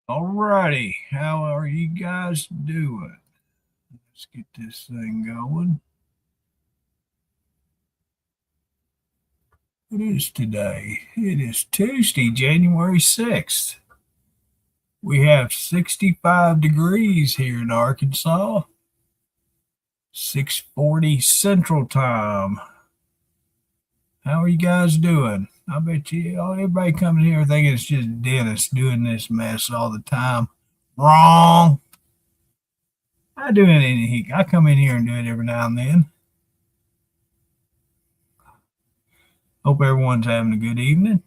Alrighty, how are you guys doing? Let's get this thing going. It is today. It is Tuesday, January 6th. We have 65 degrees here in Arkansas. 6:40 Central Time. How are you guys doing? I bet you everybody coming here thinking it's just Dennis doing this mess all the time. Wrong. I do it. I come in here and do it every now and then. Hope everyone's having a good evening.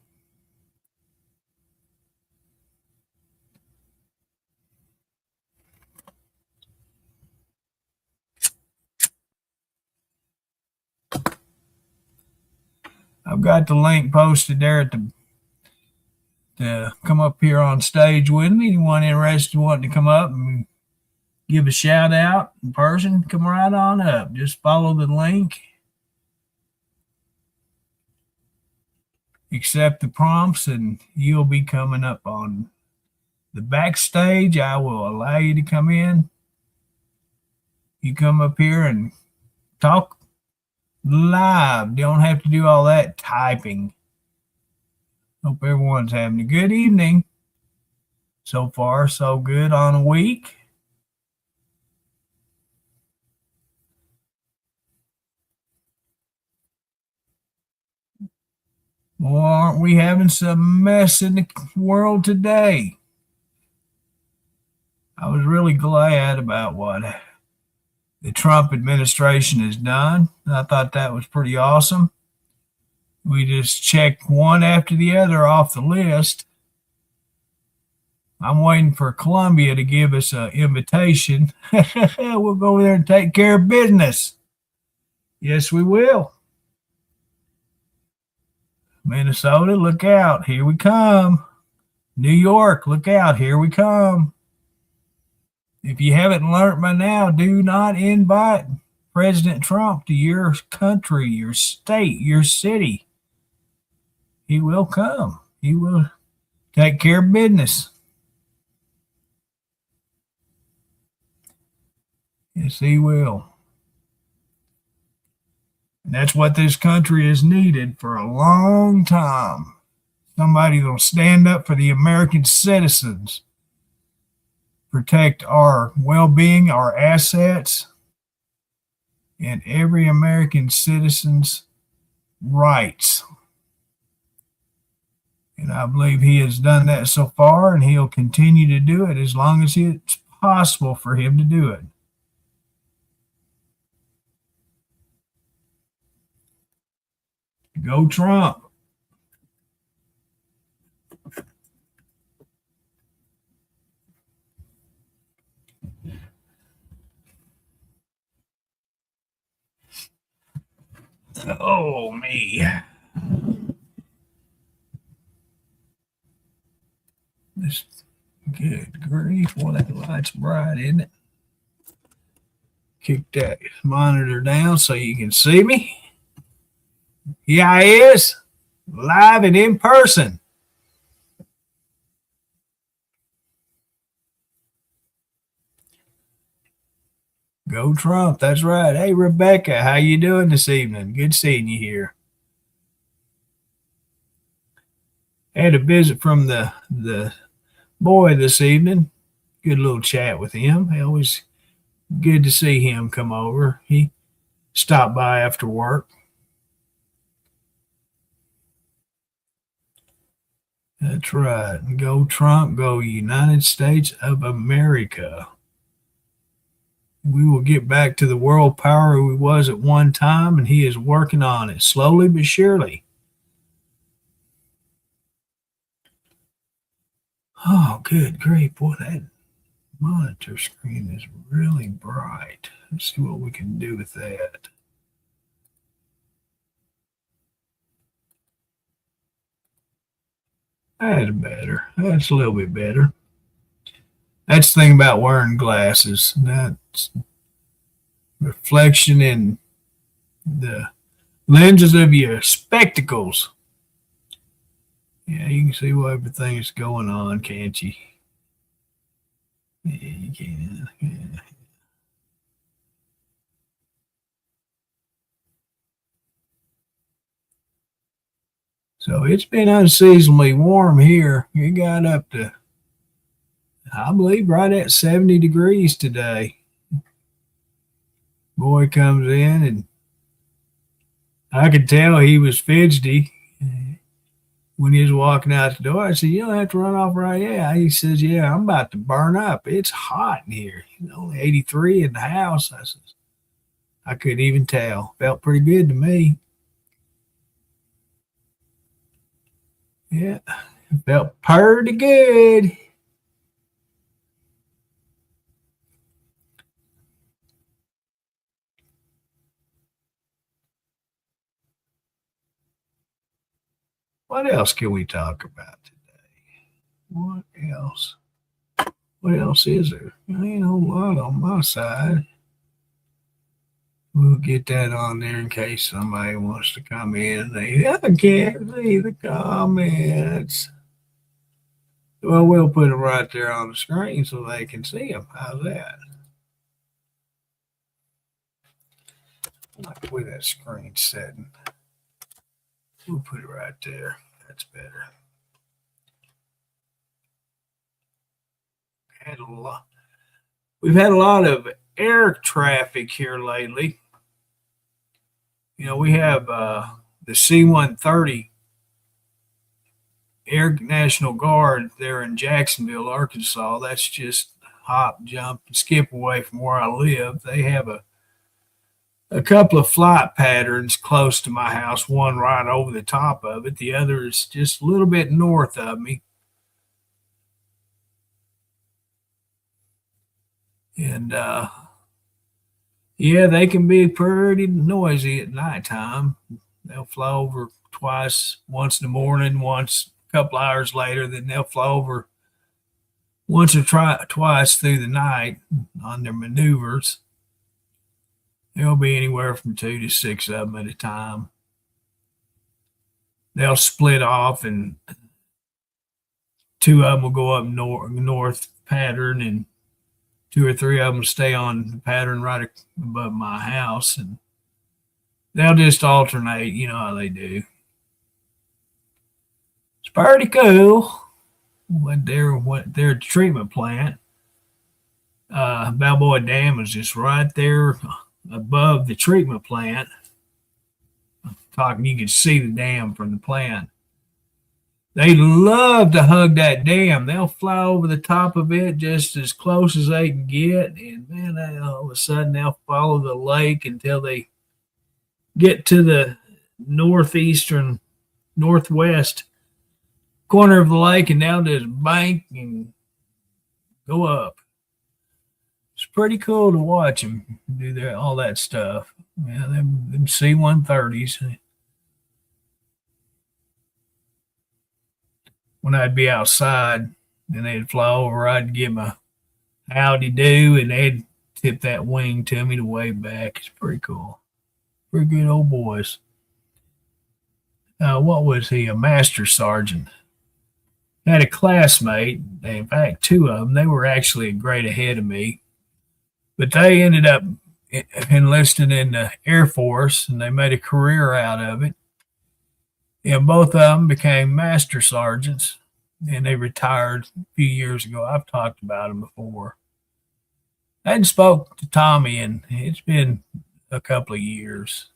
I've got the link posted there to come up here on stage with me. Anyone interested wanting to come up and give a shout out in person, come right on up. Just follow the link, accept the prompts, and you'll be coming up on the backstage. I will allow you to come in. You come up here and talk live. Don't have to do all that typing. Hope everyone's having a good evening. So far, so good on a week. Well, aren't we having some mess in the world today? I was really glad about what the Trump administration has done. I thought that was pretty awesome. We just checked one after the other off the list. I'm waiting for Columbia to give us an invitation. We'll go over there and take care of business. Yes, we will. Minnesota, look out. Here we come. New York, look out. Here we come. If you haven't learned by now, do not invite President Trump to your country, your state, your city. He will come. He will take care of business. Yes, he will. And that's what this country has needed for a long time. Somebody that'll stand up for the American citizens, protect our well being, our assets, and every American citizen's rights. And I believe he has done that so far, and he'll continue to do it as long as it's possible for him to do it. Go Trump. Oh, me. This good grief. Well, that light's bright, isn't it? Kick that monitor down so you can see me. Here I is, live and in person. Go Trump. That's right. Hey, Rebecca, how you doing this evening? Good seeing you here. Had a visit from the boy this evening. Good little chat with him. Always good to see him come over. He stopped by after work. That's right. Go Trump. Go United States of America. We will get back to the world power we was at one time, and he is working on it slowly but surely. Oh, good grief. Boy, that monitor screen is really bright. Let's see what we can do with that. That's better. That's a little bit better. That's the thing about wearing glasses. That's reflection in the lenses of your spectacles. Yeah, you can see what everything's going on, can't you? Yeah, you can. Yeah. So it's been unseasonably warm here. It got up to, I believe, right at 70 degrees today. Boy comes in, and I could tell he was fidgety when he was walking out the door. I said, "You don't have to run off right." Yeah. He says, "Yeah, I'm about to burn up. It's hot in here. Only 83 in the house." I said, I couldn't even tell. Felt pretty good to me. Yeah, felt pretty good. What else can we talk about today? What else? What else is there? Ain't a whole lot on my side. We'll get that on there in case somebody wants to come in. I can't see the comments. Well, we'll put them right there on the screen so they can see them. How's that? I like the way that screen's setting. We'll put it right there. That's better. Had a lot. We've had a lot of air traffic here lately. We have the C-130 Air National Guard there in Jacksonville, Arkansas. That's just hop, jump, and skip away from where I live. They have a couple of flight patterns close to my house, one right over the top of it. The other is just a little bit north of me. And yeah, they can be pretty noisy at nighttime. They'll fly over twice, once in the morning, once a couple hours later, then they'll fly over once or twice through the night on their maneuvers. There'll be anywhere from 2 to 6 of them at a time. They'll split off, and two of them will go up north pattern, and two or three of them stay on the pattern right above my house, and they'll just alternate. You know how they do. It's pretty cool. Their treatment plant, Balboa Dam is just right there above the treatment plant. Talking, you can see the dam from the plant. They love to hug that dam. They'll fly over the top of it just as close as they can get, and then all of a sudden they'll follow the lake until they get to the northeastern, northwest corner of the lake, and they'll just bank and go up. It's pretty cool to watch them do all that stuff. Yeah, them C-130s. When I'd be outside and they'd fly over, I'd give them a howdy do, and they'd tip that wing to me to wave back. It's pretty cool. Pretty good old boys. What was he? A master sergeant. I had a classmate, in fact, two of them. They were actually a grade ahead of me, but they ended up enlisting in the Air Force, and they made a career out of it. And both of them became master sergeants, and they retired a few years ago. I've talked about them before. I hadn't spoke to Tommy, and it's been a couple of years.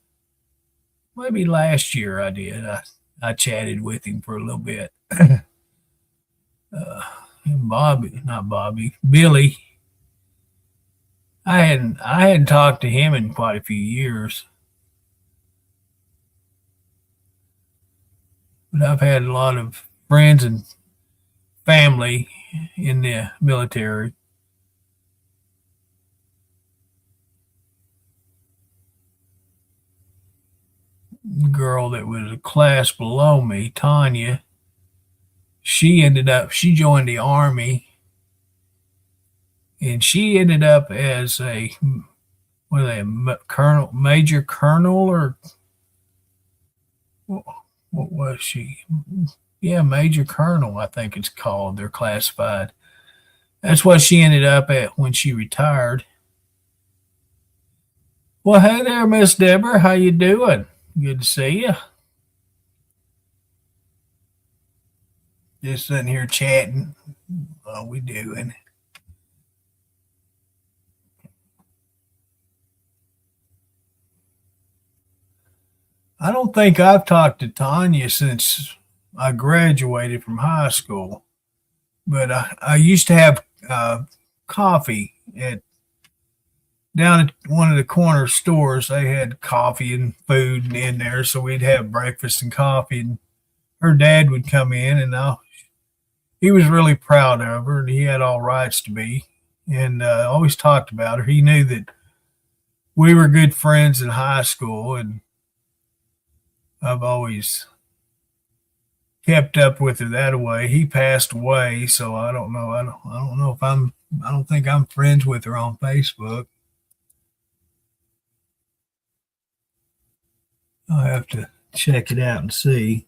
Maybe last year I did. I chatted with him for a little bit. Not Bobby, Billy. I hadn't talked to him in quite a few years, but I've had a lot of friends and family in the military. The girl that was a class below me, Tanya, she joined the army, and she ended up as a what are they, colonel, major colonel, or what was she? Yeah, major colonel, I think it's called. They're classified. That's what she ended up at when she retired. Well, hey there, Miss Deborah. How you doing? Good to see you. Just sitting here chatting. What we doing? I don't think I've talked to Tanya since I graduated from high school, but I used to have coffee at down at one of the corner stores. They had coffee and food in there, so we'd have breakfast and coffee. And her dad would come in, and he was really proud of her, and he had all rights to be, and always talked about her. He knew that we were good friends in high school, and I've always kept up with her that way. He passed away, so I don't know. I don't know if I'm. I don't think I'm friends with her on Facebook. I'll have to check it out and see.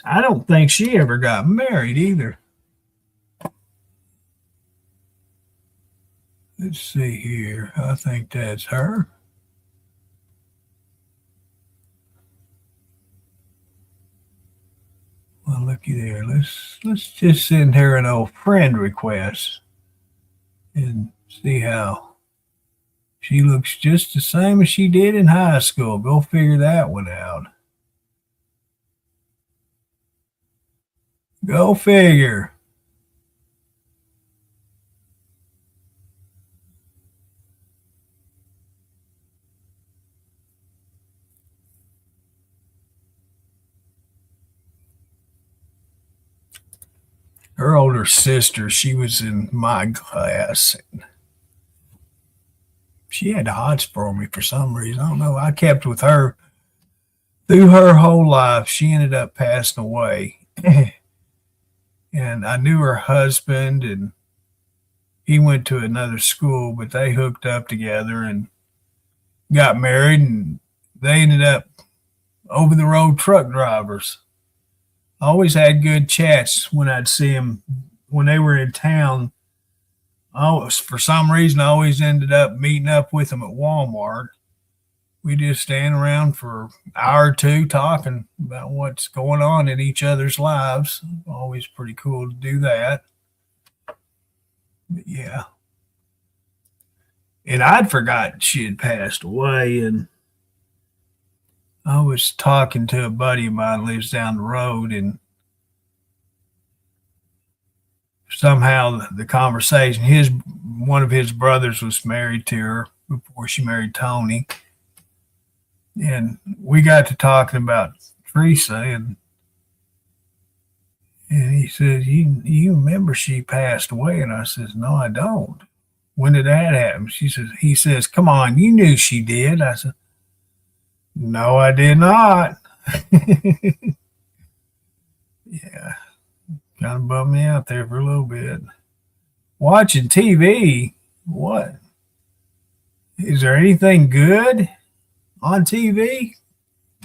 I don't think she ever got married either. Let's see here. I think that's her. Well, looky there. Let's just send her an old friend request and see how she looks just the same as she did in high school. Go figure that one out. Go figure. Her older sister, she was in my class. She had the hots for me for some reason. I don't know. I kept with her through her whole life. She ended up passing away. And I knew her husband, and he went to another school, but they hooked up together and got married, and they ended up over the road truck drivers. I always had good chats when I'd see them when they were in town. For some reason, I always ended up meeting up with them at Walmart. We just stand around for an hour or two talking about what's going on in each other's lives. Always pretty cool to do that. But yeah. And I'd forgotten she had passed away. And I was talking to a buddy of mine who lives down the road, and somehow the conversation, his one of his brothers was married to her before she married Tony. And we got to talking about Teresa, and he says, you remember she passed away? And I says, no, I don't. When did that happen? He says, come on, you knew she did. I said, no, I did not. Yeah, kind of bummed me out there for a little bit. Watching TV, what? Is there anything good on TV?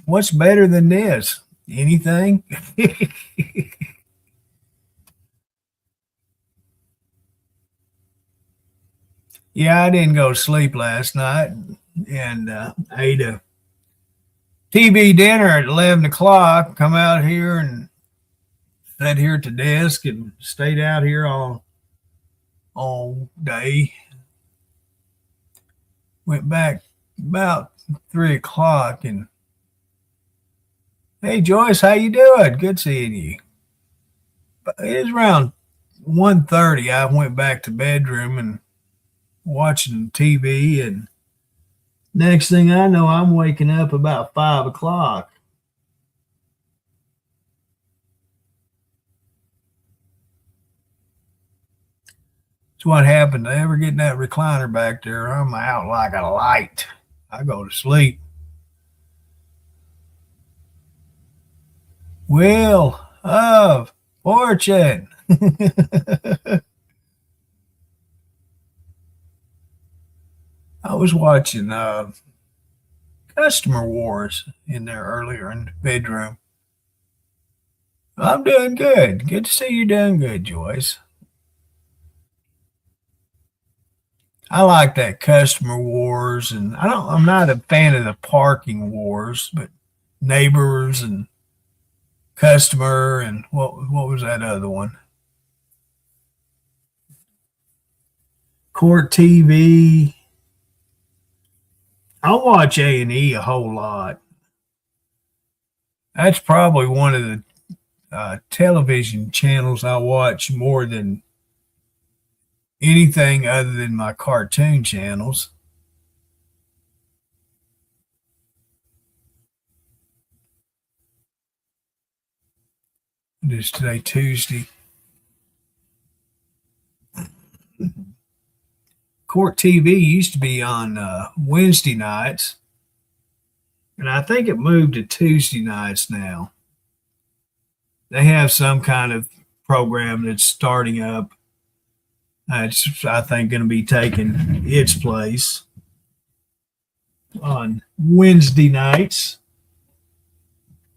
What's better than this? Anything? Yeah, I didn't go to sleep last night, and ate a TV dinner at 11 o'clock. Come out here and sat here at the desk and stayed out here all day. Went back about 3 o'clock, and hey Joyce, how you doing? Good seeing you. It was around 1:30. I went back to bedroom and watching TV, and next thing I know, I'm waking up about 5 o'clock. So what happened? I ever get in that recliner back there, I'm out like a light. I go to sleep. Wheel of Fortune. I was watching customer wars in there earlier in the bedroom. I'm doing good. Good to see you doing good, Joyce. I like that customer wars, and I'm not a fan of the parking wars, but neighbors and customer and what was that other one? Court TV. I watch A&E a whole lot. That's probably one of the television channels I watch more than anything other than my cartoon channels. It is today Tuesday. Court TV used to be on Wednesday nights, and I think it moved to Tuesday nights now. They have some kind of program that's starting up. It's, I think, going to be taking its place on Wednesday nights.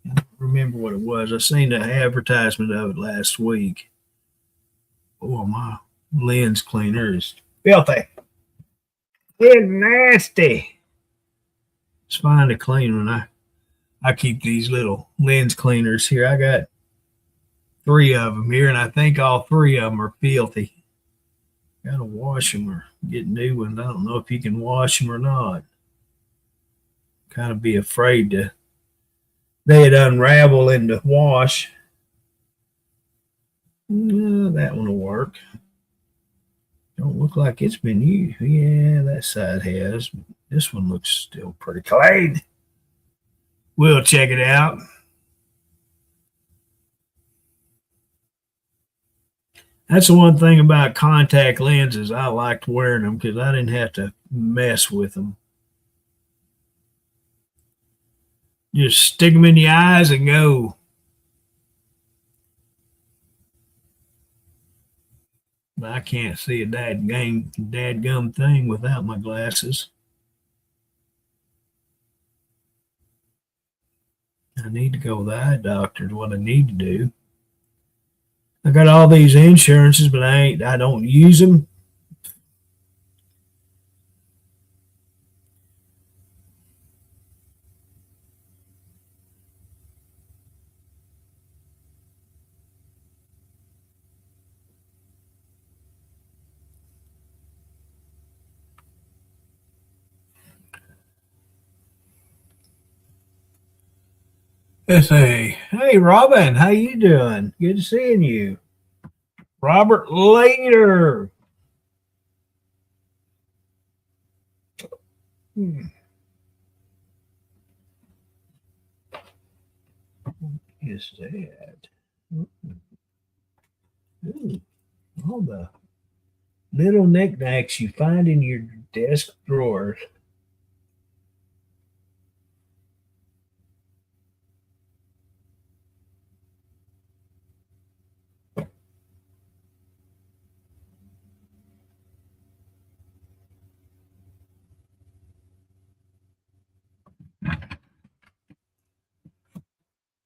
I don't remember what it was. I seen the advertisement of it last week. Oh, my lens cleaner is filthy. It's nasty. It's fine to clean when I keep these little lens cleaners here. I got 3 of them here, and I think all 3 of them are filthy. Gotta wash them or get new ones. I don't know if you can wash them or not. Kind of be afraid they'd unravel in the wash. No, that one will work. Don't look like it's been used. Yeah, that side has. This one looks still pretty clean. We'll check it out. That's the one thing about contact lenses. I liked wearing them because I didn't have to mess with them. Just stick them in your eyes and go. I can't see a dadgum thing without my glasses. I need to go to the eye doctor is what I need to do. I got all these insurances, but I don't use them. Let's see. Hey, Robin, how you doing? Good to seeing you. Robert Later. Is that? Ooh, all the little knickknacks you find in your desk drawers.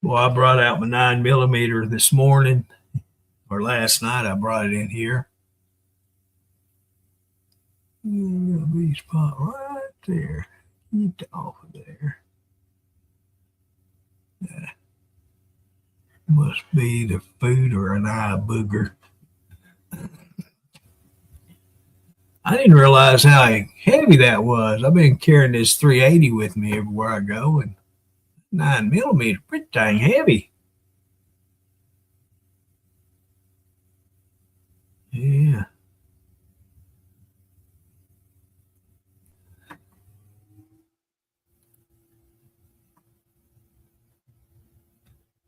Well, I brought out my 9mm this morning, or last night. I brought it in here. Little bee spot right there. Get off of there. Yeah. Must be the food or an eye booger. I didn't realize how heavy that was. I've been carrying this 380 with me everywhere I go, and 9mm, pretty dang heavy. Yeah.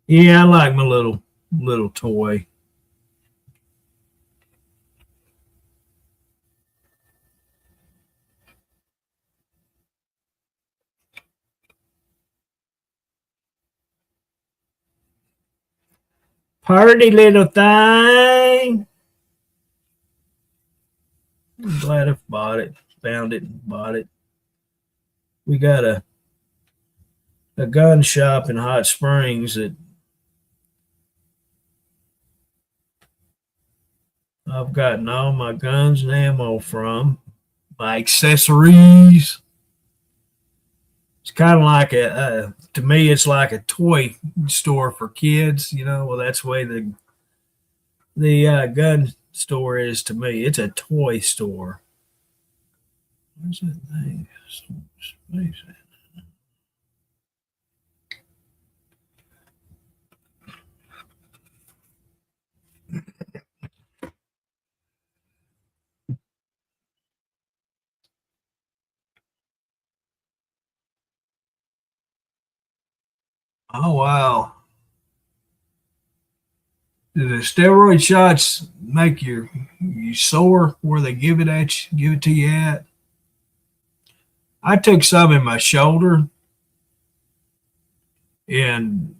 Yeah, I like my little toy. Party little thing. I'm glad I bought it. Found it and bought it. We got a a gun shop in Hot Springs that I've gotten all my guns and ammo from, my accessories. It's kind of like to me, it's like a toy store for kids. Well, that's the way the gun store is to me. It's a toy store. Where's that thing? Space. Oh wow! Do the steroid shots make you sore where they give it to you at? I took some in my shoulder, and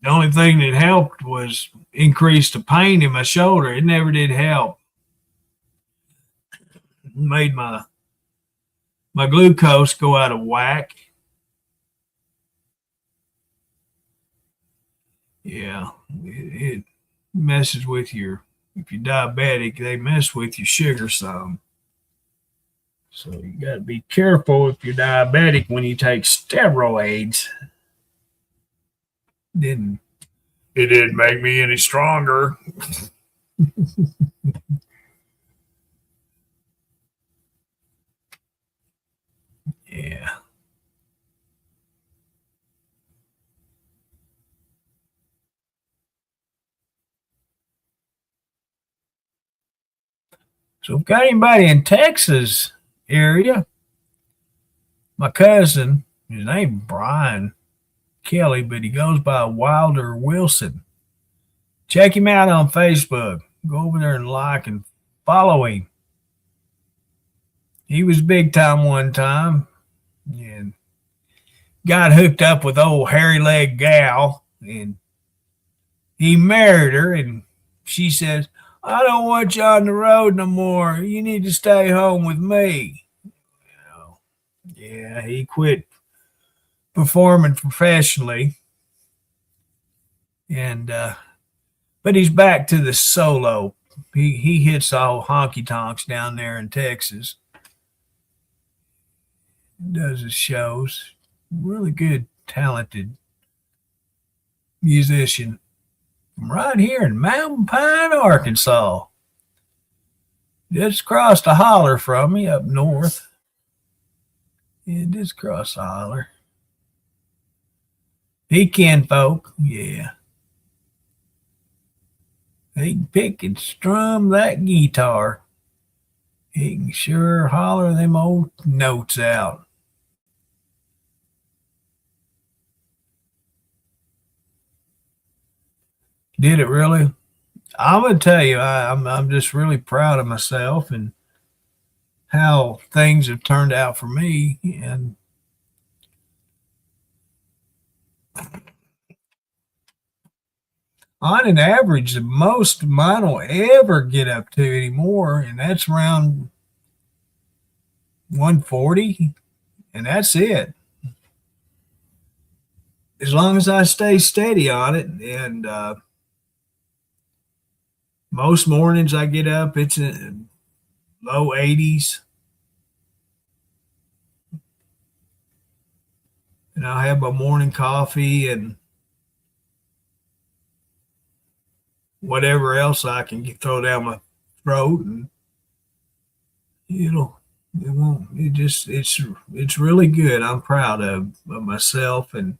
the only thing that helped was increase the pain in my shoulder. It never did help. It made my glucose go out of whack. Yeah, it messes with if you're diabetic, they mess with your sugar some. So you got to be careful if you're diabetic when you take steroids. Didn't It didn't make me any stronger. Yeah. So if got anybody in Texas area, my cousin, his name Brian Kelly, but he goes by Wilder Wilson. Check him out on Facebook. Go over there and like and follow him. He was big time one time and got hooked up with old hairy leg gal, and he married her, and she says, I don't want you on the road no more. You need to stay home with me. Yeah, he quit performing professionally, and but he's back to the solo. He hits all honky tonks down there in Texas. Does his shows. Really good, talented musician from right here in Mountain Pine, Arkansas. Just across the holler from me up north. Yeah, just across the holler. He can folk, yeah. He can pick and strum that guitar. He can sure holler them old notes out. Did it really? I'm gonna tell you, I'm just really proud of myself and how things have turned out for me. And on an average, the most mine will ever get up to anymore, and that's around 140, and that's it. As long as I stay steady on it, and most mornings I get up, it's in low 80s, and I'll have my morning coffee and whatever else I can throw down my throat, and it won't it just it's really good. I'm proud of myself and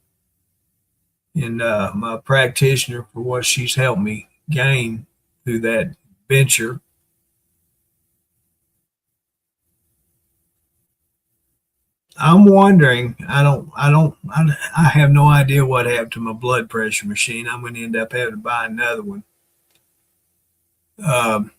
my practitioner for what she's helped me gain through that venture. I'm wondering. I have no idea what happened to my blood pressure machine. I'm going to end up having to buy another one. Um,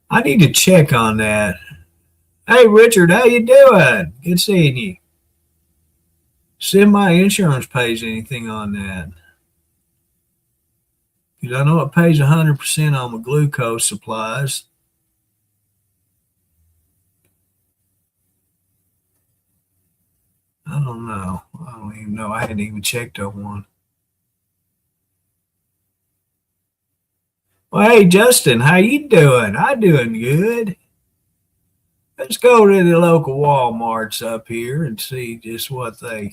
I need to check on that. Hey, Richard, how you doing? Good seeing you. See if my insurance pays anything on that. Because I know it pays 100% on my glucose supplies. I don't know. I don't even know. I hadn't even checked on one. Well, hey, Justin, how you doing? I doing good. Let's go to the local Walmarts up here and see just what they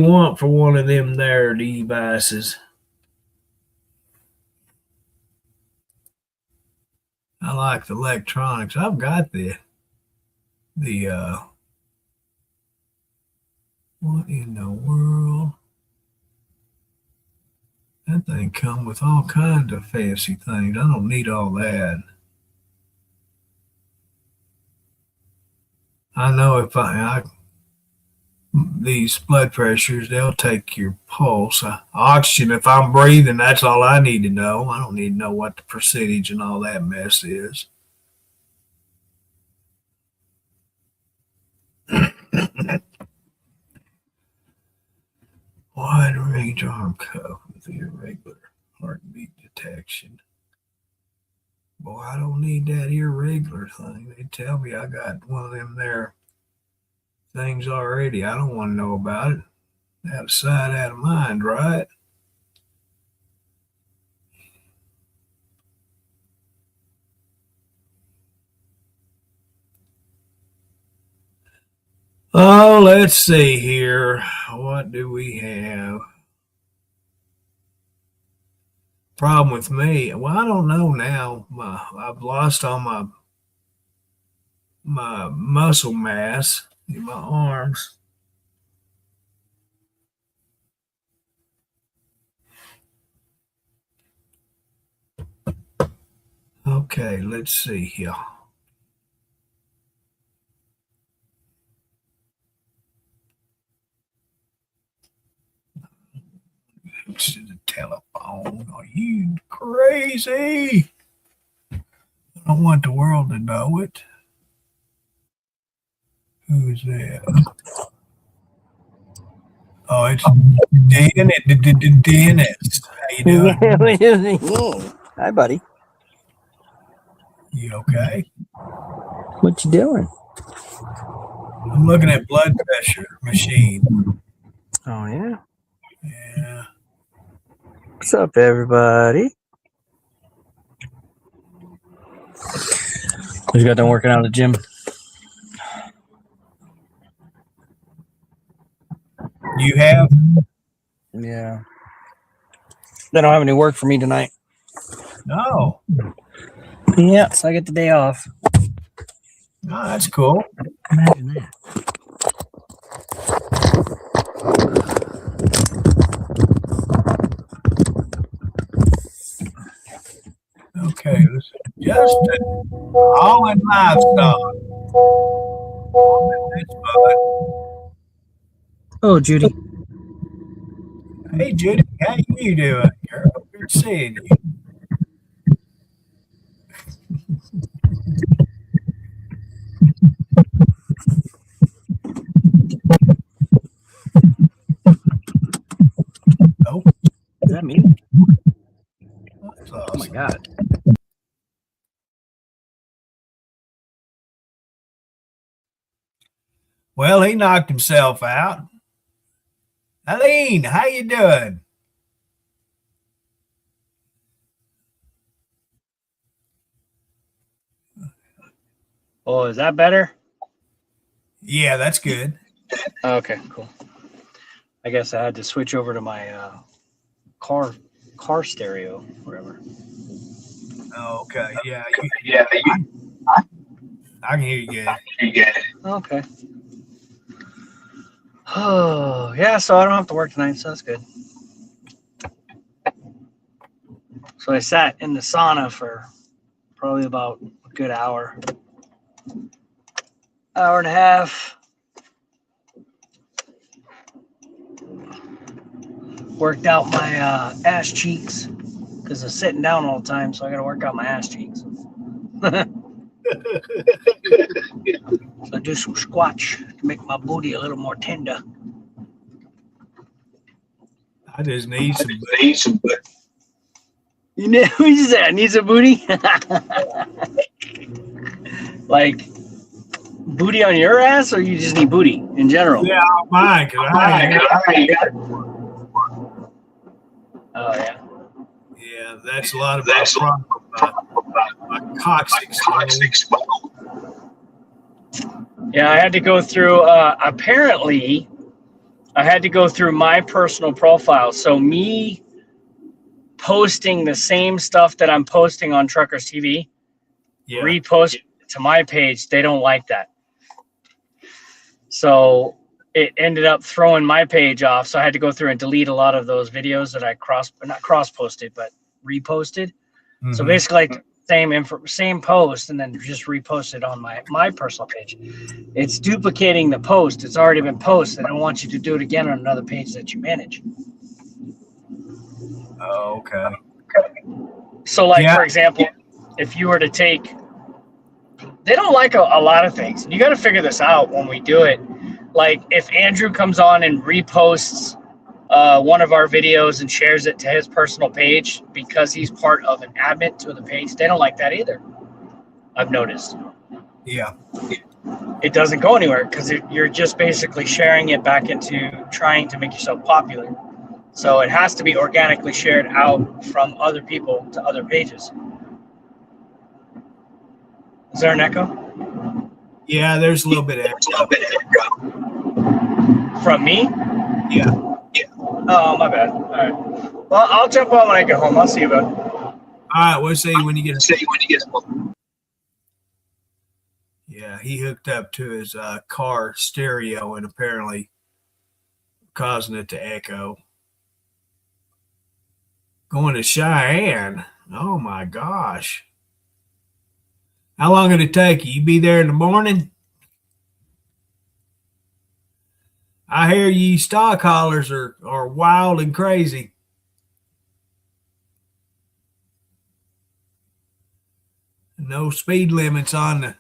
want for one of them there devices. I like the electronics. I've got the what in the world? That thing come with all kinds of fancy things. I don't need all that. I know if I these blood pressures, they'll take your pulse. Oxygen, if I'm breathing, that's all I need to know. I don't need to know what the percentage and all that mess is. Wide range arm cuff with irregular heartbeat detection. Boy, I don't need that irregular thing. They tell me I got one of them there things already. I don't want to know about it. Out of sight, out of mind, right? Oh, let's see here. What do we have? Problem with me? Well, I don't know now. I've lost all my muscle mass in my arms. Okay, let's see here. To the telephone. Are you crazy? I don't want the world to know it. Who's that? Oh, it's Dennis. How you doing? Hi, buddy. You okay? What you doing? I'm looking at blood pressure machine. Oh, yeah. Yeah. What's up, everybody? You got done working out at the gym? You have? Yeah. They don't have any work for me tonight. No. Yeah, so I get the day off. Oh, that's cool. Imagine that. Okay, listen. Justin, all in livestock. Oh, Judy. Hey, Judy, how you doing, girl? Good seeing you. Oh, Is that me? that's awesome. Oh, my God. Well, he knocked himself out. Eileen, how you doing? Oh, is that better? Yeah, that's good. Okay, cool. I guess I had to switch over to my car stereo, whatever. Oh, okay. Yeah, I can hear you good. Okay. Oh, yeah, so I don't have to work tonight, so that's good. So I sat in the sauna for probably about a good hour and a half. Worked out my ass cheeks because I'm sitting down all the time, so I got to work out my ass cheeks. So I do some squats to make my booty a little more tender. I just need some. Need some booty. You know, who you say? I need some booty. Like booty on your ass, or you just need booty in general? Yeah, I don't mind because I ain't got. Oh yeah. Yeah, that's a lot of my problem. My coccyx. Yeah, I had to go through. Apparently, I had to go through my personal profile. So me posting the same stuff that I'm posting on Truckers TV, Yeah. repost to my page. They don't like that. So it ended up throwing my page off. So I had to go through and delete a lot of those videos that I not cross posted, but reposted. Mm-hmm. So basically, like same post, and then just reposted on my personal page. It's duplicating the post. It's already been posted. I don't want you to do it again on another page that you manage. Oh, okay. So, like, for example, if you were to take, they don't like a lot of things. You got to figure this out when we do it. Like, if Andrew comes on and reposts one of our videos and shares it to his personal page because he's part of an admin to the page, they don't like that either. I've noticed. Yeah. It doesn't go anywhere because you're just basically sharing it back into trying to make yourself popular. So it has to be organically shared out from other people to other pages. Is there an echo? Yeah, there's a little bit of echo. From me? Yeah. Oh, my bad. All right. Well, I'll jump on when I get home. I'll see you, bud. All right, we'll see you when you get home. Yeah, he hooked up to his car stereo and apparently causing it to echo. Going to Cheyenne. Oh, my gosh. How long did it take you? You be there in the morning? I hear you stock haulers are wild and crazy. No speed limits on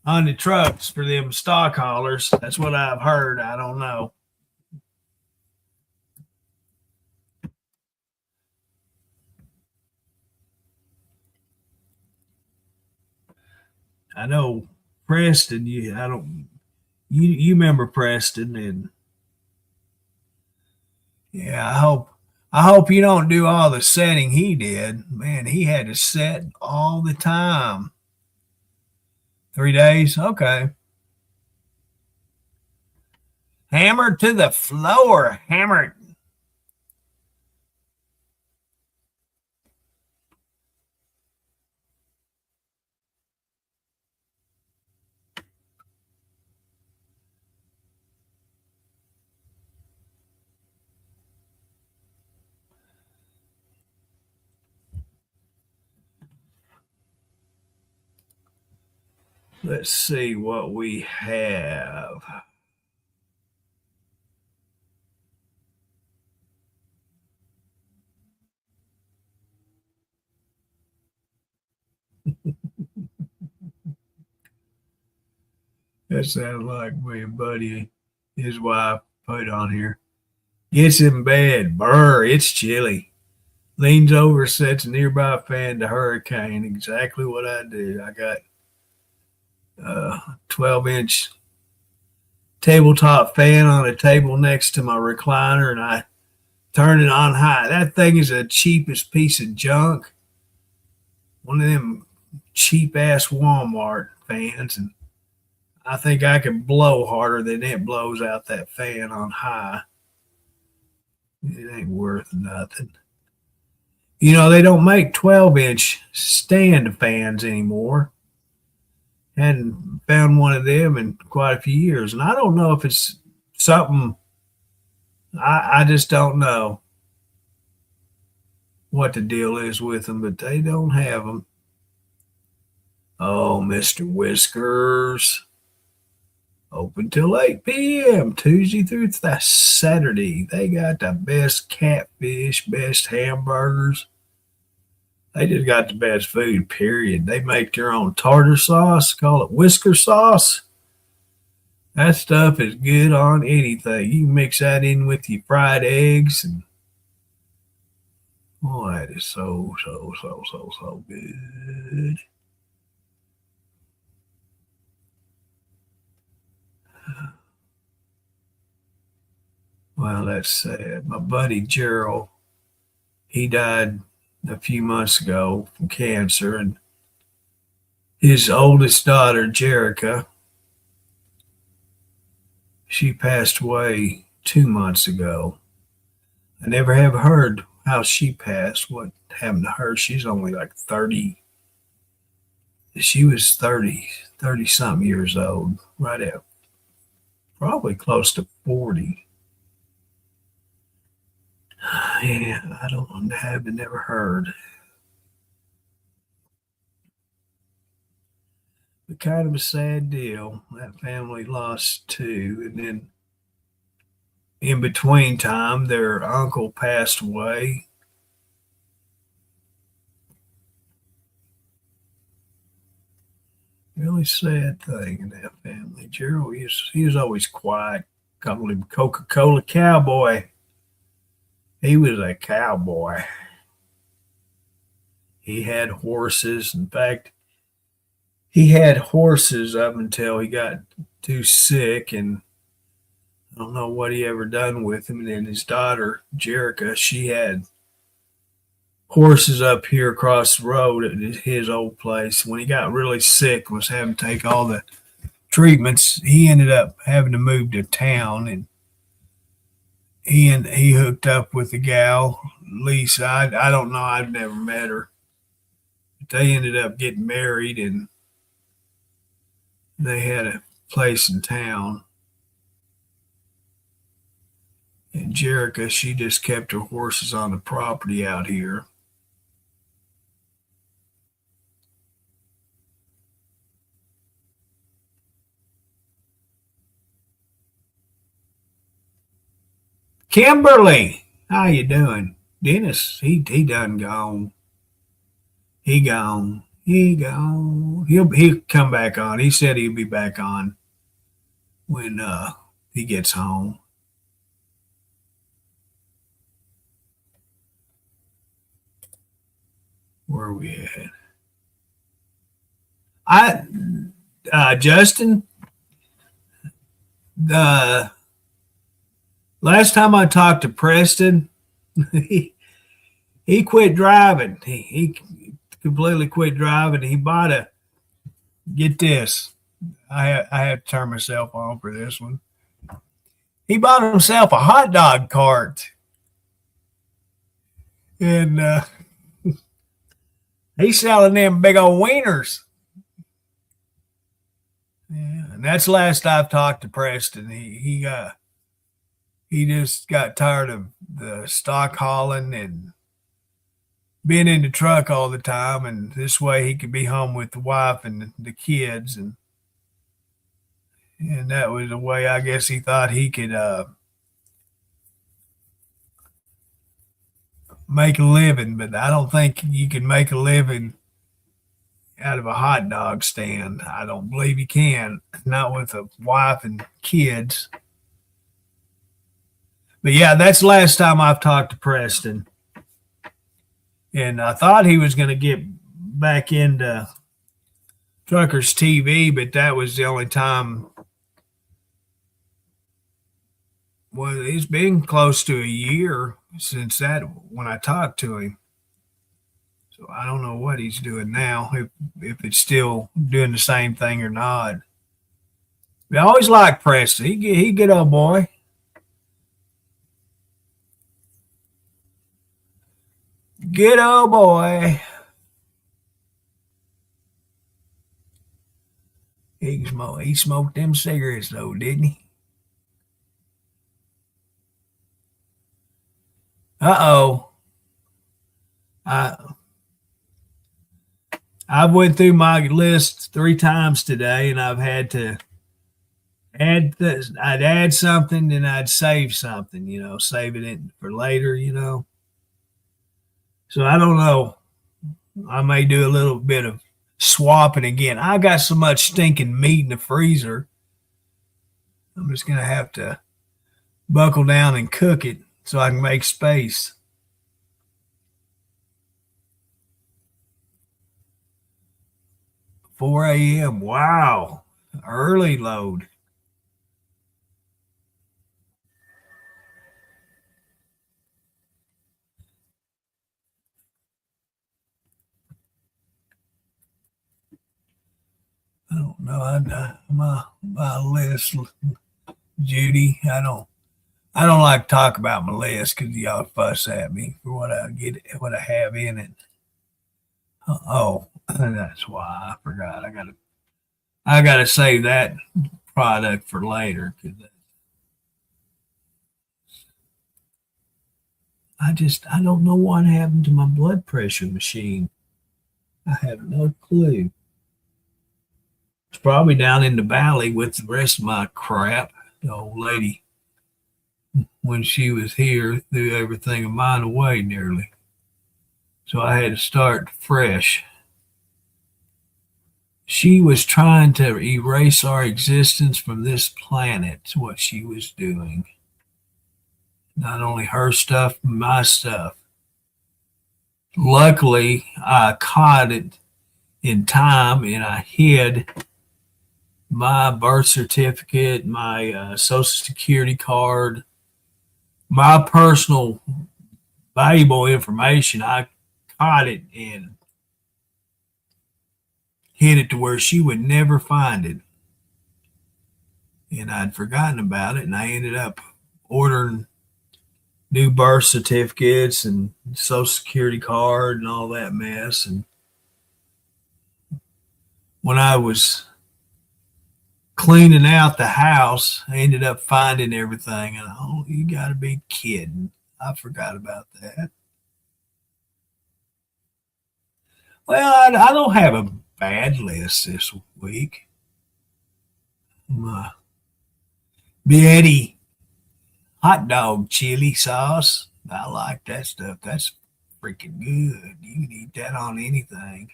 the trucks for them stock haulers. That's what I've heard. I don't know. I know Preston. You remember Preston, and yeah, I hope you don't do all the setting he did. Man, he had to set all the time. 3 days, okay. Hammer to the floor, hammer. Let's see what we have. That sounds like my buddy, his wife, put on here. Gets in bed. Brr, it's chilly. Leans over, sets a nearby fan to hurricane. Exactly what I do. I got 12-inch tabletop fan on a table next to my recliner, and I turn it on high. That thing is the cheapest piece of junk. One of them cheap-ass Walmart fans, and I think I can blow harder than it blows out that fan on high. It ain't worth nothing. You know, they don't make 12-inch stand fans anymore. Hadn't found one of them in quite a few years. And I don't know if it's something, I just don't know what the deal is with them, but they don't have them. Oh, Mr. Whiskers. Open till 8 p.m. Tuesday through Saturday. They got the best catfish, best hamburgers. They just got the best food, period. They make their own tartar sauce, call it Whisker sauce. That stuff is good on anything. You can mix that in with your fried eggs and Oh, that is so good. Well, that's sad. My buddy Gerald, he died a few months ago from cancer, and his oldest daughter, Jerica, she passed away 2 months ago. I never have heard how she passed, what happened to her. She's only like 30. She was 30 something years old, right at probably close to 40. Yeah, I don't have never heard. But kind of a sad deal. That family lost two, and then in between time, their uncle passed away. Really sad thing in that family. Gerald, he was always quiet. Called him Coca-Cola Cowboy. He was a cowboy. He had horses. In fact, he had horses up until he got too sick, and I don't know what he ever done with him. And then his daughter, Jerica, she had horses up here across the road at his old place. When he got really sick, was having to take all the treatments, he ended up having to move to town, and he hooked up with a gal, Lisa. I don't know. I've never met her. But they ended up getting married, and they had a place in town. And Jerica, she just kept her horses on the property out here. Kimberly, how you doing? Dennis, he done gone. He gone. He gone. He'll come back on. He said he'll be back on when he gets home. Where are we at? Justin, the last time I talked to Preston, he quit driving. He completely quit driving. He bought a, get this, I have to turn myself on for this one. He bought himself a hot dog cart. And he's selling them big old wieners. Yeah, and that's the last I've talked to Preston. He just got tired of the stock hauling and being in the truck all the time, and this way he could be home with the wife and the kids, and that was the way I guess he thought he could make a living. But I don't think you can make a living out of a hot dog stand. I don't believe you can, not with a wife and kids. But yeah, that's the last time I've talked to Preston. And I thought he was going to get back into Truckers TV, but that was the only time. Well, it's been close to a year since that when I talked to him. So I don't know what he's doing now, if it's still doing the same thing or not. But I always liked Preston. He good old boy. Good old boy. He smoked them cigarettes though, didn't he? Uh-oh. I've went through my list 3 times today, and I've had to add this. I'd add something, then I'd save something, saving it for later. So I don't know. I may do a little bit of swapping again. I got so much stinking meat in the freezer. I'm just going to have to buckle down and cook it so I can make space. 4 a.m. Wow. Early load. I don't know. My list, Judy. I don't like to talk about my list because y'all fuss at me for what I have in it. Oh, that's why I forgot. I gotta save that product for later because I don't know what happened to my blood pressure machine. I have no clue. It's probably down in the valley with the rest of my crap. The old lady, when she was here, threw everything of mine away nearly. So I had to start fresh. She was trying to erase our existence from this planet, is what she was doing. Not only her stuff, my stuff. Luckily, I caught it in time and I hid my birth certificate, my social security card, my personal valuable information. I caught it and hid it to where she would never find it. And I'd forgotten about it, and I ended up ordering new birth certificates and social security card and all that mess. And when I was cleaning out the house, I ended up finding everything. And oh, you got to be kidding. I forgot about that. Well, I don't have a bad list this week. My Betty hot dog chili sauce. I like that stuff. That's freaking good. You can eat that on anything.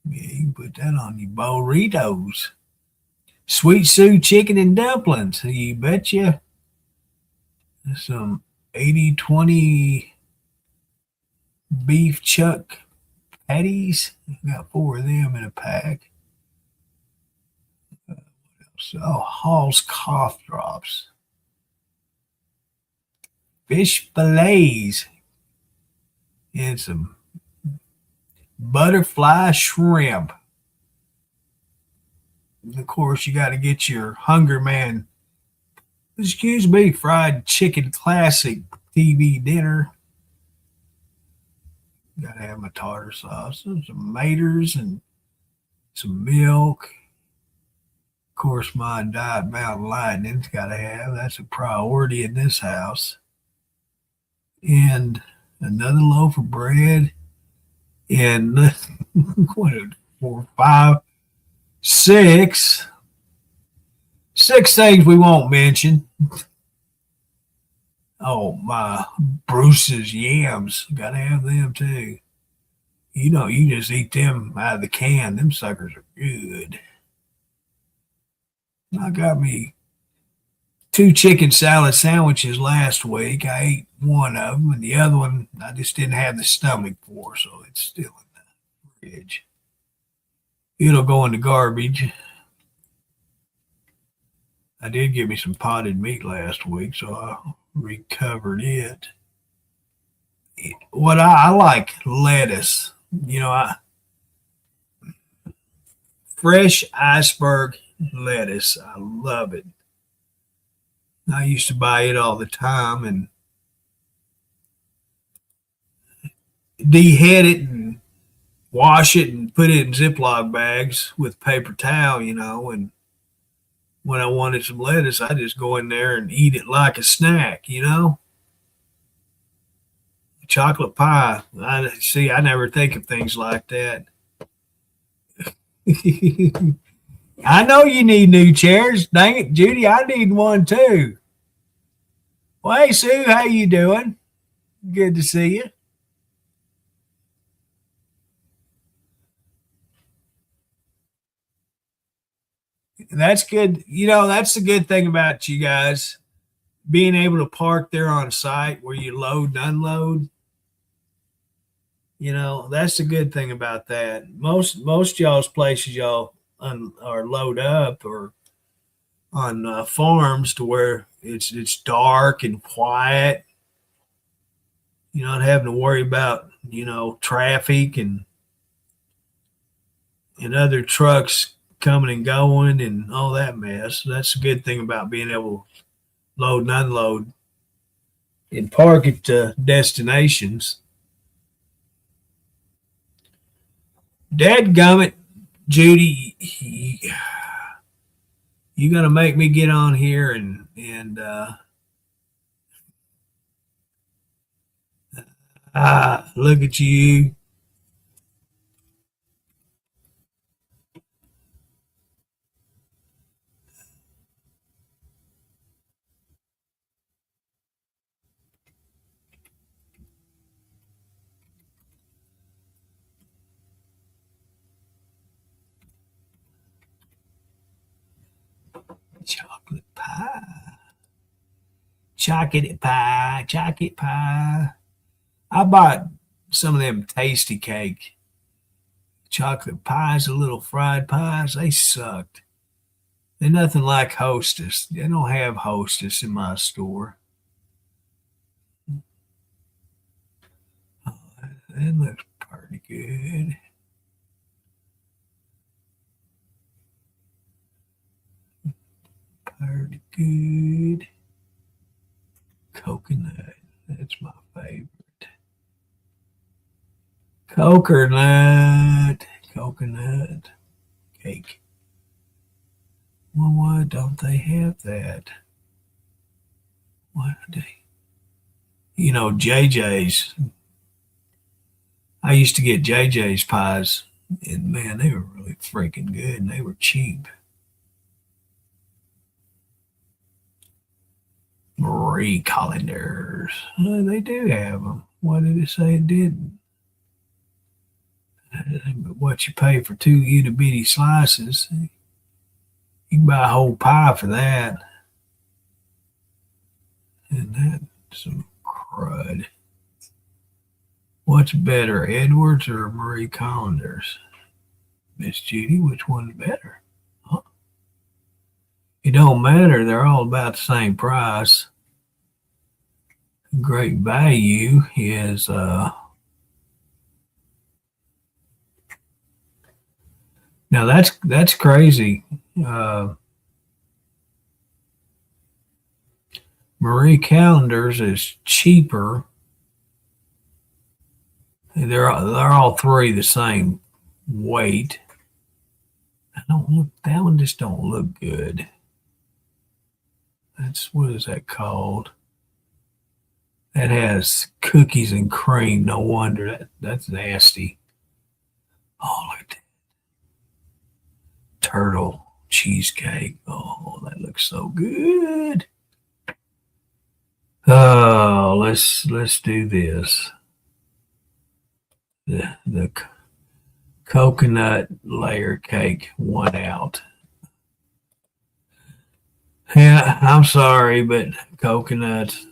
Yeah, you can put that on your burritos. Sweet Sue chicken and dumplings. You betcha. Some 80-20 beef chuck patties. Got 4 of them in a pack. Oh, Hall's cough drops. Fish fillets. And some butterfly shrimp. And of course, you got to get your Hunger Man, excuse me, fried chicken classic TV dinner. Got to have my tartar sauce, some tomatoes, and some milk. Of course, my Diet Mountain Lightning's got to have. That's a priority in this house. And another loaf of bread. And what, 4, 5, 6 things we won't mention. Oh, my Bruce's yams. Got to have them too. You know, you just eat them out of the can. Them suckers are good. I got me 2 chicken salad sandwiches last week. I ate one of them, and the other one I just didn't have the stomach for, so it's still in the fridge. It'll go in the garbage. I did get me some potted meat last week, so I recovered it. What I like lettuce. You know, fresh iceberg lettuce. I love it. I used to buy it all the time and dehead it and wash it and put it in Ziploc bags with paper towel, you know, and when I wanted some lettuce, I just go in there and eat it like a snack, you know. Chocolate pie. I never think of things like that. I know you need new chairs. Dang it, Judy, I need one too. Well, hey, Sue, how you doing? Good to see you. That's good. You know, that's the good thing about you guys being able to park there on site where you load and unload. You know, that's the good thing about that. Most y'all's places y'all or load up or on farms to where it's dark and quiet. You're not having to worry about traffic and other trucks coming and going and all that mess. That's a good thing about being able to load and unload and park at destinations. Dadgummit, Judy, you gonna make me get on here and look at you. Chocolate pie. Chocolate pie. Chocolate pie. I bought some of them tasty cake chocolate pies, the little fried pies. They sucked. They're nothing like Hostess. They don't have Hostess in my store. Oh, that looks pretty good. Pretty good. Coconut. That's my favorite. Coconut cake. Well, why don't they have that? Why do they? JJ's. I used to get JJ's pies, and man, they were really freaking good, and they were cheap. Marie Callender's. They do have them. Why did it say it didn't? But what you pay for 2 itty bitty slices, you can buy a whole pie for that. And that's some crud. What's better, Edwards or Marie Callender's? Miss Judy, which one's better? Huh? It don't matter. They're all about the same price. Great value is now that's crazy. Marie Callender's is cheaper. They're all three the same weight. That one just don't look good. What is that called? That has cookies and cream. No wonder that's nasty. Oh, look at that. Turtle cheesecake. Oh, that looks so good. Oh, let's do this. The coconut layer cake won out. Yeah, I'm sorry, but coconut's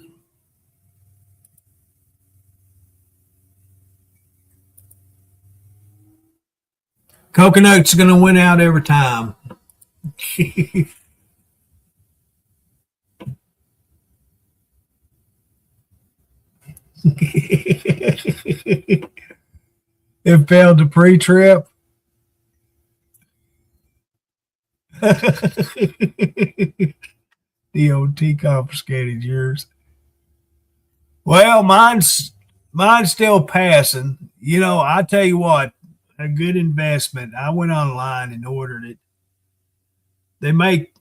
gonna win out every time. It failed the pre-trip. DOT confiscated yours. Well, mine's still passing. I tell you what, a good investment. I went online and ordered it. They make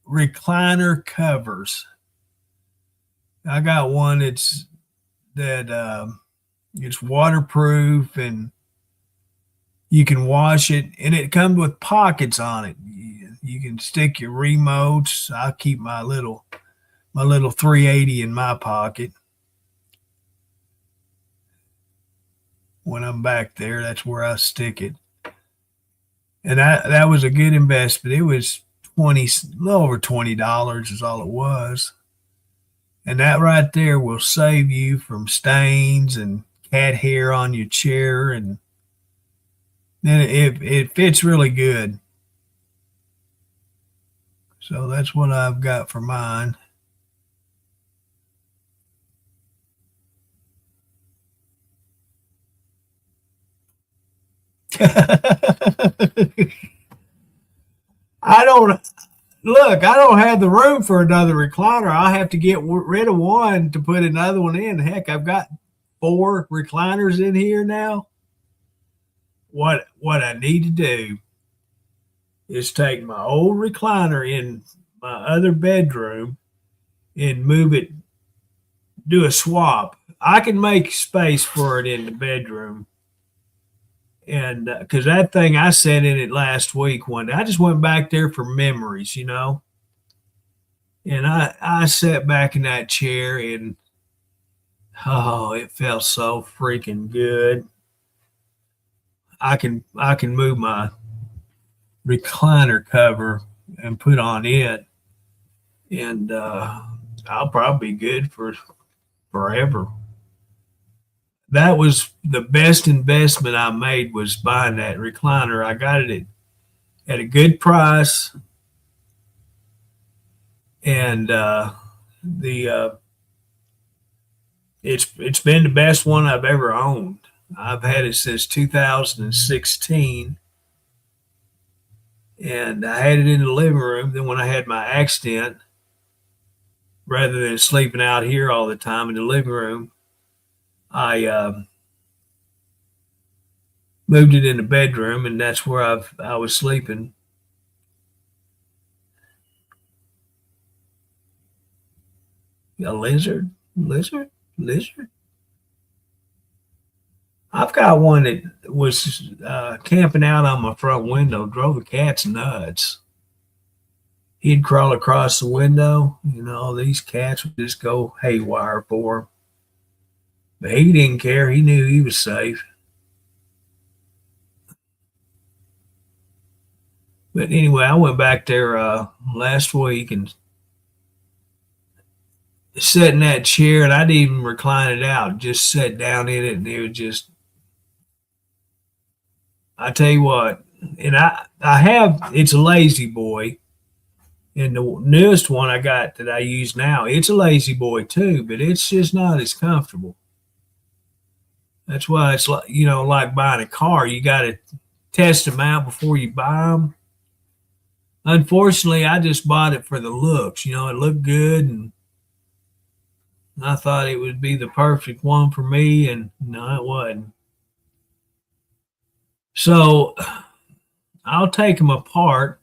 recliner covers. I got one it's waterproof and you can wash it, and it comes with pockets on it. You can stick your remotes. I keep my little 380 in my pocket. When I'm back there, that's where I stick it. And that was a good investment. It was a little over $20 is all it was. And that right there will save you from stains and cat hair on your chair, and then it fits really good. So that's what I've got for mine. I don't look. I don't have the room for another recliner. I'll have to get rid of one to put another one in. Heck, I've got 4 recliners in here now. What I need to do is take my old recliner in my other bedroom and move it, do a swap. I can make space for it in the bedroom. And because that thing, I sat in it last week one day. I just went back there for memories, you know. And I sat back in that chair, and oh, it felt so freaking good. I can move my recliner cover and put on it, and I'll probably be good for forever. That was the best investment I made, was buying that recliner. I got it at a good price, and the it's been the best one I've ever owned. I've had it since 2016, and I had it in the living room. Then when I had my accident, rather than sleeping out here all the time in the living room, I moved it in the bedroom, and that's where I was sleeping. A lizard, lizard, lizard. I've got one that was camping out on my front window, drove the cats nuts. He'd crawl across the window. You know, these cats would just go haywire for him. But he didn't care. He knew he was safe. But anyway, I went back there last week and sat in that chair, and I didn't even recline it out. Just sat down in it, and it was just, I tell you what, and I have, it's a Lazy Boy, and the newest one I got that I use now, it's a Lazy Boy too, but it's just not as comfortable. That's why it's like, you know, like buying a car. You got to test them out before you buy them. Unfortunately, I just bought it for the looks. You know, it looked good, and I thought it would be the perfect one for me, and no, it wasn't. So I'll take them apart,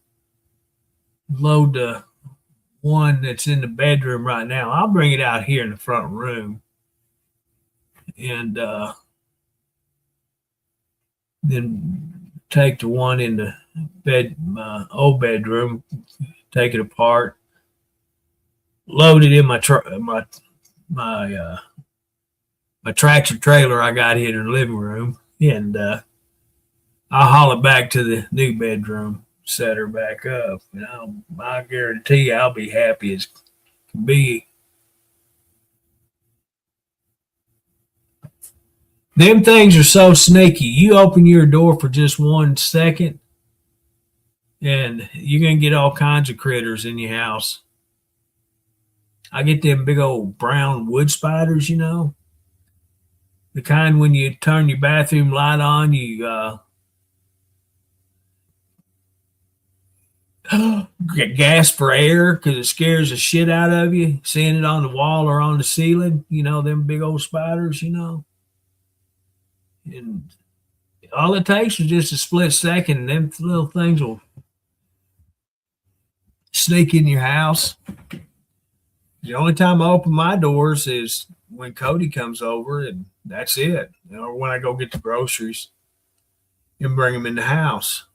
load the one that's in the bedroom right now. I'll bring it out here in the front room, and then take the one in the my old bedroom, take it apart, load it in my tractor trailer I got here in the living room, and I'll haul it back to the new bedroom, set her back up. And I guarantee you, I'll be happy as can be. Them things are so sneaky. You open your door for just 1 second, and you're going to get all kinds of critters in your house. I get them big old brown wood spiders, you know, the kind when you turn your bathroom light on, you gasp for air because it scares the shit out of you, seeing it on the wall or on the ceiling, you know, them big old spiders, you know. And all it takes is just a split second, and them little things will sneak in your house. The only time I open my doors is when Cody comes over, and that's it. Or when I go get the groceries and bring them in the house.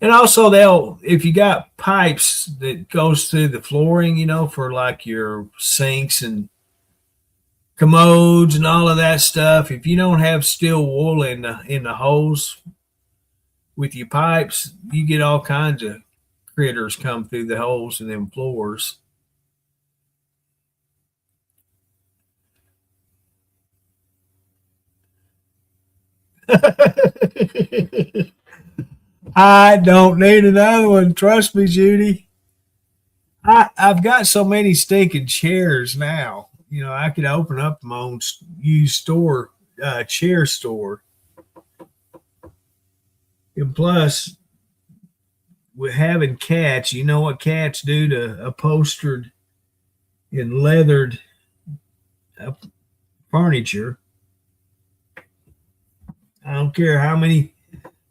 And also, if you got pipes that goes through the flooring, you know, for like your sinks and commodes and all of that stuff, if you don't have steel wool in the holes with your pipes, you get all kinds of critters come through the holes in them floors. I don't need another one. Trust me, Judy. I've got so many stinking chairs now. You know, I could open up my own used store, chair store. And plus, with having cats, you know what cats do to upholstered and leathered furniture. I don't care how many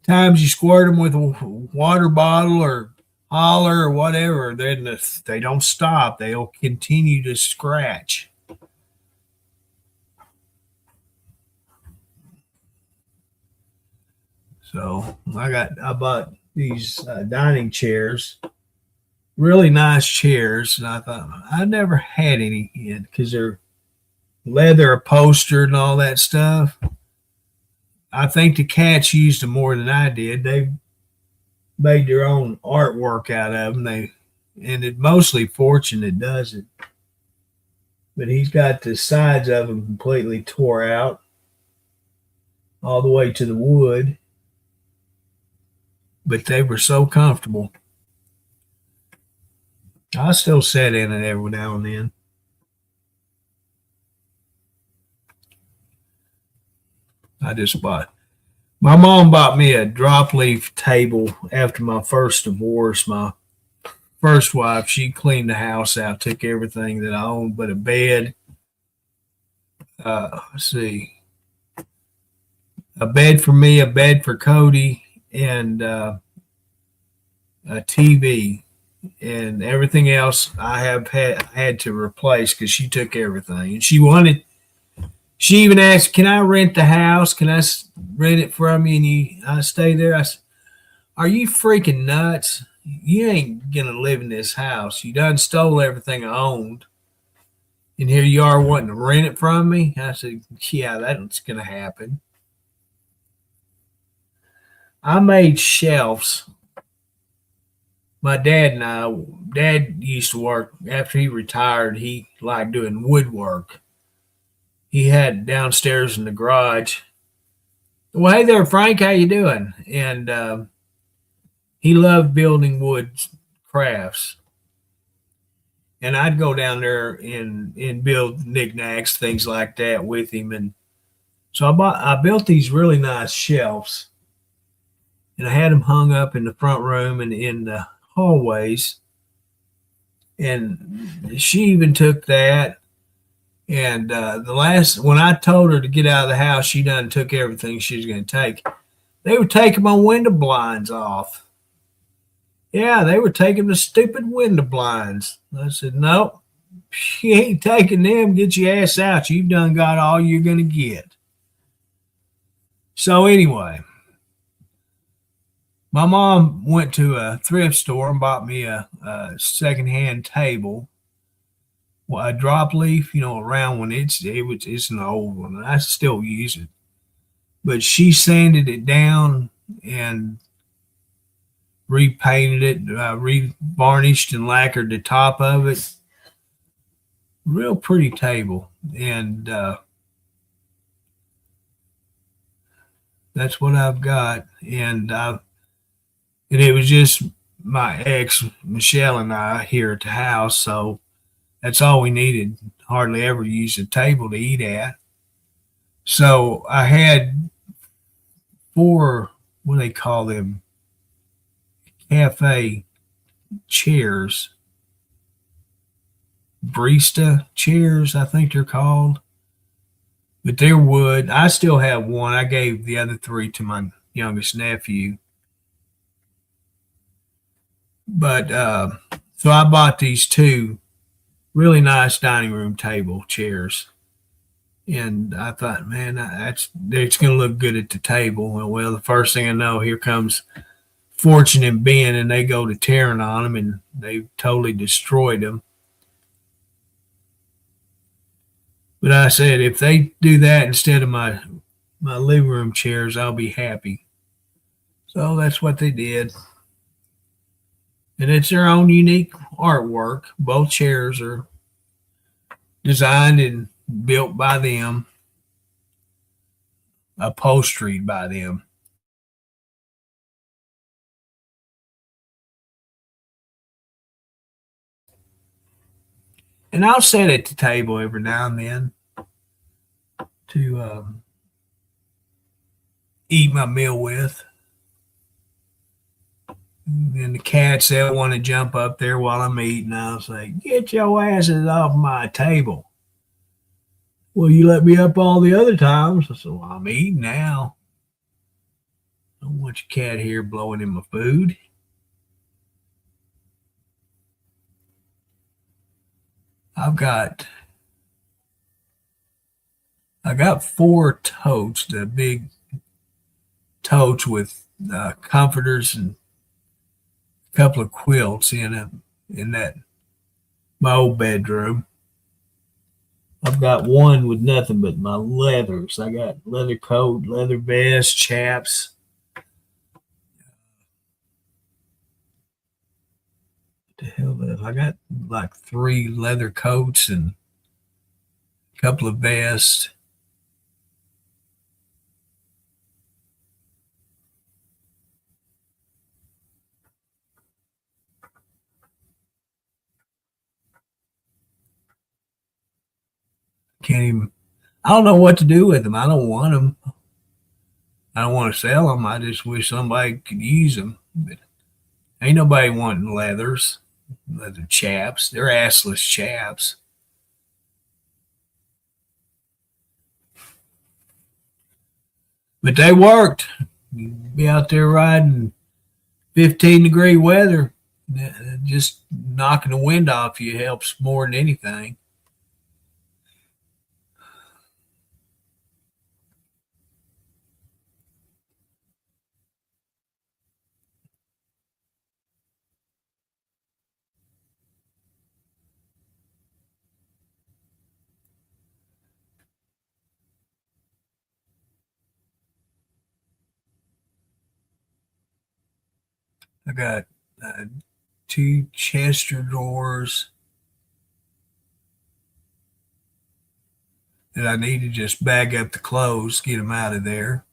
times you squirt them with a water bottle or holler or whatever, then they don't stop. They'll continue to scratch. So I bought these dining chairs, really nice chairs, and I thought I never had any yet because they're leather upholstered and all that stuff. I think the cats used them more than I did. They made their own artwork out of them. And it's mostly Fortune that does it. But he's got the sides of them completely tore out all the way to the wood. But they were so comfortable. I still sit in it every now and then. My mom bought me a drop leaf table after my first divorce. My first wife, she cleaned the house out, took everything that I owned but a bed. Let's see, a bed for me, a bed for Cody, and a TV. And everything else I had to replace because she took everything. And she even asked, "Can I rent the house? Can I rent it from you?" And I stay there. I said, "Are you freaking nuts? You ain't gonna live in this house. You done stole everything I owned, and here you are wanting to rent it from me." I said, "Yeah, that's gonna happen." I made shelves. My dad used to work after he retired. He liked doing woodwork. He had downstairs in the garage. "Well, hey there, Frank, how you doing?" And he loved building wood crafts. And I'd go down there and build knickknacks, things like that with him. And so I built these really nice shelves, and I had them hung up in the front room and in the hallways. And she even took that. And when I told her to get out of the house, she done took everything she was going to take. They were taking my window blinds off. Yeah, they were taking the stupid window blinds. I said, "No, she ain't taking them. Get your ass out. You've done got all you're going to get." So anyway, my mom went to a thrift store and bought me a secondhand table. Well, a drop leaf, a round one. It's an old one, and I still use it. But she sanded it down and repainted it, revarnished and lacquered the top of it. Real pretty table, and that's what I've got. And it was just my ex Michelle and I here at the house, so that's all we needed. Hardly ever used a table to eat at. So I had 4, what do they call them, cafe chairs, barista chairs, I think they're called. But they're wood. I still have one. I gave the other 3 to my youngest nephew. But so I bought these 2 really nice dining room table chairs. And I thought, man, it's going to look good at the table. Well, the first thing I know, here comes Fortune and Ben, and they go to tearing on them, and they totally destroyed them. But I said, if they do that instead of my living room chairs, I'll be happy. So that's what they did. And it's their own unique artwork. Both chairs are designed and built by them. upholstered by them. And I'll sit at the table every now and then to eat my meal with. And the cats, they'll want to jump up there while I'm eating. I'll say, "Get your asses off my table." "Well, you let me up all the other times." I said, "Well, I'm eating now. I don't want your cat here blowing in my food." I got 4 totes, the big totes with comforters and a couple of quilts in that my old bedroom. I've got one with nothing but my leathers. I got leather coat, leather vest, chaps. What the hell? I got like 3 leather coats and a couple of vests. Can't even. I don't know what to do with them. I don't want them. I don't want to sell them. I just wish somebody could use them. But ain't nobody wanting leathers, leather chaps. They're assless chaps. But they worked. You'd be out there riding 15-degree weather. Just knocking the wind off you helps more than anything. I got uh, 2 Chester drawers that I need to just bag up the clothes, get them out of there.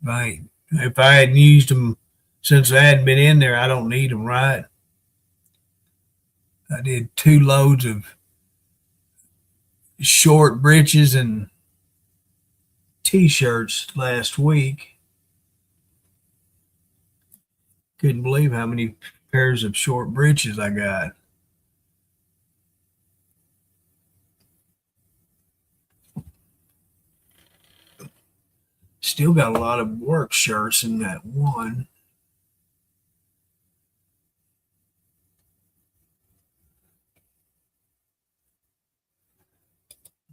If I hadn't used them since I hadn't been in there, I don't need them, right? I did 2 loads of short breeches and t-shirts last week. Couldn't believe how many pairs of short breeches I got. Still got a lot of work shirts in that one.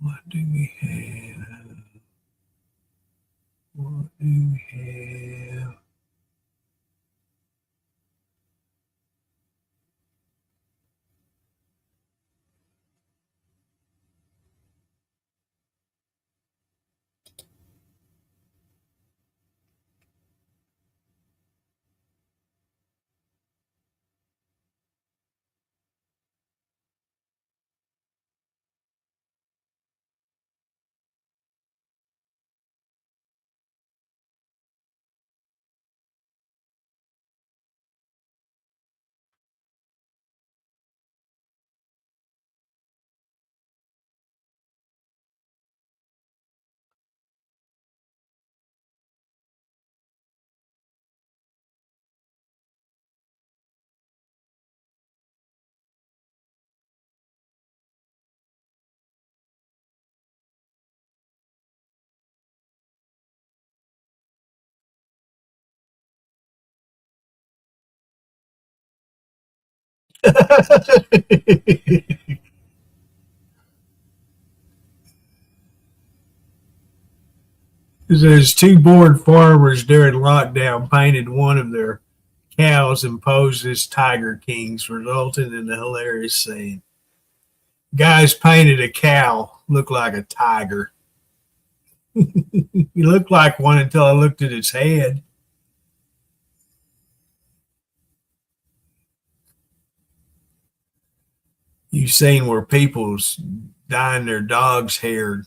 What do we have? What do we have? There's 2 bored farmers during lockdown painted one of their cows and posed as Tiger Kings, resulting in a hilarious scene. Guys painted a cow looked like a tiger. He looked like one until I looked at its head. You've seen where people's dyeing their dog's hair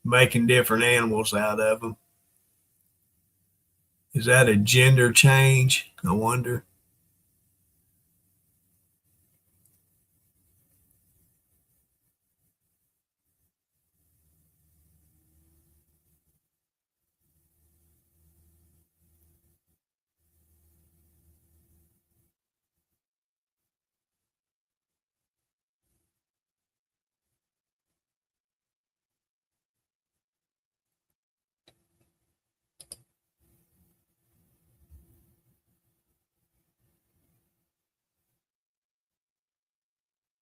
making different animals out of them. Is that a gender change? I wonder.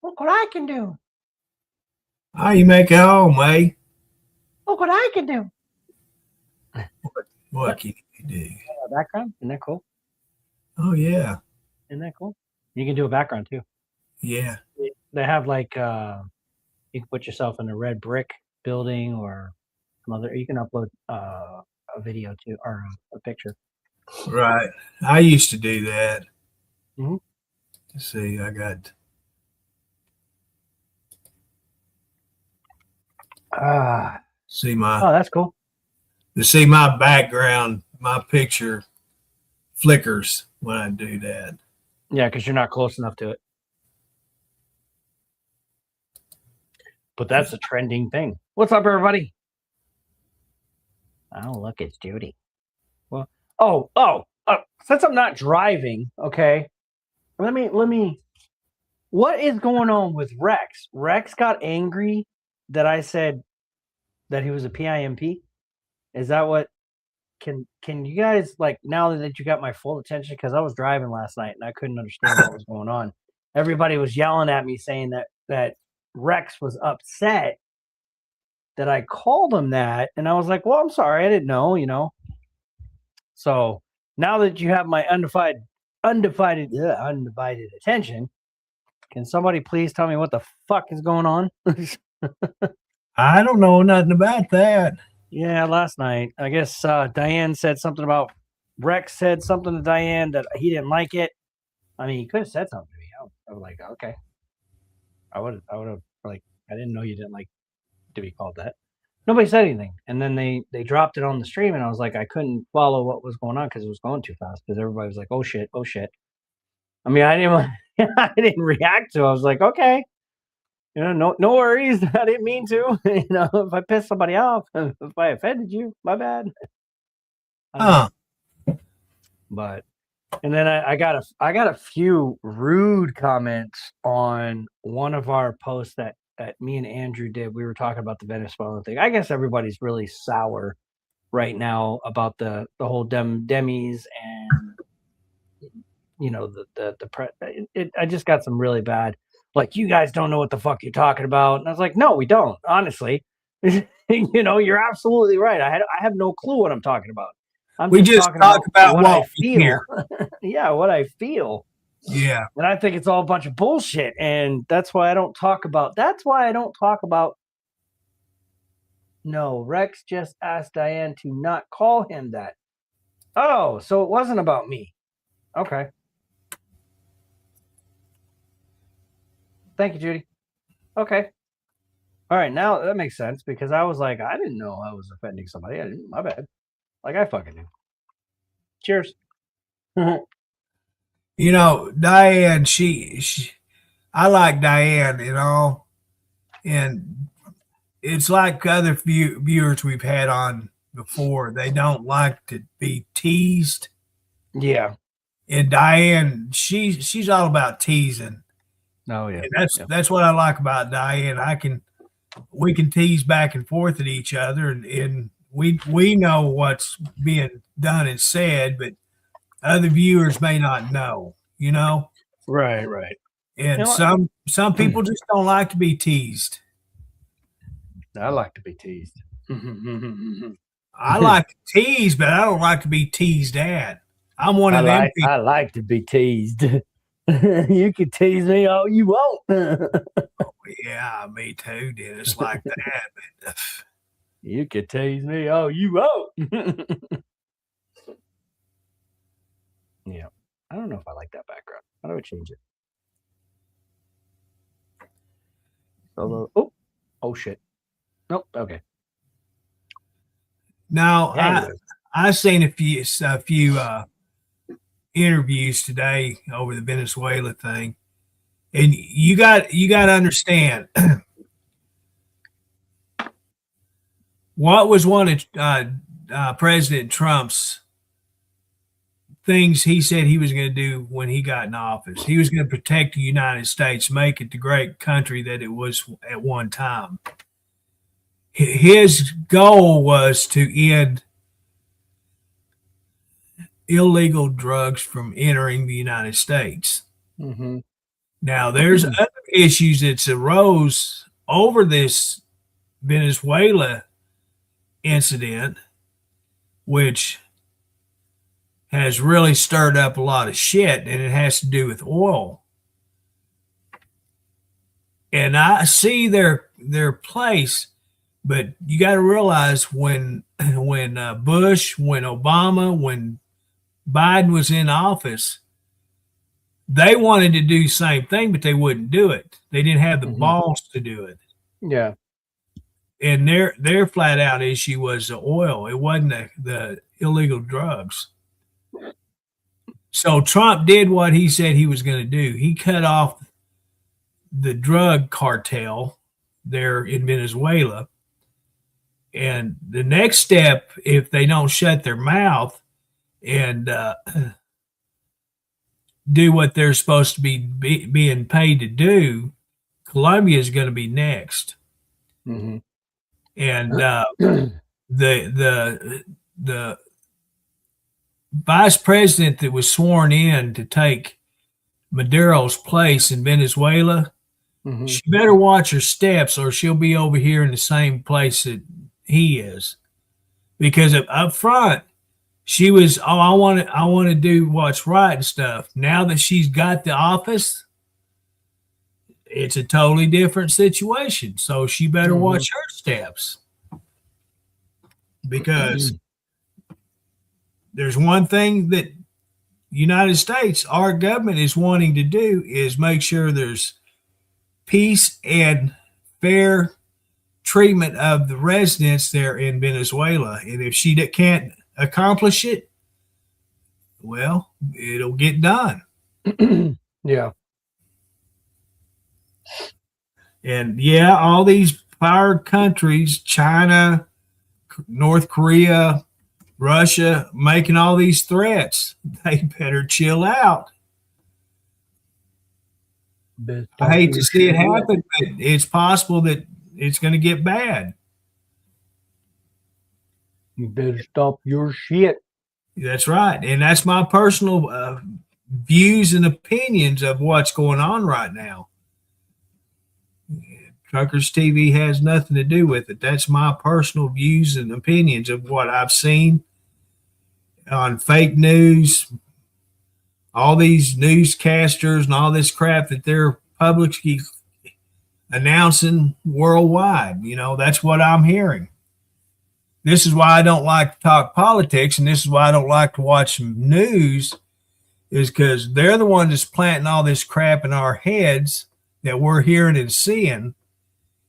Look what I can do. How you make it home, eh? Look what I can do. What can you do? Background? Isn't that cool? Oh, yeah. Isn't that cool? You can do a background too. Yeah. They have like you can put yourself in a red brick building or some other. You can upload a video too or a picture. Right. I used to do that. Mhm. Let's see, I got. See my. Oh, that's cool. To see my background, my picture flickers when I do that. Yeah, because you're not close enough to it. But that's a trending thing. What's up, everybody? Oh, look, it's Judy. Well, since I'm not driving, okay, let me. What is going on with Rex? Rex got angry that I said that he was a PIMP. Is that what? Can you guys, like, now that you got my full attention, because I was driving last night and I couldn't understand what was going on. Everybody was yelling at me saying that Rex was upset that I called him that, and I was like, well, I'm sorry, I didn't know, you know. So now that you have my undivided attention, can somebody please tell me what the fuck is going on? I don't know nothing about that. Yeah, last night, I guess Diane said something about Rex said something to Diane that he didn't like it. I mean, he could have said something to me. I was like, okay. I would have, like, I didn't know you didn't like to be called that. Nobody said anything, and then they dropped it on the stream, and I was like, I couldn't follow what was going on because it was going too fast. Because everybody was like, oh shit, oh shit. I mean, I didn't react to it. I was like, okay. You know, no worries. I didn't mean to. You know, if I pissed somebody off, if I offended you, my bad. But and then I got a few rude comments on one of our posts that me and Andrew did. We were talking about the Venezuelan thing. I guess everybody's really sour right now about the whole demis and you know I just got some really bad, like, you guys don't know what the fuck you're talking about, and I was like, no, we don't, honestly. You know, you're absolutely right. I have no clue what I'm talking about. We just talk about what I feel. Hear. Yeah, what I feel. Yeah. And I think it's all a bunch of bullshit, and that's why I don't talk about. No, Rex just asked Diane to not call him that. Oh, so it wasn't about me. Okay. Thank you, Judy. Okay. All right, now that makes sense, because I was like, I didn't know I was offending somebody. I didn't. My bad. Like, I fucking knew. Cheers. You know, Diane, she I like Diane, you know, and it's like other viewers we've had on before. They don't like to be teased. Yeah. And Diane, she's all about teasing. Oh yeah. And that's what I like about Diane. We can tease back and forth at each other, and we know what's being done and said, but other viewers may not know, you know. Right. And You know some people just don't like to be teased. I like to be teased. I like to tease, but I don't like to be teased at. I'm one of them people. I like to be teased. You can tease me all you want. Yeah, me too, dude. It's like that. But, you can tease me all you want. Yeah. I don't know if I like that background. How do I change it? Oh shit. Nope. Okay. Now, Anyways. I seen a few interviews today over the Venezuela thing, and you got to understand what was one of President Trump's things he said he was going to do when he got in office. He was going to protect the United States, make it the great country that it was at one time. His goal was to end illegal drugs from entering the United States. Mm-hmm. Now, there's other issues that arose over this Venezuela incident, which has really stirred up a lot of shit, and it has to do with oil. And I see their place, but you got to realize when Bush, when Obama, when Biden was in office, they wanted to do the same thing, but they wouldn't do it. They didn't have the balls to do it. Yeah. And their flat out issue was the oil. It wasn't the illegal drugs. So Trump did what he said he was going to do. He cut off the drug cartel there in Venezuela. And the next step, if they don't shut their mouth and do what they're supposed to be being paid to do, Colombia is going to be next. Mm-hmm. And the vice president that was sworn in to take Maduro's place in Venezuela, she better watch her steps, or she'll be over here in the same place that he is. Because up front, she was, I want to do what's right and stuff. Now that she's got the office, it's a totally different situation. So she better watch her steps. Because there's one thing that United States, our government is wanting to do is make sure there's peace and fair treatment of the residents there in Venezuela. And if she can't accomplish it, well, it'll get done. Yeah. And yeah, all these power countries, China, North Korea, Russia, making all these threats, they better chill out. I hate to see it happen, but it's possible that it's going to get bad. You better stop your shit. That's right. And that's my personal views and opinions of what's going on right now. Truckers TV has nothing to do with it. That's my personal views and opinions of what I've seen on fake news, all these newscasters and all this crap that they're publicly announcing worldwide. You know, that's what I'm hearing. This is why I don't like to talk politics, and this is why I don't like to watch news, is because they're the ones that's planting all this crap in our heads that we're hearing and seeing,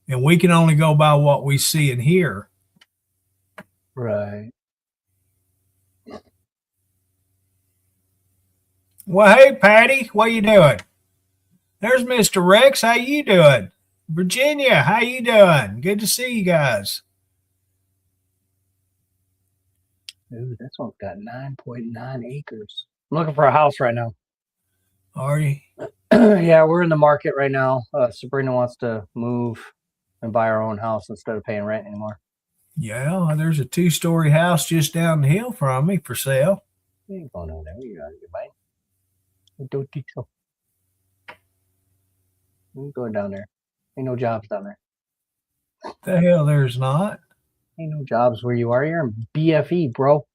and we can only go by what we see and hear. Right. Well, hey, Patty, what you doing? There's Mr. Rex. How you doing? Virginia, how you doing? Good to see you guys. Ooh, this one's got 9.9 acres. I'm looking for a house right now. Are you? Yeah, we're in the market right now. Sabrina wants to move and buy our own house instead of paying rent anymore. Yeah, there's a 2-story house just down the hill from me for sale. You ain't going over there. You gotta get by. I don't think so. You going down there? Ain't no jobs down there. The hell, there's not. Ain't no jobs where you are. You're in BFE, bro.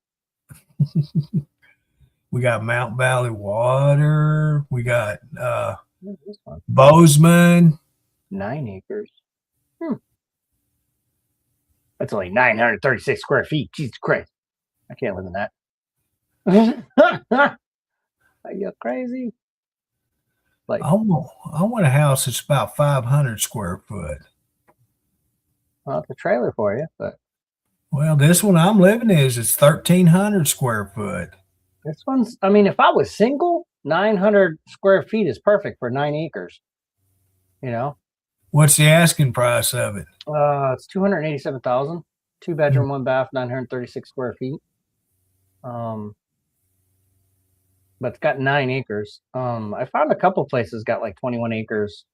We got Mount Valley Water. We got Bozeman. 9 acres. That's only 936 square feet. Jesus Christ. I can't live in that. Are you crazy? Like, I want a house that's about 500 square foot. Well, it's a trailer for you, but Well, this one I'm living is it's 1,300 square foot. This one's, I mean, if I was single, 900 square feet is perfect for 9 acres. You know, What's the asking price of it? it's 287,000, 2-bedroom, 1 bath, 936 square feet. But it's got 9 acres. I found a couple places got like 21 acres.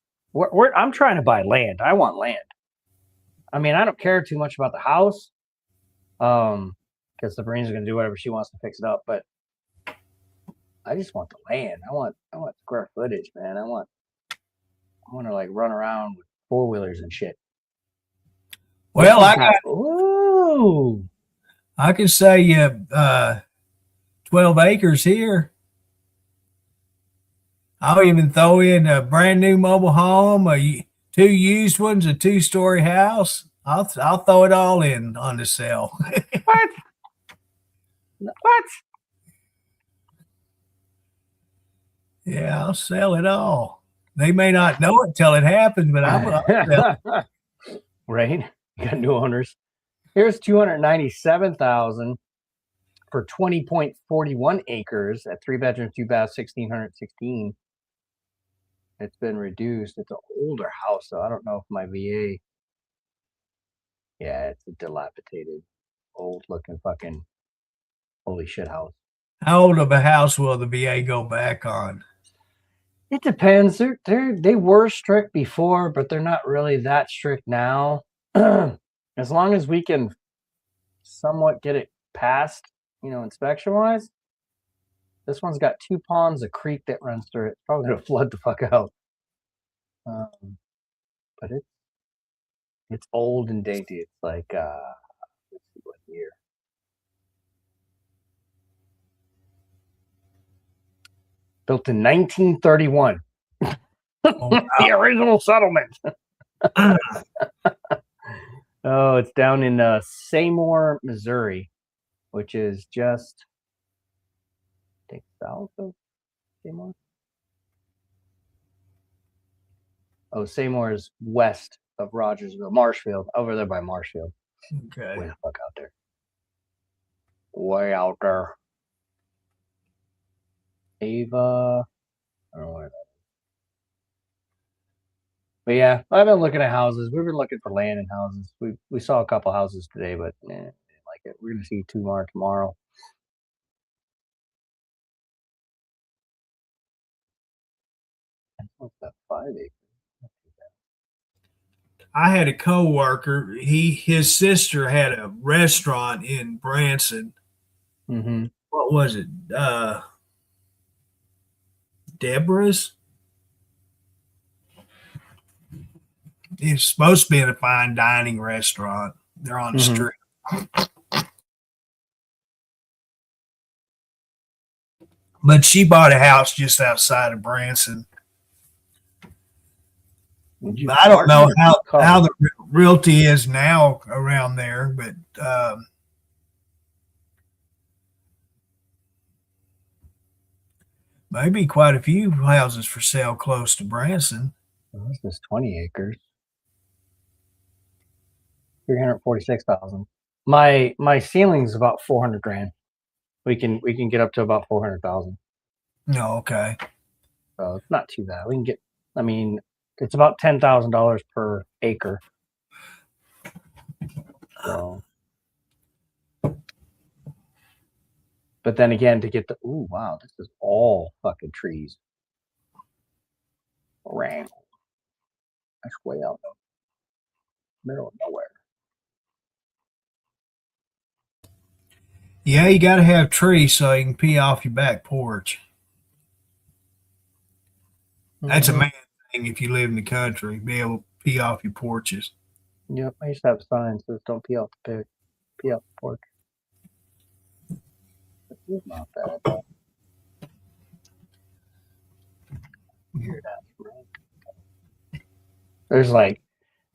I'm trying to buy land. I want land. I mean, I don't care too much about the house, because Sabrina's gonna do whatever she wants to fix it up. But I just want the land. I want square footage, man. I want to like run around with 4-wheelers and shit. Well, Ooh. I can say 12 acres here. I'll even throw in a brand new mobile home, 2 used ones, a 2-story house. I'll throw it all in on the sale. What? What? Yeah, I'll sell it all. They may not know it till it happens, but I'll sell it. Right? You got new owners. Here's 297,000 for 20.41 acres at 3 bedrooms, 2 baths, 1,616. It's been reduced. It's an older house, so I don't know if my VA. Yeah, it's a dilapidated, old-looking fucking holy shit house. How old of a house will the VA go back on? It depends. They were strict before, but they're not really that strict now. As long as we can somewhat get it passed, inspection-wise. This one's got 2 ponds, a creek that runs through it. It's probably gonna flood the fuck out. But it's old and dainty. It's like let's see what year. Built in 1931. Oh, wow. The original settlement. Oh, it's down in Seymour, Missouri, which is just, I think, south of Seymour. Oh, Seymour is west of Rogersville, Marshfield, over there by Marshfield. Okay. Way the fuck out there. Way out there. Ava, I don't know where that is. But yeah, I've been looking at houses. We've been looking for land and houses. We saw a couple houses today, but didn't like it. We're gonna see 2 more tomorrow. What's that, 5 acres? I had a coworker. His sister had a restaurant in Branson. Mm-hmm. What was it? Deborah's. It's supposed to be a fine dining restaurant. They're on the street. But she bought a house just outside of Branson. I don't know how the realty is now around there, but maybe quite a few houses for sale close to Branson. Well, this is 20 acres. 346,000. My ceiling's about 400 grand. We can get up to about 400,000. No, okay. So it's not too bad. We can get. I mean, it's about $10,000 per acre. So, but then again, to get the wow, this is all fucking trees. Wrangle. That's way out in the middle of nowhere. Yeah, you got to have trees so you can pee off your back porch. That's a main thing if you live in the country, be able to pee off your porches. Yep, I used to have signs that don't pee off the porch. It's not bad. Weird ass, right? There's like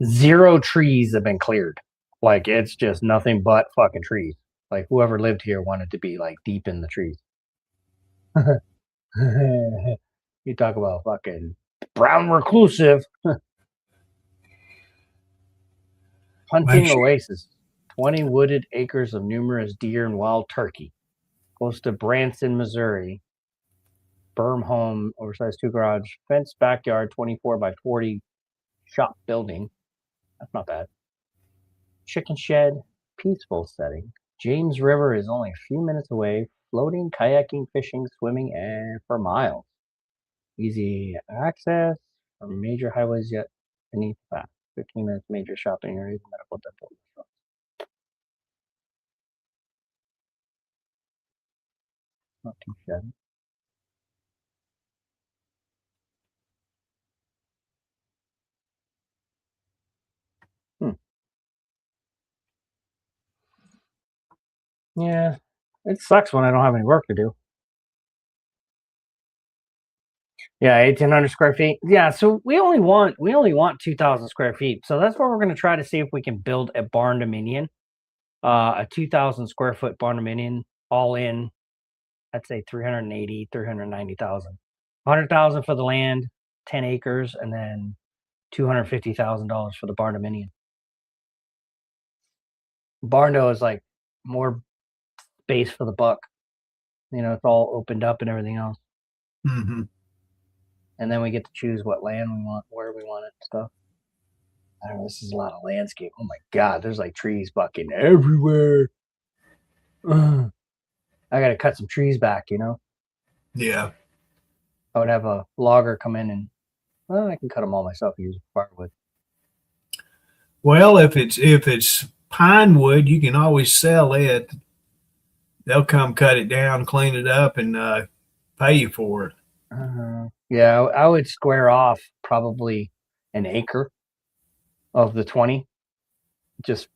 0 trees have been cleared. Like it's just nothing but fucking trees. Like whoever lived here wanted to be like deep in the trees. You talk about fucking brown reclusive. Hunting oasis. 20 wooded acres of numerous deer and wild turkey. Close to Branson, Missouri. Berm home, oversized 2 garage, fenced backyard, 24 by 40 shop building. That's not bad. Chicken shed, peaceful setting. James River is only a few minutes away. Floating, kayaking, fishing, swimming, and for miles. Easy access from major highways yet beneath that. 15 minutes major shopping areas, medical, dental. Not too shabby. Yeah, it sucks when I don't have any work to do. Yeah, 1,800 square feet. Yeah, so we only want 2,000 square feet. So that's what we're going to try to see if we can build a barn dominion, a 2,000 square foot barn dominion, all in. I'd say 380, 390,000, 100,000 for the land, 10 acres, and then $250,000 for the barn dominion. Barndo is like more space for the buck. You know, it's all opened up and everything else. Mm-hmm. And then we get to choose what land we want, where we want it, and stuff. I don't know. This is a lot of landscape. Oh my God, there's like trees bucking everywhere. Ugh. I got to cut some trees back, you know? Yeah. I would have a logger come in and, well, I can cut them all myself and use firewood. Well, if it's pine wood, you can always sell it. They'll come cut it down, clean it up, and pay you for it. Yeah, I would square off probably an acre of the 20. Just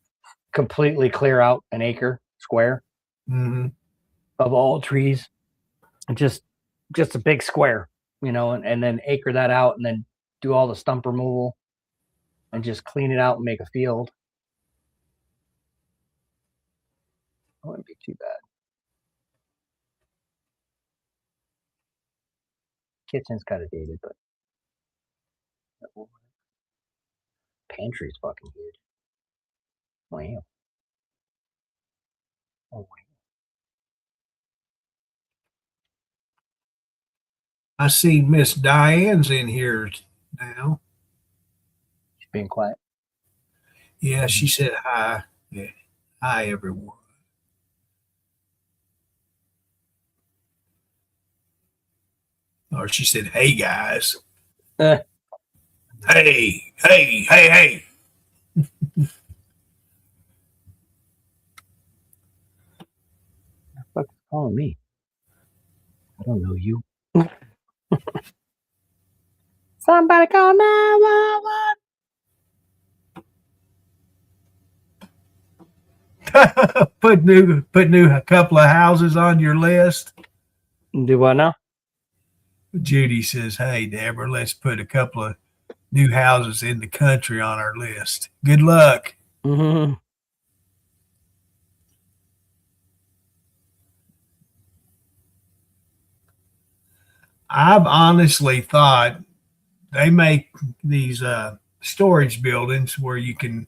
completely clear out an acre square of all trees. Just a big square, you know, and then acre that out and then do all the stump removal and just clean it out and make a field. That wouldn't be too bad. Kitchen's kind of dated, but pantry's fucking good. Wow. Oh, wow. I see Miss Diane's in here now. She's being quiet. Yeah, she said hi. Yeah. Hi, everyone. Or she said, hey, guys. Hey, hey, hey, hey. What the fuck is calling me? I don't know you. Somebody call 911. put new a couple of houses on your list. Do what now? Judy says, hey, Deborah, let's put a couple of new houses in the country on our list. Good luck. Mm-hmm. I've honestly thought they make these storage buildings where you can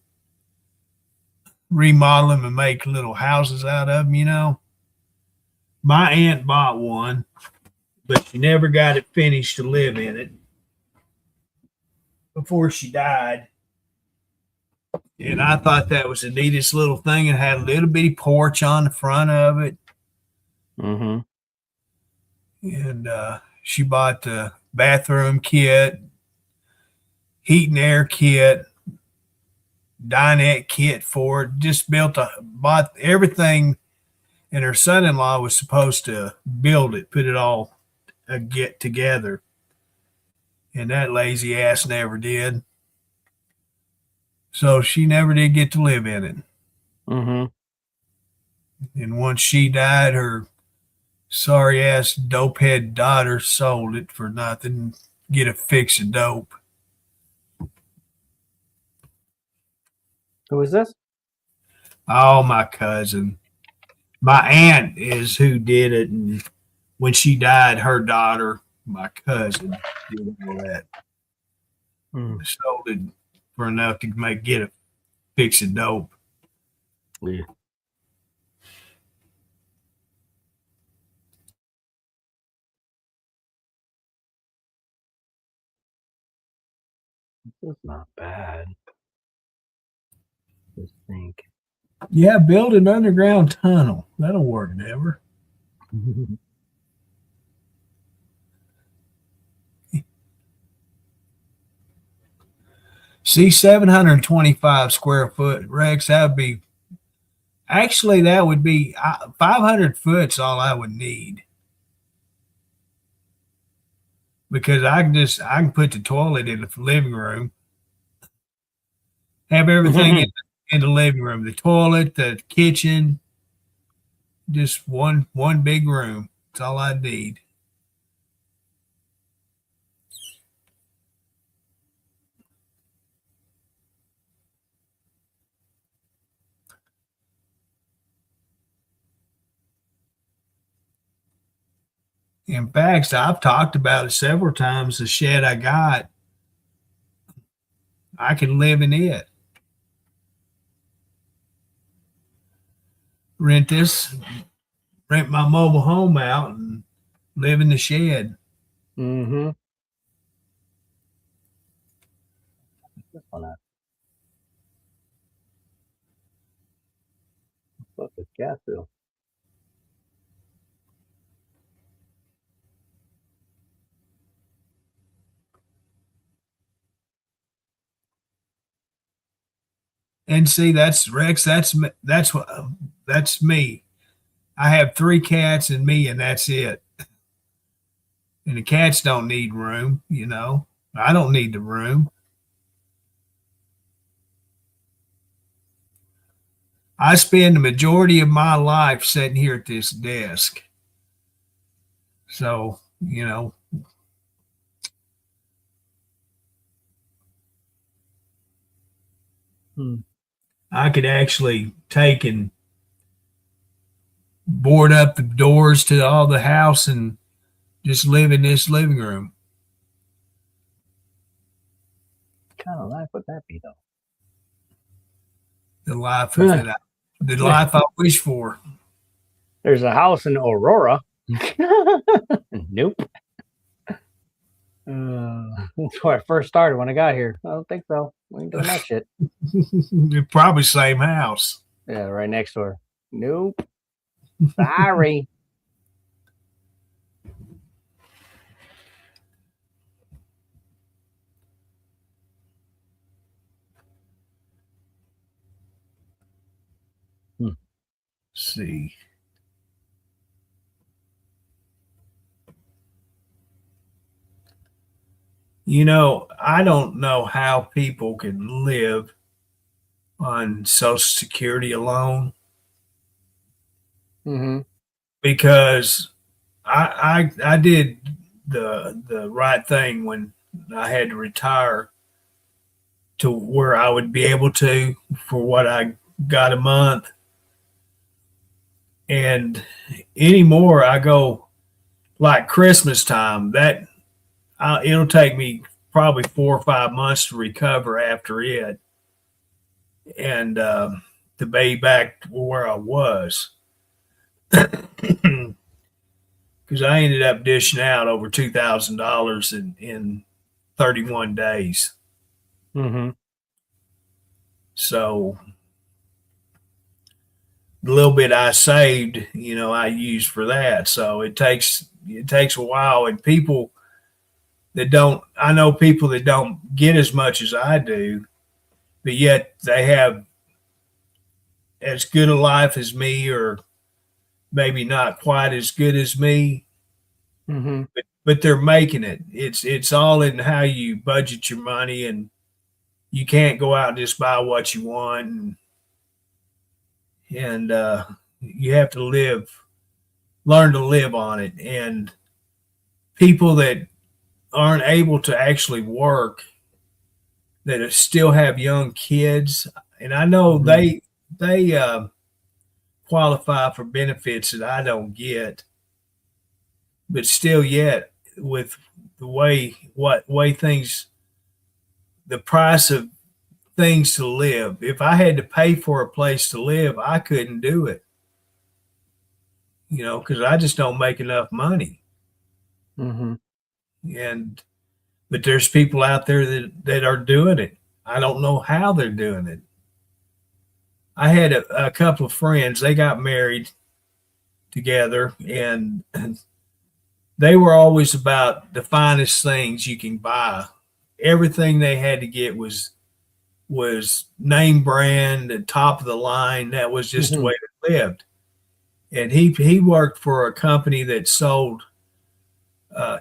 remodel them and make little houses out of them, you know. My aunt bought one, but she never got it finished to live in it before she died. And I thought that was the neatest little thing. It had a little bitty porch on the front of it. Mm-hmm. And she bought the bathroom kit, heat and air kit, dinette kit for it. Just bought everything. And her son-in-law was supposed to build it, put it all get together. And that lazy ass never did. So she never did get to live in it. Mm-hmm. And once she died, her sorry ass dopehead daughter sold it for nothing. Get a fix of dope. Who is this? Oh, my cousin. My aunt is who did it. And when she died, her daughter, my cousin, did all that. Sold it for enough to get a fix of dope. Yeah. It's not bad. Just think. Yeah, build an underground tunnel. That'll work, never. See, 725 square foot, Rex, that would be, actually, that would be 500 foot's all I would need. Because I can put the toilet in the living room, have everything in the living room, the toilet, the kitchen, just one big room. That's all I need. In fact, I've talked about it several times. The shed I got, I can live in it. Rent my mobile home out and live in the shed. Mm-hmm. This one up. What's this gas bill? And see, that's Rex. That's me. I have 3 cats and me, and that's it. And the cats don't need room, you know. I don't need the room. I spend the majority of my life sitting here at this desk. So, you know, I could actually take and board up the doors to all the house and just live in this living room. What kind of life would that be, though? The life of it, the life I wish for. There's a house in Aurora. Nope. That's where I first started when I got here. I don't think so. We ain't doing that shit. Probably same house. Yeah, right next door. Nope. Sorry. Let's see. You know, I don't know how people can live on Social Security alone Mm-hmm. because I did the right thing when I had to retire to where I would be able to for what I got a month. And anymore, I go like Christmas time. It'll take me probably 4 or 5 months to recover after it, and to be back to where I was. Because I ended up dishing out over $2,000 in 31 days. Mm-hmm. So the little bit I saved, you know, I used for that. So it takes a while, and I know people that don't get as much as I do, but yet they have as good a life as me, or maybe not quite as good as me, Mm-hmm. but they're making it. It's all in how you budget your money, and you can't go out and just buy what you want, and you have to learn to live on it. And people that aren't able to actually work, that still have young kids, and I know they qualify for benefits that I don't get, but still, yet with the way things, the price of things to live. If I had to pay for a place to live, I couldn't do it. Because I just don't make enough money. Mm-hmm. But there's people out there that are doing it. I don't know how they're doing it. I had a couple of friends, they got married together, and they were always about the finest things you can buy. Everything they had to get was name brand and top of the line. That was just the way they lived. And he worked for a company that sold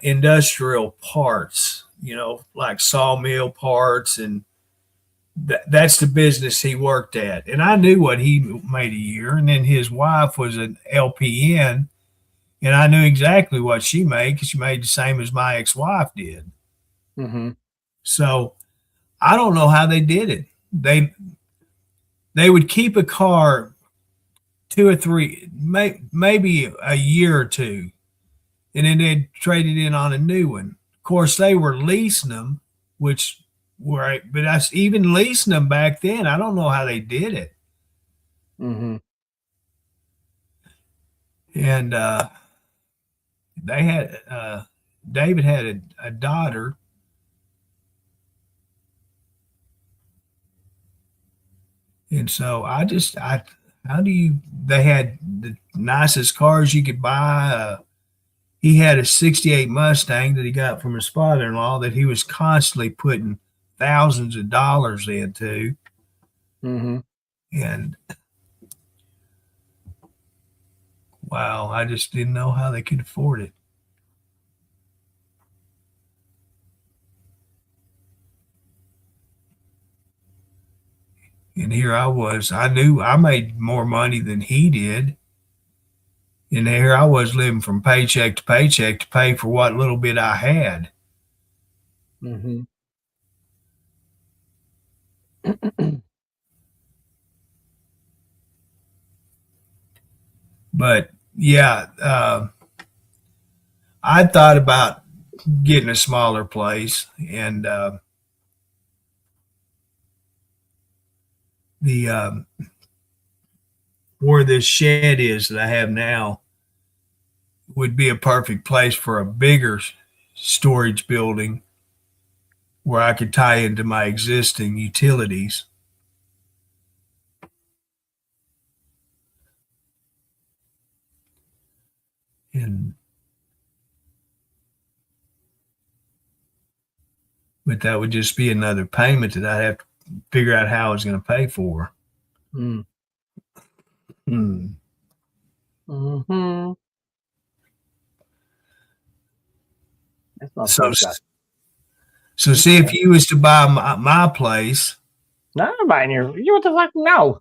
industrial parts, like sawmill parts, and that's the business he worked at. And I knew what he made a year. And then his wife was an LPN, and I knew exactly what she made because she made the same as my ex-wife did. Mm-hmm. So I don't know how they did it. They would keep a car 2 or 3, maybe a year or two, and then they'd trade it in on a new one. Of course, they were leasing them, which were, but that's even leasing them back then. I don't know how they did it. Mm-hmm. And they had David had a daughter. And so they had the nicest cars you could buy. He had a 68 Mustang that he got from his father-in-law that he was constantly putting thousands of dollars into. Mm-hmm. And wow, I just didn't know how they could afford it. And here I was. I knew I made more money than he did. And here I was living from paycheck to paycheck to pay for what little bit I had. Mm-hmm. But yeah, I thought about getting a smaller place, and the where this shed is that I have now would be a perfect place for a bigger storage building where I could tie into my existing utilities. But that would just be another payment that I'd have to figure out how I was going to pay for. Mm. Hmm. Mm-hmm. That's not so see, if you was to buy my place. No, I'm buying you what the fuck? No.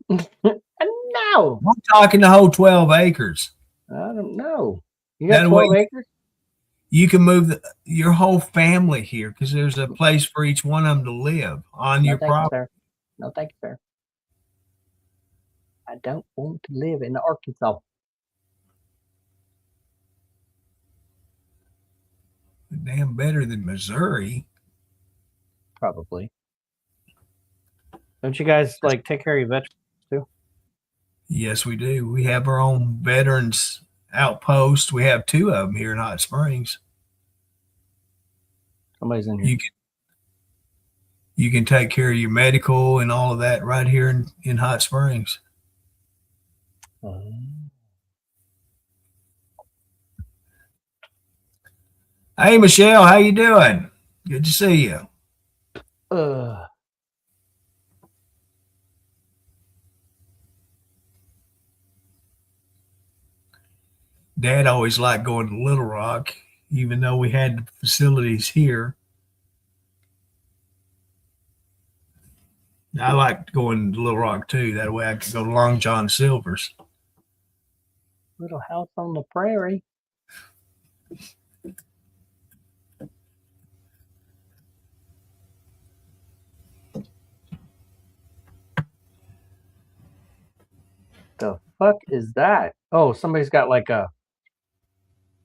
No. I'm talking the whole 12 acres. I don't know. You got 12 acres? You can move your whole family here because there's a place for each one of them to live on your property. No, thank you, sir. I don't want to live in Arkansas. Damn, better than Missouri. Probably. Don't you guys take care of your veterans too? Yes, we do. We have our own veterans outpost. We have 2 of them here in Hot Springs. Somebody's in here. You can take care of your medical and all of that right here in Hot Springs. Hey, Michelle, how you doing? Good to see you. Dad always liked going to Little Rock, even though we had the facilities here. I liked going to Little Rock too. That way I could go to Long John Silver's. Little house on the prairie. The fuck is that? Oh, somebody's got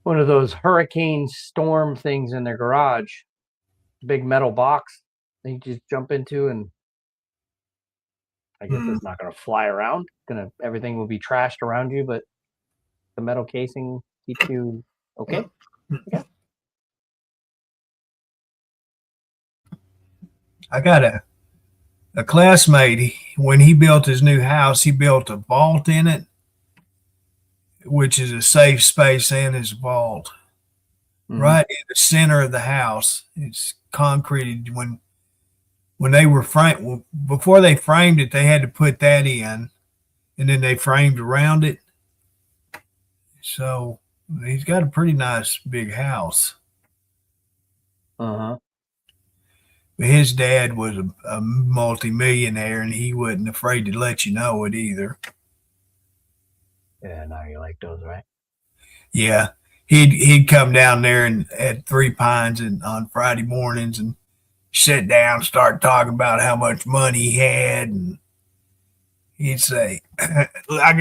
one of those hurricane storm things in their garage. Big metal box that you just jump into and I guess it's not going to fly around. Everything will be trashed around you, but the metal casing keeps you okay. Okay. I got a classmate. When he built his new house, he built a vault in it, which is a safe space and his vault. Right in the center of the house. It's concreted. When they were before they framed it, they had to put that in, and then they framed around it. So he's got a pretty nice big house. Uh-huh. But his dad was a multi-millionaire, and he wasn't afraid to let you know it either. Yeah, now you like those, right? Yeah. He'd come down there and at Three Pines on Friday mornings and sit down, start talking about how much money he had, and he'd say, I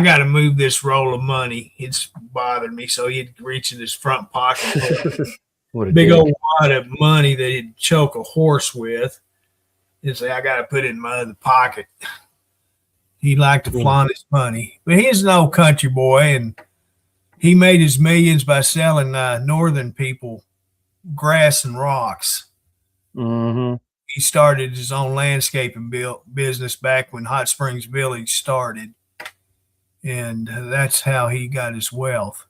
gotta move this roll of money. It's bothering me. So he'd reach in his front pocket, big old wad of money that he'd choke a horse with, and say, I gotta put it in my other pocket. He liked to flaunt his money. But he's an old country boy, and he made his millions by selling northern people grass and rocks. Mm-hmm. He started his own landscaping business back when Hot Springs Village started, and that's how he got his wealth.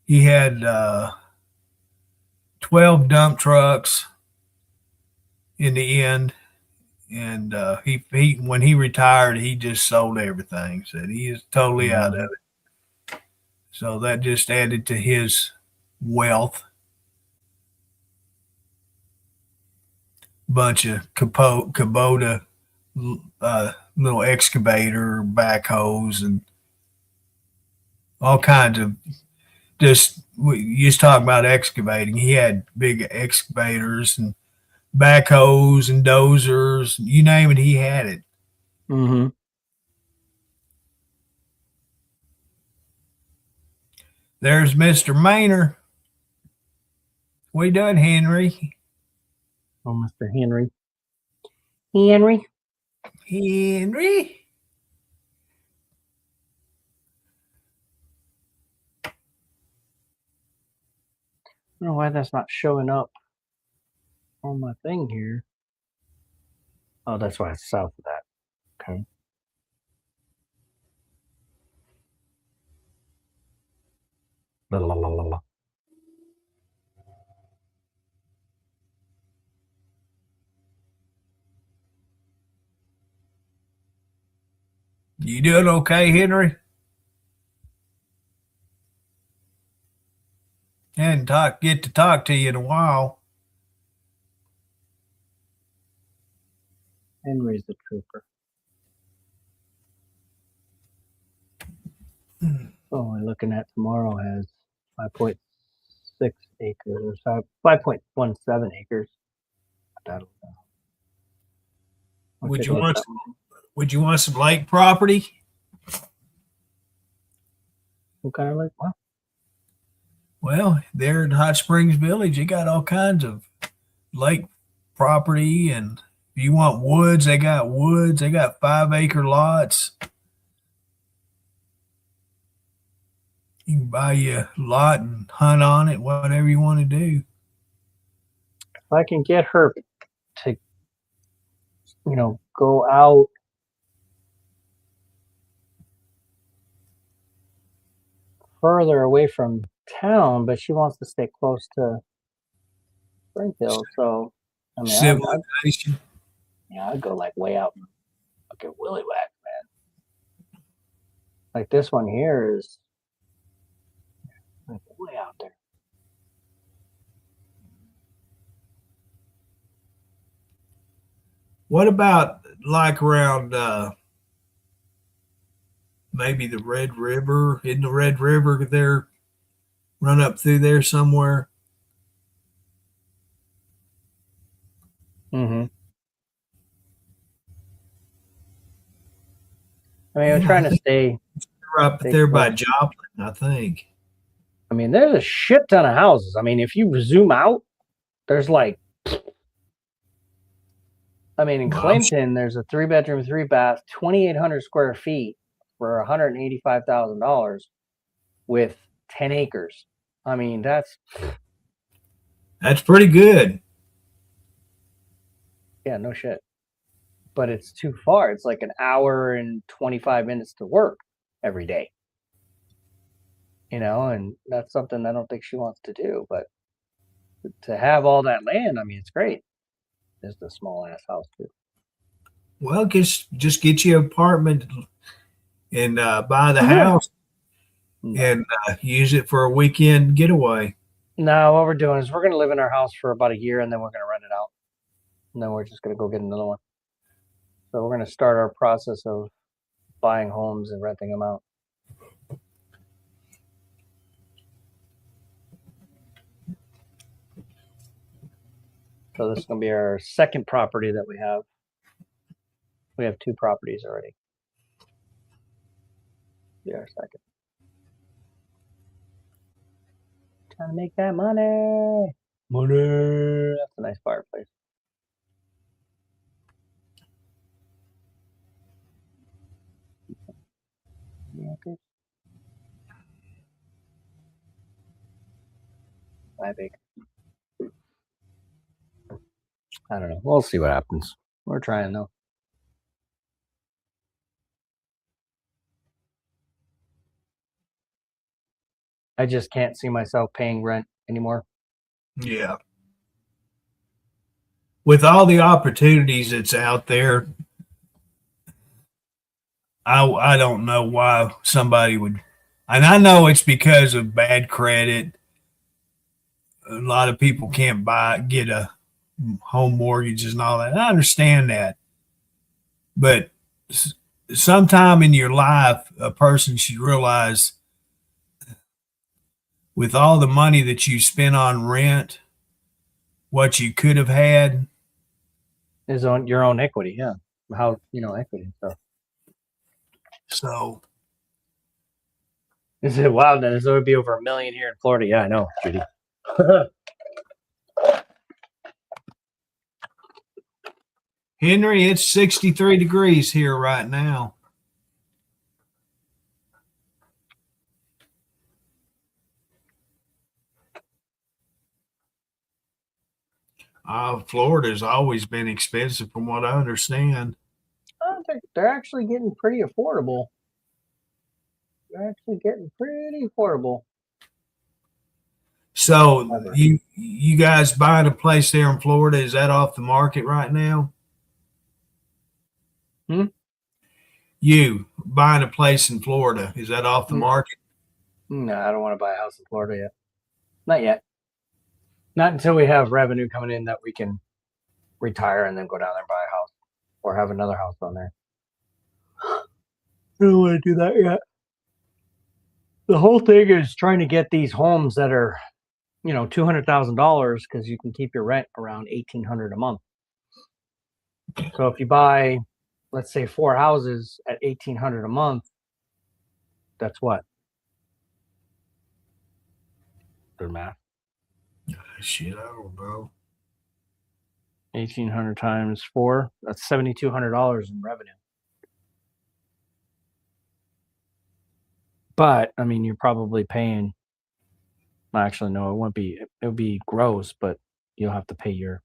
He had 12 dump trucks in the end, and he when he retired, he just sold everything. Said he is totally out of it. So that just added to his wealth. Bunch of Kubota little excavator backhoes and all kinds of you just talk about excavating. He had big excavators and backhoes and dozers, you name it, he had it. Mm-hmm. There's Mr. Maynard. What you doing, Henry? Oh, Mr. Henry. Henry. Henry. I don't know why that's not showing up on my thing here. Oh, that's why it's south of that. Okay. La, la, la, la, la. You doing okay, Henry? Hadn't get to talk to you in a while. Henry's the trooper. Oh, we're looking at tomorrow has 5.6 acres or 5.17 acres. I don't know. Would you want some lake property? What kind of lake? Well, there in Hot Springs Village, you got all kinds of lake property, and if you want woods, they got woods. They got 5-acre lots. You can buy you a lot and hunt on it, whatever you want to do. If I can get her to, go out further away from town, but she wants to stay close to Springfield. So, I mean, civilization. I'd go like way out in fucking Willy Whack, man. Like this one here is like way out there. What about like around maybe the Red River? Isn't the Red River there? Run up through there somewhere? Mm-hmm. I mean, I'm trying to stay up there by Joplin, I think. I mean, there's a shit ton of houses. I mean, if you zoom out, there's like I mean, in Well, Clinton, there's a 3-bedroom, 3-bath, 2,800 square feet for $185,000 with 10 acres. I mean, that's pretty good. yeah, no shit. But it's too far. It's like an hour and 25 minutes to work every day. And that's something I don't think she wants to do. But to have all that land, I mean, it's great. It's a small ass house too. Well, just get you an apartment and buy the Yeah. house No. and use it for a weekend getaway. No, what we're doing is we're going to live in our house for about a year and then we're going to rent it out. And then we're just going to go get another one. So we're going to start our process of buying homes and renting them out. So this is going to be our second property that we have. We have 2 properties already. Be our second. Trying to make that money. Money. That's a nice fireplace. Yeah, okay. 5 acres. I don't know. We'll see what happens. We're trying though. I just can't see myself paying rent anymore. Yeah. With all the opportunities that's out there, I don't know why somebody would, and I know it's because of bad credit. A lot of people can't get a home mortgages and all that. I understand that, but sometime in your life, a person should realize, with all the money that you spent on rent, what you could have had Is on your own equity, yeah. How equity stuff. So Is it wild? Then it would be over $1 million here in Florida. Yeah, I know, Judy. Henry, it's 63 degrees here right now. Florida's always been expensive from what I understand. They're actually getting pretty affordable. So you guys buying a place there in Florida, is that off the market right now? You buying a place in Florida, is that off the market? No, I don't want to buy a house in Florida yet. Not yet. Not until we have revenue coming in that we can retire and then go down there and buy a house or have another house on there. I don't want to do that yet. The whole thing is trying to get these homes that are, $200,000 because you can keep your rent around $1,800 a month. So if you buy, let's say, 4 houses at $1,800 a month, that's what? Good math. Shit, I don't know. 1,800 times 4, that's $7,200 in revenue. But I mean, you're probably paying. Actually, no, it won't be. It would be gross, but you'll have to pay your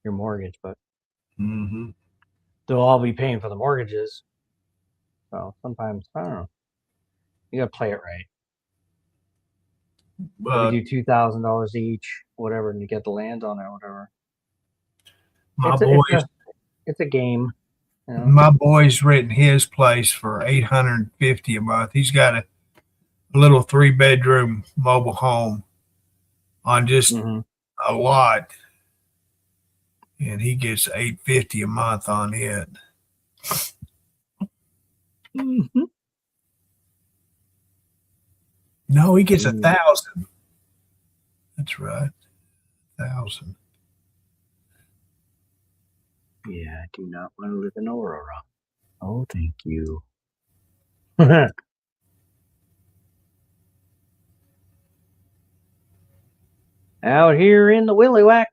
mortgage. But they'll all be paying for the mortgages. So sometimes I don't know. You gotta play it right. We do $2,000 each, whatever, and you get the land on it, whatever. It's a game. My boy's renting his place for $850 a month. He's got a little 3-bedroom mobile home on just a lot, and he gets $850 a month on it. No, he gets $1,000. That's right, $1,000. Yeah, I do not want to live in Aurora. Oh, thank you. Out here in the Willy Wax.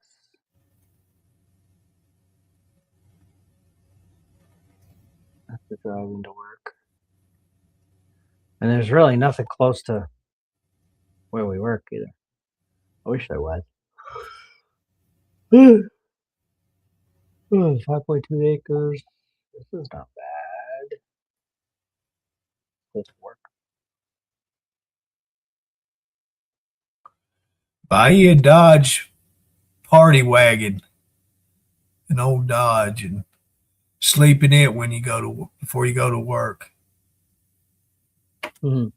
driving to work. And there's really nothing close to where we work either. I wish there was. 5.2 acres. This is not bad. This work. Buy you a Dodge party wagon, an old Dodge, and sleep in it when you go to before you go to work. Mm-hmm.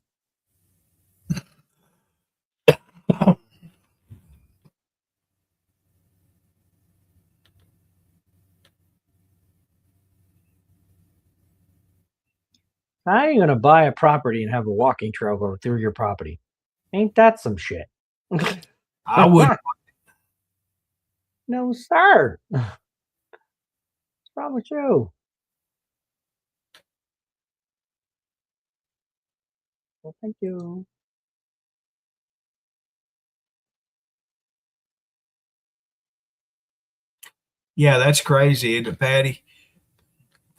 How are you going to buy a property and have a walking trail go through your property? Ain't that some shit? I would. No, sir. What's wrong with you? Well, thank you. Yeah, that's crazy, isn't it, Patty?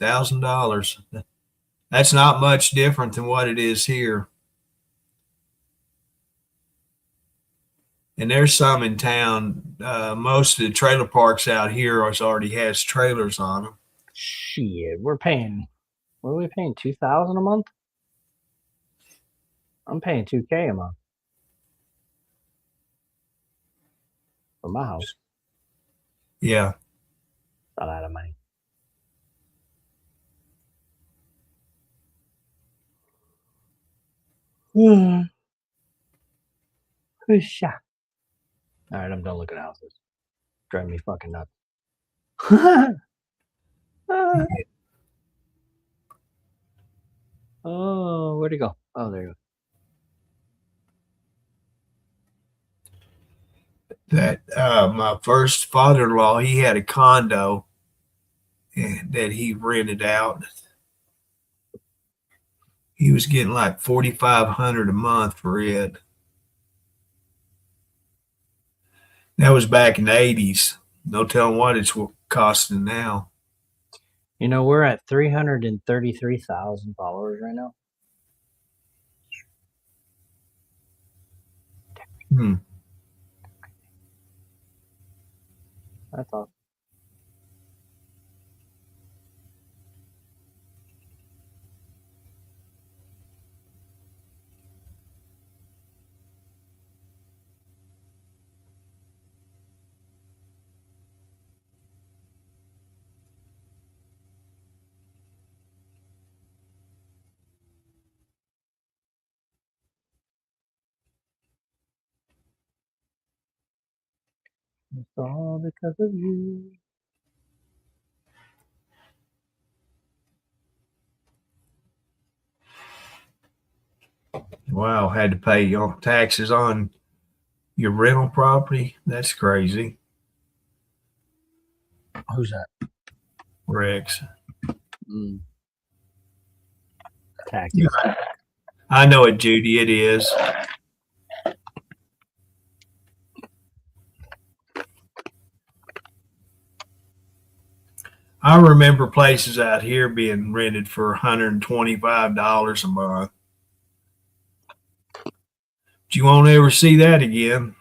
$1,000. That's not much different than what it is here. And there's some in town. Most of the trailer parks out here already has trailers on them. Shit, we're paying. What are we paying? $2,000 a month. I'm paying $2,000 a month for my house. Yeah. A lot of money. All right, I'm done looking at houses. Driving me fucking nuts. Oh, where'd he go? Oh, there you go. That my first father-in-law, he had a condo that he rented out. He was getting like $4,500 a month for it. That was back in the 80s. No telling what it's costing now. You know, we're at 333,000 followers right now. That's all. It's all because of you. Wow, had to pay your taxes on your rental property? That's crazy. Who's that? Rex. Taxes. I know it, Judy. It is. I remember places out here being rented for $125 a month. But you won't ever see that again.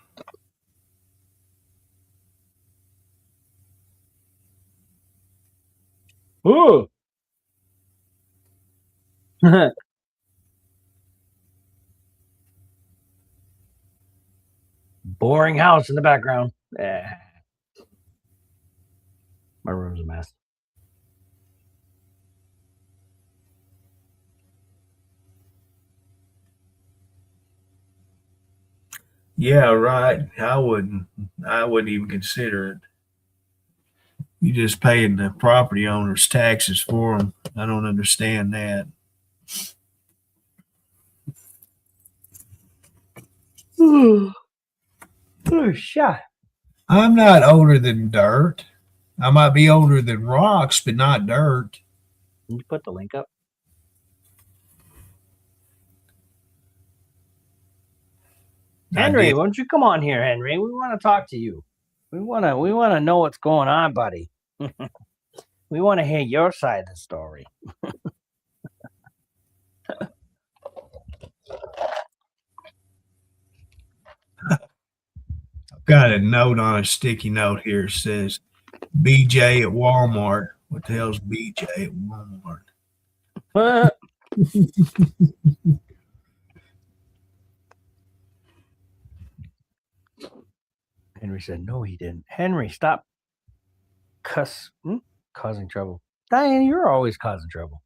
Ooh. Boring house in the background. My room's a mess. Yeah, right. I wouldn't even consider it. You just paying the property owners taxes for them. I don't understand that. Oh, shit. I'm not older than dirt. I might be older than rocks, but not dirt. Can you put the link up? Henry, why don't you come on here, Henry? We want to talk to you. We want to know what's going on, buddy. We want to hear your side of the story. got a note on a sticky note here. It says BJ at Walmart. What the hell's BJ at Walmart? Henry said, no, he didn't. Henry, stop causing trouble. Diane, you're always causing trouble.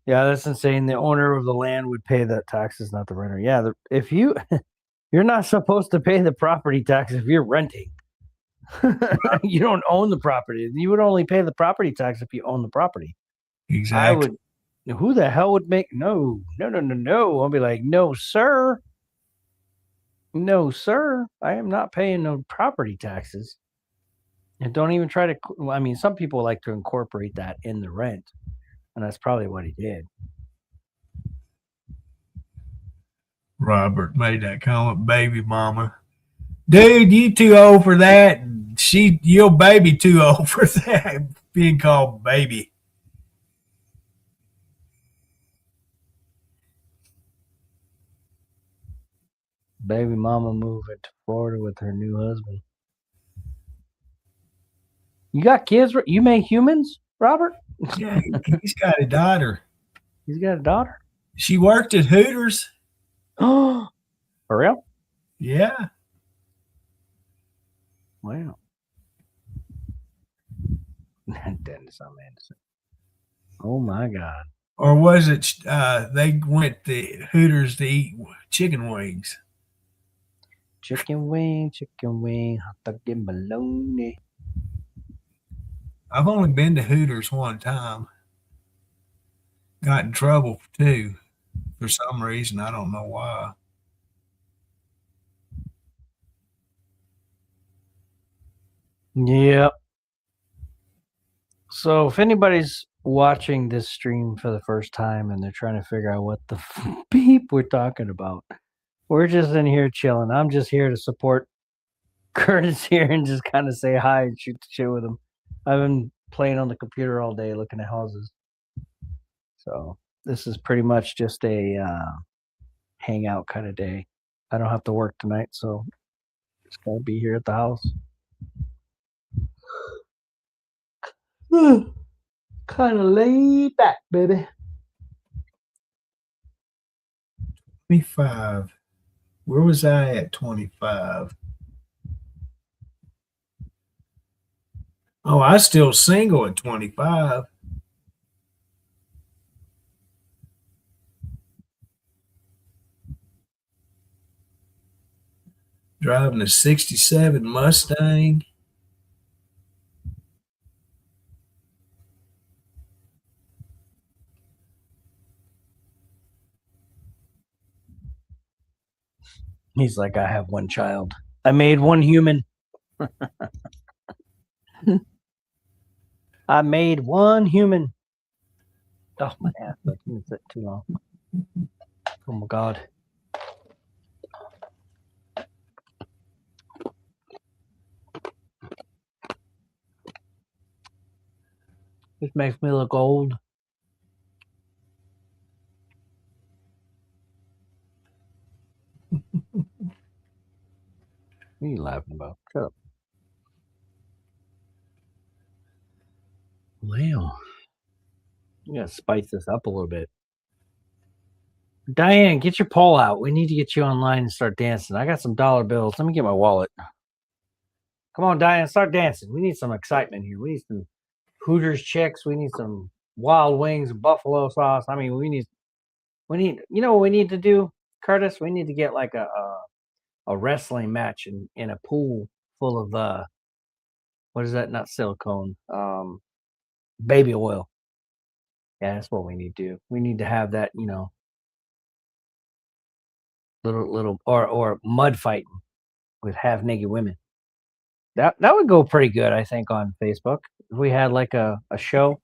Yeah, that's insane. The owner of the land would pay the taxes, not the renter. Yeah, if you're not supposed to pay the property tax if you're renting. You don't own the property. You would only pay the property tax if you own the property. Exactly. Who the hell would make no? I'll be like, no, sir. No, sir. I am not paying no property taxes. And don't even try to. I mean, some people like to incorporate that in the rent, and that's probably what he did. Robert made that comment, baby mama. Dude, you too old for that. Your baby too old for that. Being called baby. Baby mama moving to Florida with her new husband. You got kids? You make humans, Robert? Yeah, he's got a daughter. He's got a daughter? She worked at Hooters. Oh, for real? Yeah. Wow. Dennis, I'm Anderson. Oh my God. Or was it they went to Hooters to eat chicken wings? Chicken wing, hot dog and bologna. I've only been to Hooters one time. Got in trouble too for some reason. I don't know why. Yep. So if anybody's watching this stream for the first time and they're trying to figure out what the beep we're talking about, we're just in here chilling. I'm just here to support Curtis here and just kind of say hi and shoot the shit with him. I've been playing on the computer all day looking at houses. So this is pretty much just a hangout kind of day. I don't have to work tonight, so just gotta be here at the house. Kind of laid back, baby. 25. Where was I at 25? Oh, I was still single at 25. Driving a 67 Mustang. He's like, I have one child. I made one human. I made one human. Oh, my ass. I can't sit too long. Oh, my God. This makes me look old. What are you laughing about? Shut up. Well, you gotta spice this up a little bit. Diane, get your pole out. We need to get you online and start dancing. I got some dollar bills. Let me get my wallet. Come on, Diane, start dancing. We need some excitement here. We need some Hooters chicks. We need some Wild Wings, buffalo sauce. I mean, we need. You know what we need to do, Curtis? We need to get like a wrestling match in a pool full of what is that? Not silicone. Baby oil. Yeah, that's what we need to do. We need to have that, you know, little or mud fighting with half naked women. That would go pretty good, I think, on Facebook. If we had like a show.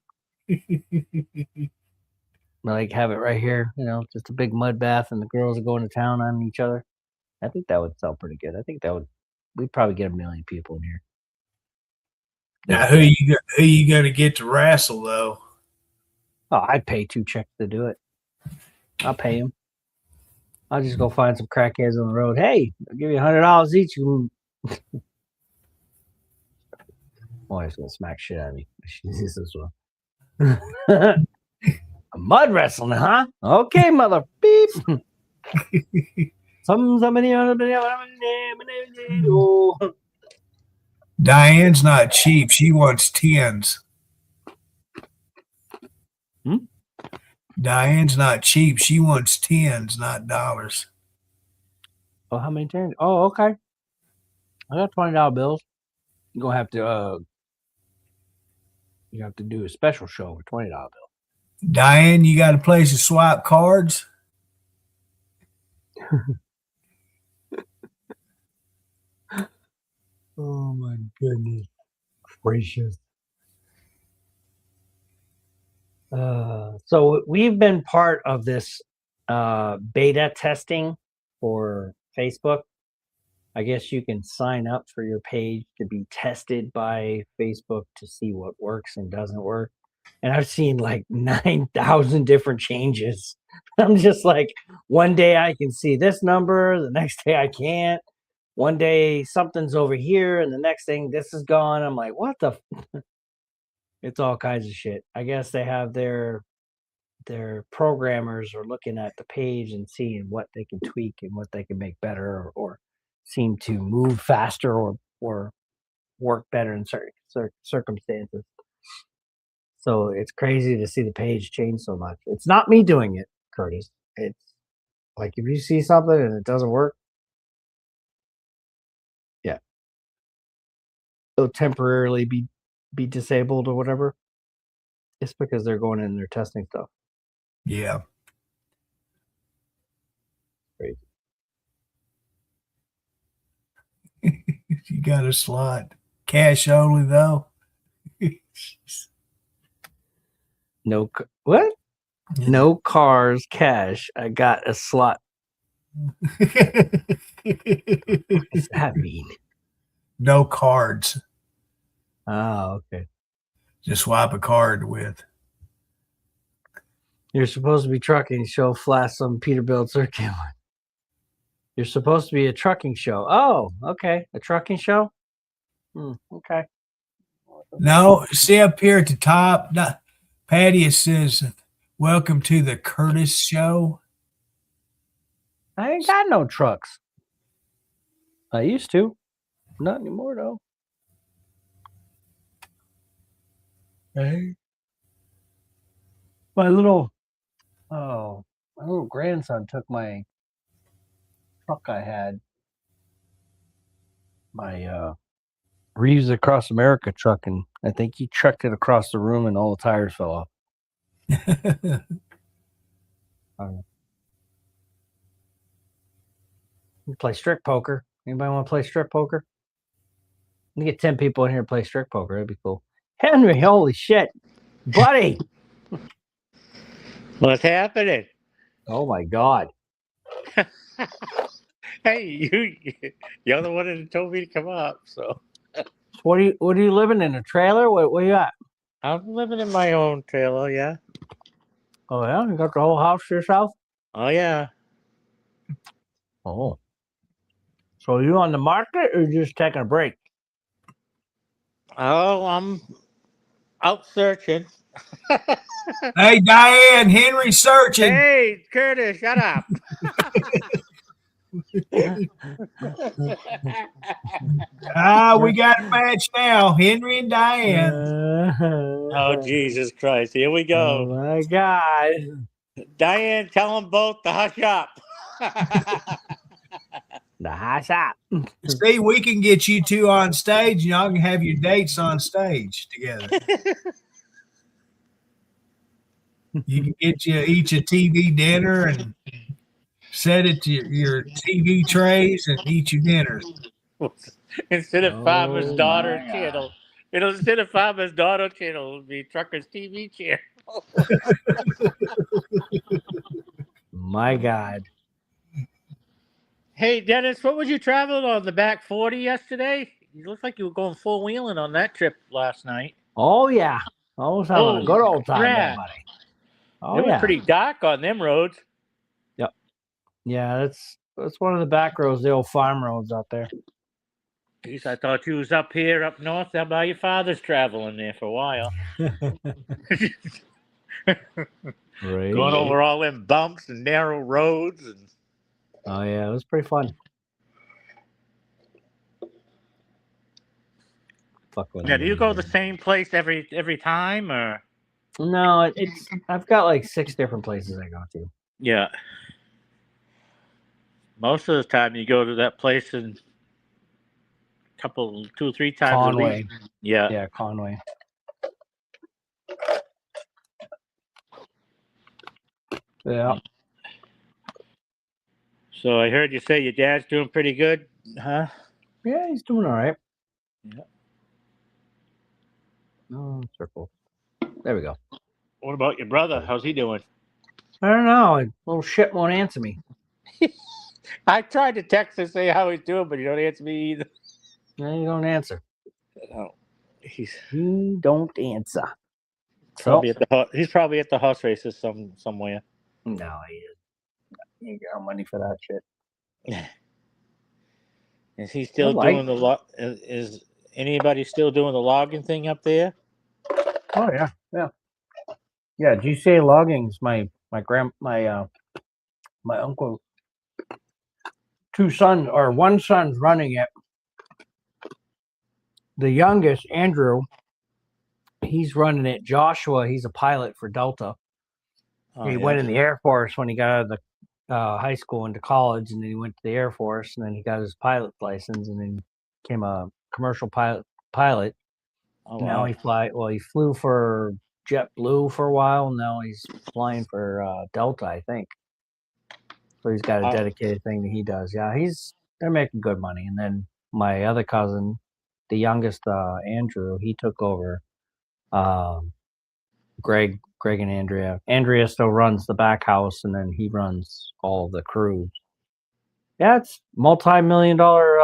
Like have it right here, you know, just a big mud bath and the girls are going to town on each other. I think that would sell pretty good. I think we'd probably get 1 million people in here. Now, who you gonna get to wrestle though? Oh, I'd pay 2 checks to do it. I'll pay him. I'll just go find some crackheads on the road. Hey, I'll give you $100 each. Oh, he's gonna smack shit out of me. This one. Mud wrestling, huh? Okay, mother beep. Somebody. Diane's not cheap. She wants tens. Diane's not cheap. She wants tens, not dollars. Oh, how many tens? Oh, okay. I got $20 bills. You're gonna have to you have to do a special show with $20 bills. Diane, you got a place to swap cards? Oh my goodness gracious. So we've been part of this beta testing for Facebook. I guess you can sign up for your page to be tested by Facebook to see what works and doesn't work. And I've seen like 9,000 different changes. I'm just like, one day I can see this number, the next day I can't. One day something's over here, and the next thing this is gone. I'm like, what the? It's all kinds of shit. I guess they have their programmers are looking at the page and seeing what they can tweak and what they can make better or seem to move faster or work better in certain circumstances. So it's crazy to see the page change so much. It's not me doing it, Curtis. It's like if you see something and it doesn't work, yeah, it'll temporarily be disabled or whatever. It's because they're going in and they're testing stuff. Yeah. Crazy. You got a slot. Cash only, though. No, what? No cars, cash. I got a slot. What does that mean? No cards. Oh, okay. Just swap a card with. You're supposed to be trucking show flash some Peterbilt circuit. You're supposed to be a trucking show. Oh, okay. A trucking show? Okay. No, see up here at the top, Patty, it says, welcome to the Curtis Show. I ain't got no trucks. I used to. Not anymore, though. Hey. My little grandson took my truck I had. My Reeves Across America truck, and I think he trucked it across the room and all the tires fell off. We play strip poker. Anybody want to play strip poker? Let me get 10 people in here to play strip poker. That'd be cool. Henry, holy shit. Buddy. What's happening? Oh my God. Hey, you're the one that told me to come up, so. What are you living in? A trailer? Where you at? I'm living in my own trailer, yeah. Oh yeah? You got the whole house to yourself? Oh yeah. Oh. So are you on the market or you just taking a break? Oh, I'm out searching. Hey, Diane, Henry's searching. Hey, Curtis, shut up. We got a match now. Henry and Diane. Oh, Jesus Christ. Here we Oh go. my God. Diane, tell them both to hush up. The high shot. See, we can get you two on stage, and y'all can have your dates on stage together. You can get you each a TV dinner and set it to your TV trays and eat your dinner. Instead of Farmer's Daughter my channel. Instead of Farmer's Daughter channel, it would be Trucker's TV channel. My God. Hey, Dennis, what was you traveling on the back 40 yesterday? You looked like you were going four-wheeling on that trip last night. Oh yeah. I was having a good old time there, crap. buddy. Oh It was yeah. pretty dark on them roads. Yeah, that's one of the back roads, the old farm roads out there. Geez, I thought you was up here, up north, down by your father's traveling there for a while. Right. Going over all them bumps and narrow roads. And Oh yeah, it was pretty fun. Fuck with now, do you go the them. same place every time, or? No, I've got like 6 different places I go to. Yeah. Most of the time, you go to that place and 2 or 3 times Conway. a week. Yeah. Yeah, Conway. Yeah. So I heard you say your dad's doing pretty good, huh? Yeah, he's doing all right. Yeah. Oh, circle. There we go. What about your brother? How's he doing? I don't know. Little shit won't answer me. I tried to text and say how he's doing, but he don't answer me either. Yeah, he don't answer. Oh, he's He don't answer. probably he's probably at the horse races somewhere. No, he is. He ain't got money for that shit. Is he still doing the log? Is anybody still doing the logging thing up there? Oh yeah, yeah, yeah. GCA Logging's my uncle. 2 sons or 1 son's running it. The youngest, Andrew, he's running it. Joshua, he's a pilot for Delta. He went in the Air Force when he got out of the high school into college, and then he went to the Air Force, and then he got his pilot license, and then became a commercial pilot. Oh, now he flew for JetBlue for a while. Now he's flying for Delta, I think. So he's got a dedicated thing that he does. Yeah, they're making good money. And then my other cousin, the youngest, Andrew, he took over. Greg and Andrea. Andrea still runs the back house, and then he runs all of the crews. Yeah, it's multi-million-dollar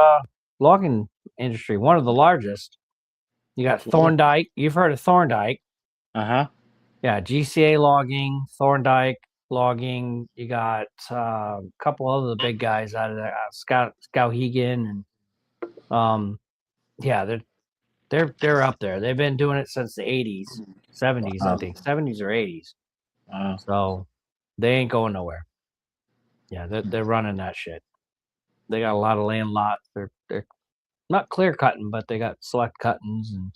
logging industry, one of the largest. You got Thorndike. You've heard of Thorndike. Uh-huh. Yeah, GCA Logging, Thorndike Logging. You got a couple of the big guys out of there, Skowhegan, and yeah, they're up there. They've been doing it since the 80s, 70s, I think, 70s or 80s. Wow. So they ain't going nowhere. Yeah, they're running that shit. They got a lot of land lots. They're not clear cutting, but they got select cuttings. And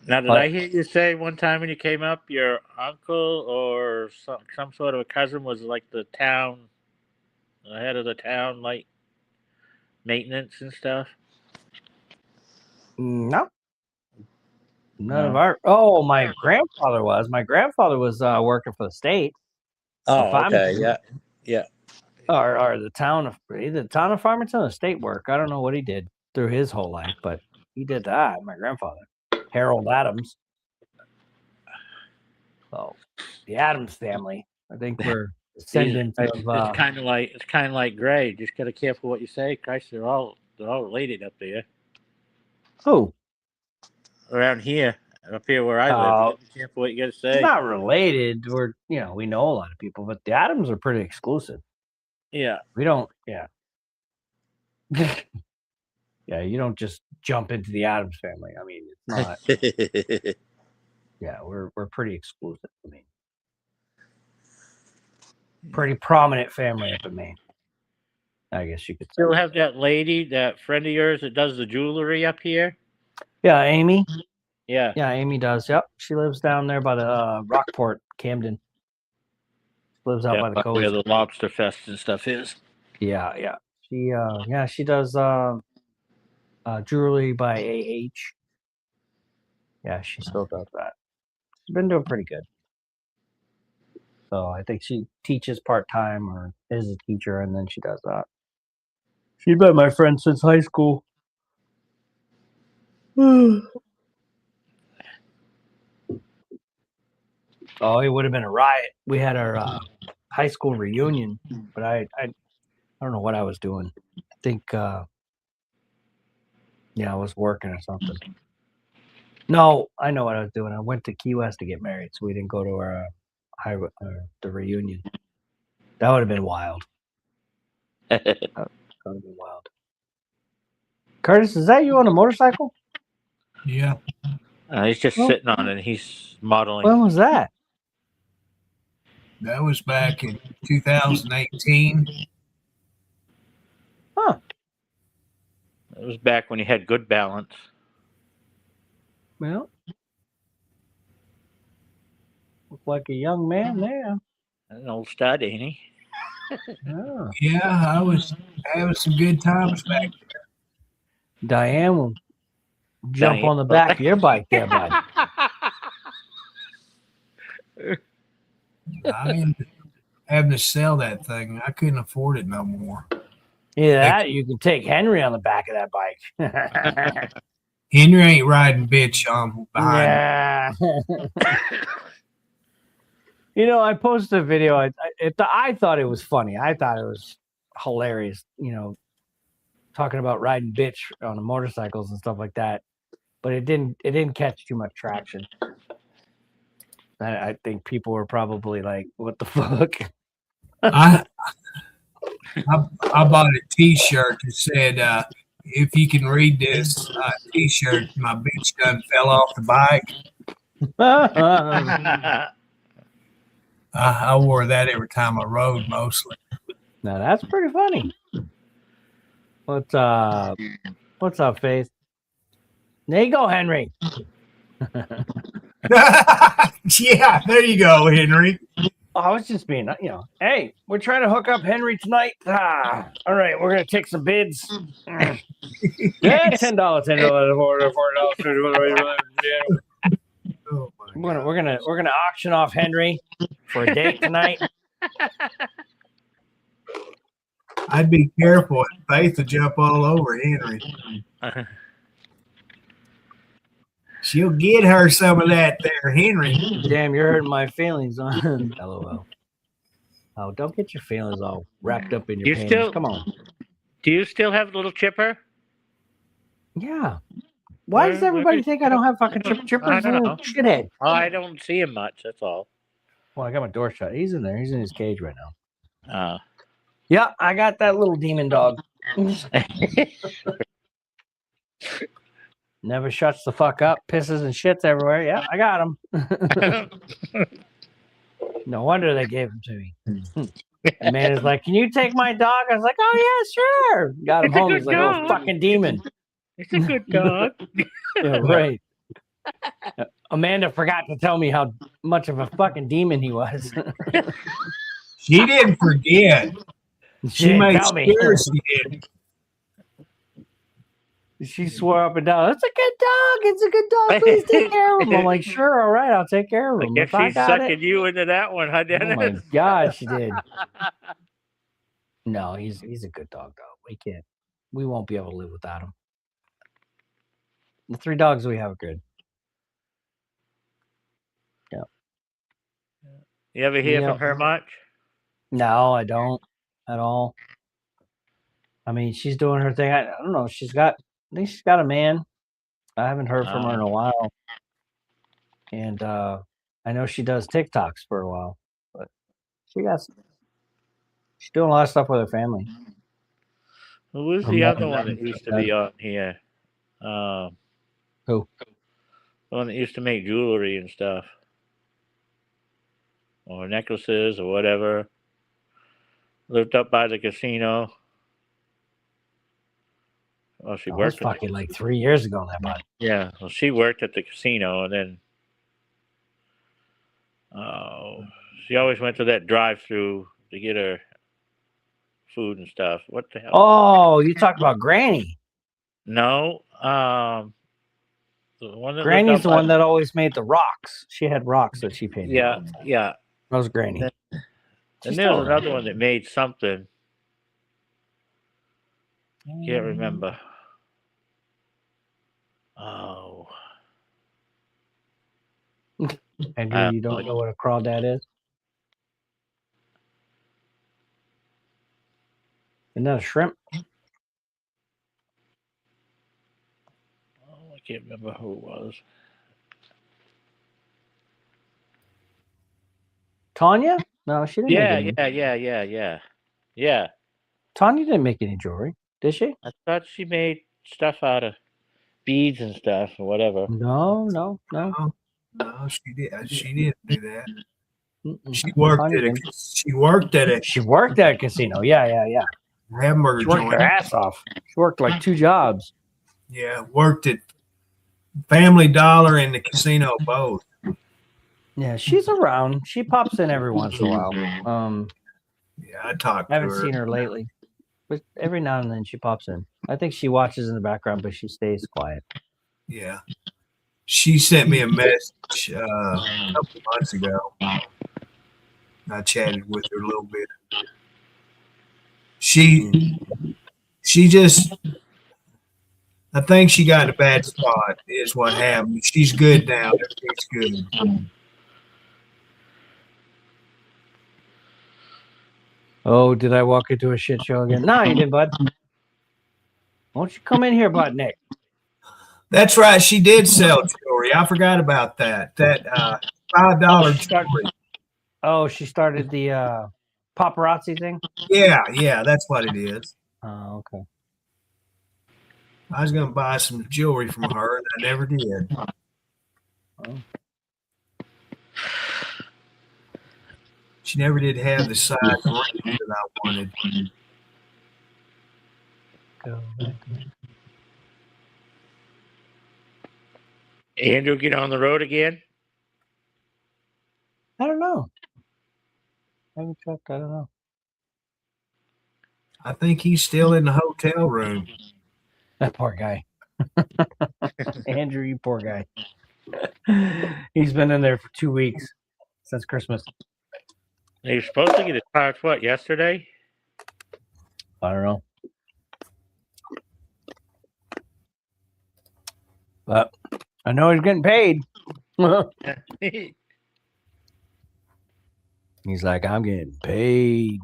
now, did I hear you say one time when you came up, your uncle or some sort of a cousin was like the head of the town, like maintenance and stuff? No. None of our. Oh, my grandfather was. My grandfather was working for the state. Oh, okay. Yeah. Or the town of Farmington or state work. I don't know what he did through his whole life, but he did that. My grandfather, Harold Adams. So the Adams family. I think we're descendants of. It's kind of like Gray. Just gotta careful what you say. Christ, they're all related up there. Who? Around here, up here where I live. Be careful what you gotta say. Not related. We know a lot of people, but the Adams are pretty exclusive. Yeah. We don't. Yeah. Yeah, you don't just jump into the Adams family. I mean, it's not. Yeah, we're pretty exclusive. I mean, pretty prominent family up in Maine. I guess you could say. Still have that lady, that friend of yours that does the jewelry up here? Yeah, Amy. Yeah. Yeah, Amy does. Yep. She lives down there by the Rockport, Camden. Lives out by the coast. Where the Lobster Fest and stuff is. Yeah. She does jewelry by AH. Yeah, she still does that. She's been doing pretty good. So I think she teaches part-time or is a teacher, and then she does that. She's been my friend since high school. Oh, it would have been a riot. We had our high school reunion, but I don't know what I was doing. I think I was working or something. No, I know what I was doing. I went to Key West to get married, so we didn't go to our the reunion. That would have been wild. Gonna be wild. Curtis, is that you on a motorcycle? Yeah. He's just Well- sitting on it. He's modeling. When was that? That was back in 2018. Huh. It was back when he had good balance. Well, look like a young man there. An old stud, ain't he? Oh. Yeah, I was having some good times back. Diane will jump on the back of your bike there, bud. I ended up having to sell that thing. I couldn't afford it no more. Either that, or you can take Henry on the back of that bike. Henry ain't riding bitch on behind. Yeah. You know, I posted a video. I thought it was funny. I thought it was hilarious. You know, talking about riding bitch on the motorcycles and stuff like that. But it didn't catch too much traction. I think people were probably like, "What the fuck?" I bought a T-shirt that said, "If you can read this T-shirt, my bitch done fell off the bike." I wore that every time I rode, mostly. Now that's pretty funny. What's up, Faith? There you go, Henry. Yeah, there you go, Henry. Oh, I was just being, you know, hey, we're trying to hook up Henry tonight. All right, we're gonna take some bids. Yeah, $10, $4. Oh my God. We're gonna auction off Henry for a date tonight. I'd be careful. Faith would jump all over Henry. She'll get her some of that there, Henry. Damn, you're hurting my feelings. LOL. Oh, don't get your feelings all wrapped up in your You panties. still- Come on. Do you still have little Chipper? Yeah. Why does Where- everybody where- think I don't have fucking I Chipper's a don't little know. shithead? Oh, I don't see him much. That's all. Well, I got my door shut. He's in there. He's in his cage right now. Uh, Yeah, I got that little demon dog. Never shuts the fuck up, pisses and shits everywhere. Yeah, I got him. No wonder they gave him to me. The man is like, "Can you take my dog?" I was like, "Oh yeah, sure." Got him It's a home. good He's like, "Oh, dog." fucking demon." It's a good dog. Yeah, right. Amanda forgot to tell me how much of a fucking demon he was. She didn't forget. She didn't made tell me. sure she did. She swore up and down, "It's a good dog. It's a good dog. Please take care of him." I'm like, "Sure, all right, I'll take care of I him." guess If I she's got sucking it. you into that one, huh, Oh my Dennis? God, she did. No, he's a good dog though. We won't be able to live without him. The 3 dogs we have are good. You ever hear Yeah. from her much? No, I don't at all. I mean, she's doing her thing. I don't know. I think she's got a man. I haven't heard from her in a while. And I know she does TikToks for a while, but she's doing a lot of stuff with her family. Who was Her the mother other one that does used to that. be on here? Who? The one that used to make jewelry and stuff. Or necklaces or whatever. Lived up by the casino. Well, she That was worked at the, fucking like 3 years ago, that bud. yeah. Well, she worked at the casino, and then she always went to that drive-through to get her food and stuff. What the hell? Oh, you talk about Granny. No, the one that lived Granny's up the by- one that always made the rocks. She had rocks that she painted. Yeah, yeah. That was Granny. Then- She's And still there was around. another one that made something. Can't remember. Oh, Andrew, you don't know what a crawdad is? Isn't that a shrimp? I can't remember who it was. Tanya? No, she didn't. Yeah, make it. yeah. Tanya didn't make any jewelry, did she? I thought she made stuff out of beads and stuff or whatever. No. No, she did. She didn't do that. Mm-mm. She worked Tanya at a. didn't. She worked at a She worked at a casino. Yeah. hamburger She worked her joint. ass off. She worked like 2 jobs. Yeah, worked at Family Dollar and the casino both. Yeah, she's around. She pops in every once in a while. Yeah, I talked I to haven't her. seen her lately, but every now and then she pops in. I think she watches in the background, but she stays quiet. Yeah, she sent me a message a couple months ago. I chatted with her a little bit. She just, I think she got in a bad spot. Is what happened. She's good now. Everything's good. Oh, did I walk into a shit show again? No, you didn't, bud. Won't you come in here, bud, Nick? That's right. She did sell jewelry. I forgot about that. That $5 jewelry. Oh, she started the paparazzi thing? Yeah, that's what it is. Oh, okay. I was going to buy some jewelry from her, and I never did. Oh. She never did have the size ring that I wanted. Go back. Andrew get on the road again? I don't know. I haven't checked. I don't know. I think he's still in the hotel room. That poor guy. Andrew, you poor guy. He's been in there for 2 weeks since Christmas. He was supposed to get his parts, what, yesterday? I don't know. But I know he's getting paid. He's like, I'm getting paid.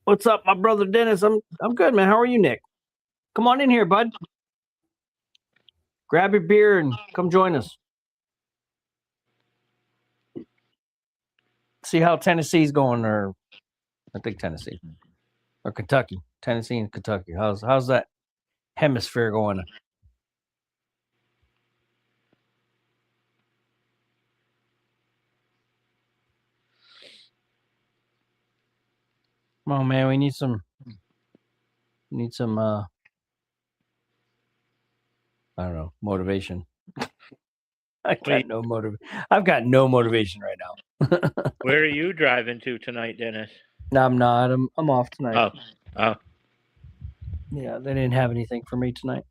What's up, my brother Dennis? I'm good, man. How are you, Nick? Come on in here, bud. Grab your beer and come join us. See how Tennessee's going, or I think Tennessee or Kentucky. Tennessee and Kentucky. How's that hemisphere going? Come on, man. We need some. I don't know, motivation. I've got no motivation right now. Where are you driving to tonight, Dennis? No, I'm not. I'm off tonight. Oh. Yeah, they didn't have anything for me tonight.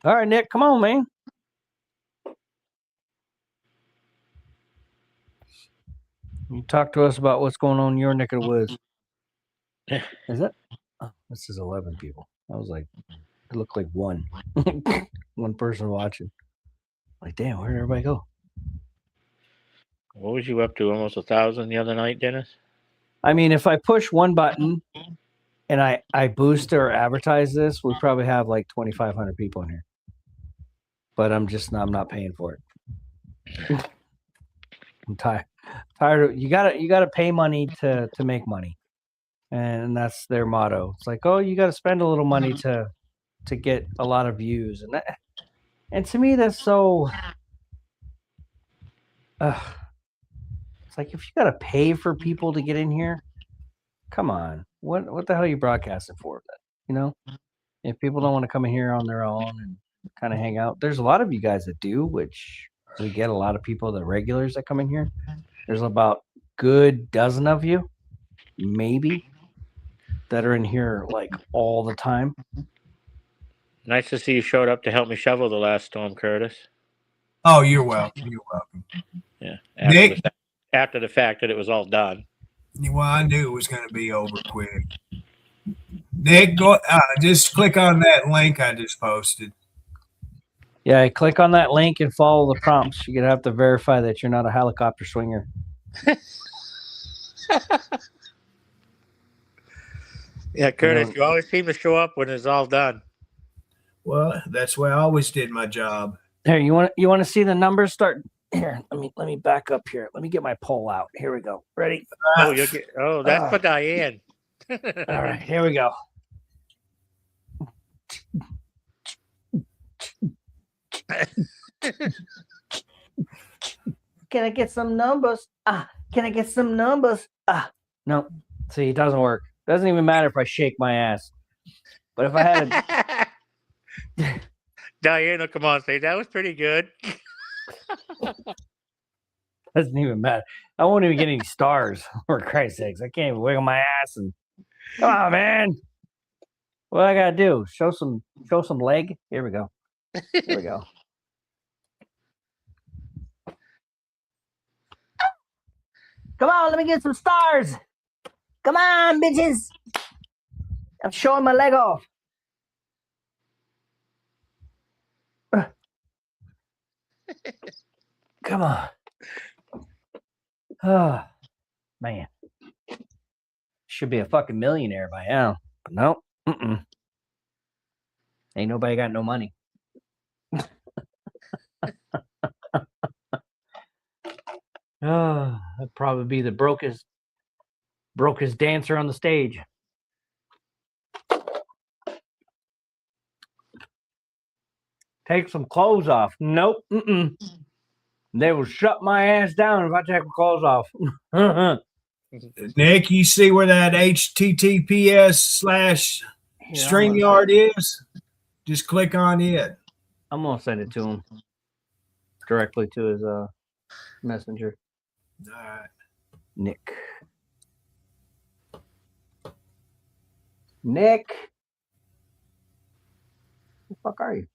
All right, Nick, come on, man. You talk to us about what's going on in your neck of the woods. Is that? Oh, this is 11 people. I was like, it looked like one person watching. Like, damn, where did everybody go? What was you up to? Almost 1,000 the other night, Dennis? I mean, if I push one button and I boost or advertise this, we probably have like 2,500 people in here. But I'm not paying for it. I'm tired of you gotta pay money to make money. And that's their motto. It's like, oh, you gotta spend a little money to get a lot of views. And to me that's so it's like, if you gotta pay for people to get in here, come on. What the hell are you broadcasting for? You know? If people don't want to come in here on their own and kind of hang out. There's a lot of you guys that do, which we get a lot of people, the regulars that come in here. There's about good dozen of you, maybe, that are in here like all the time. Nice to see you showed up to help me shovel the last storm, Curtis. Oh, you're welcome. You're welcome. Yeah. Nick? After the fact that it was all done. Well, I knew it was going to be over quick. Nick, go. Just click on that link I just posted. Yeah, click on that link and follow the prompts. You're going to have to verify that you're not a helicopter swinger. Yeah, Curtis, you always seem to show up when it's all done. Well, that's why I always did my job. Here, you want to see the numbers start Here, let me back up here. Let me get my pole out. Here we go. Ready? That's for Diane. All right, here we go. Can I get some numbers? Can I get some numbers? No. See, it doesn't work. Doesn't even matter if I shake my ass. But if I had a Diane will come on and say, that was pretty good. doesn't even matter. I won't even get any stars, for Christ's sakes. I can't even wiggle my ass and come on, man. What I gotta do? Show some leg? Here we go. Here we go. Come on, let me get some stars. Come on, bitches. I'm showing my leg off. Come on. Oh, man. Should be a fucking millionaire by now. But no. Ain't nobody got no money. I'd probably be the brokest dancer on the stage. Take some clothes off. Nope. They will shut my ass down if I take my clothes off. Nick, you see where that HTTPS / StreamYard is? Just click on it. I'm gonna send it to him directly to his messenger. All right. Nick. Who the fuck are you?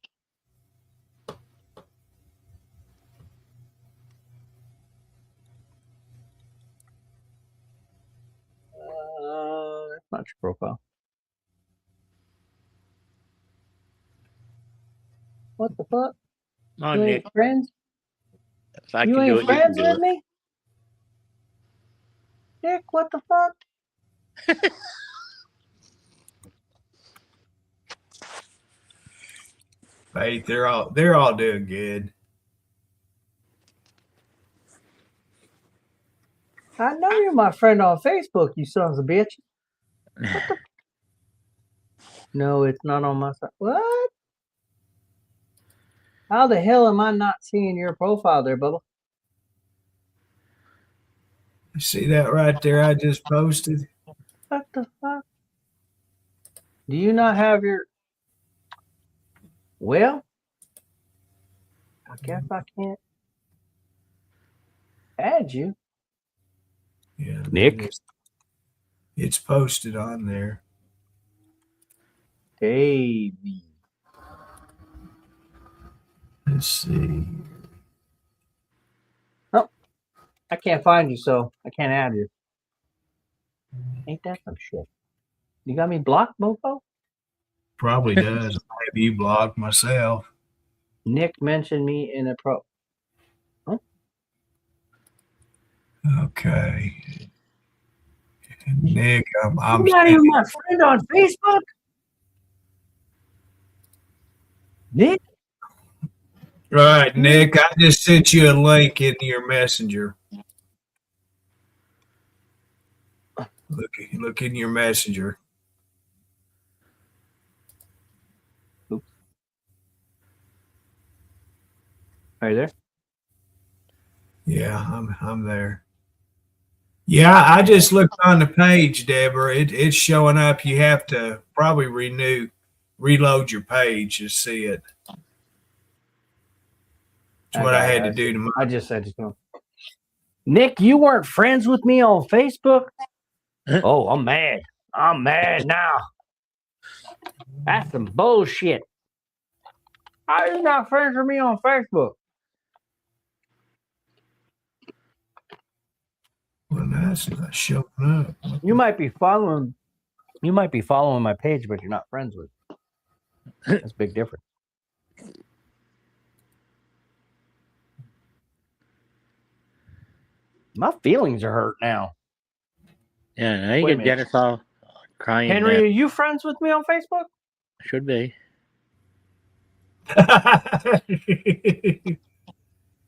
That's not your profile. What the fuck? On You Nick. ain't friends? If I You can do ain't it, you can friends do with it. me? Nick, what the fuck? Hey, they're all doing good. I know you're my friend on Facebook, you sons of bitch. No, it's not on my side. What? How the hell am I not seeing your profile there, Bubba? You see that right there I just posted? What the fuck? Do you not have your... Well, I guess I can't add you. Yeah. Nick? It's posted on there. Davey. Let's see. Oh, I can't find you, so I can't add you. Ain't that some shit? You got me blocked, mofo? Probably does. I have you blocked myself. Nick mentioned me in a pro. Okay. Nick, I'm You're not even my friend on Facebook? Nick? All right, Nick, I just sent you a link in your messenger. Look in your messenger. Oops. Are you there? Yeah, I'm there. Yeah, I just looked on the page, Deborah. It's showing up. You have to probably reload your page to see it. That's what I had to do to my. I just said to him. Nick, you weren't friends with me on Facebook? Oh, I'm mad. I'm mad now. That's some bullshit. How are you not friends with me on Facebook? Well, that's not showing up. You might be following my page, but you're not friends with me. That's a big difference. My feelings are hurt now. Yeah, now you Wait a get minute. Dennis all crying. Henry, are you friends with me on Facebook? Should be.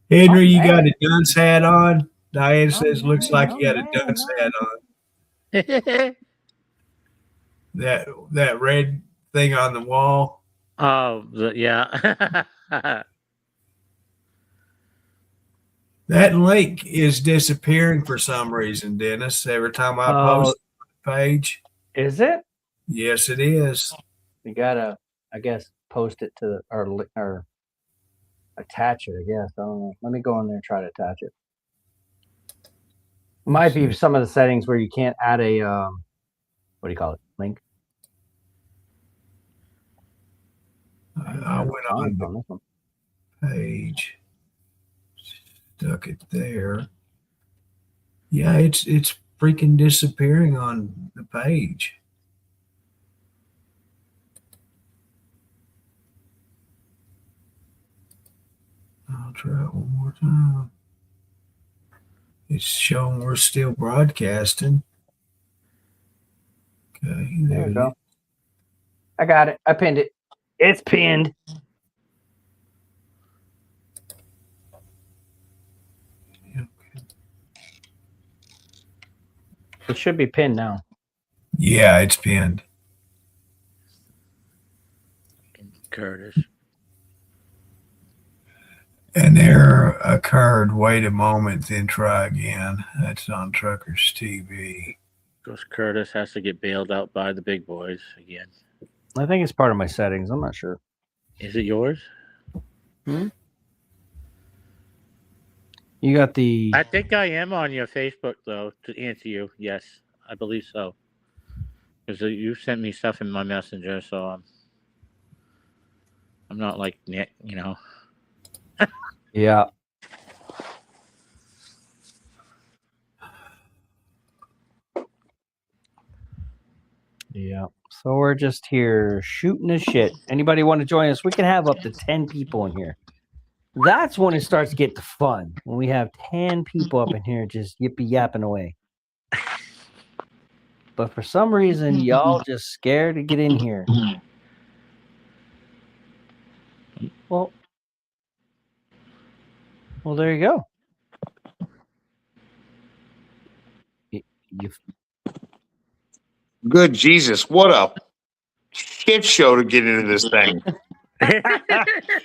Henry, you got a dunce hat on? Diane says, looks like you got a man, dunce hat on. That red thing on the wall. Oh, yeah. That link is disappearing for some reason, Dennis. Every time I post the page. Is it? Yes, it is. You gotta, I guess, post it to or attach it. I guess I don't know. Let me go in there and try to attach it. Might be some of the settings where you can't add a what do you call it? Link. I went on the page, stuck it there. Yeah, it's freaking disappearing on the page. I'll try it one more time. It's showing we're still broadcasting. Okay, there we go. I got it. I pinned it. It's pinned. Okay. It should be pinned now. Yeah, it's pinned. Curtis. An error occurred. Wait a moment, then try again. That's on Truckers TV. Because Curtis has to get bailed out by the big boys again. I think it's part of my settings. I'm not sure. Is it yours? You got the. I think I am on your Facebook, though, to answer you. Yes, I believe so. Because you sent me stuff in my messenger, so I'm not like Nick, you know. Yeah. Yeah. So we're just here shooting the shit. Anybody want to join us? We can have up to 10 people in here. That's when it starts to get to fun. When we have 10 people up in here just yippee yapping away. But for some reason, y'all just scared to get in here. Well, there you go. Good Jesus, what a shit show to get into this thing.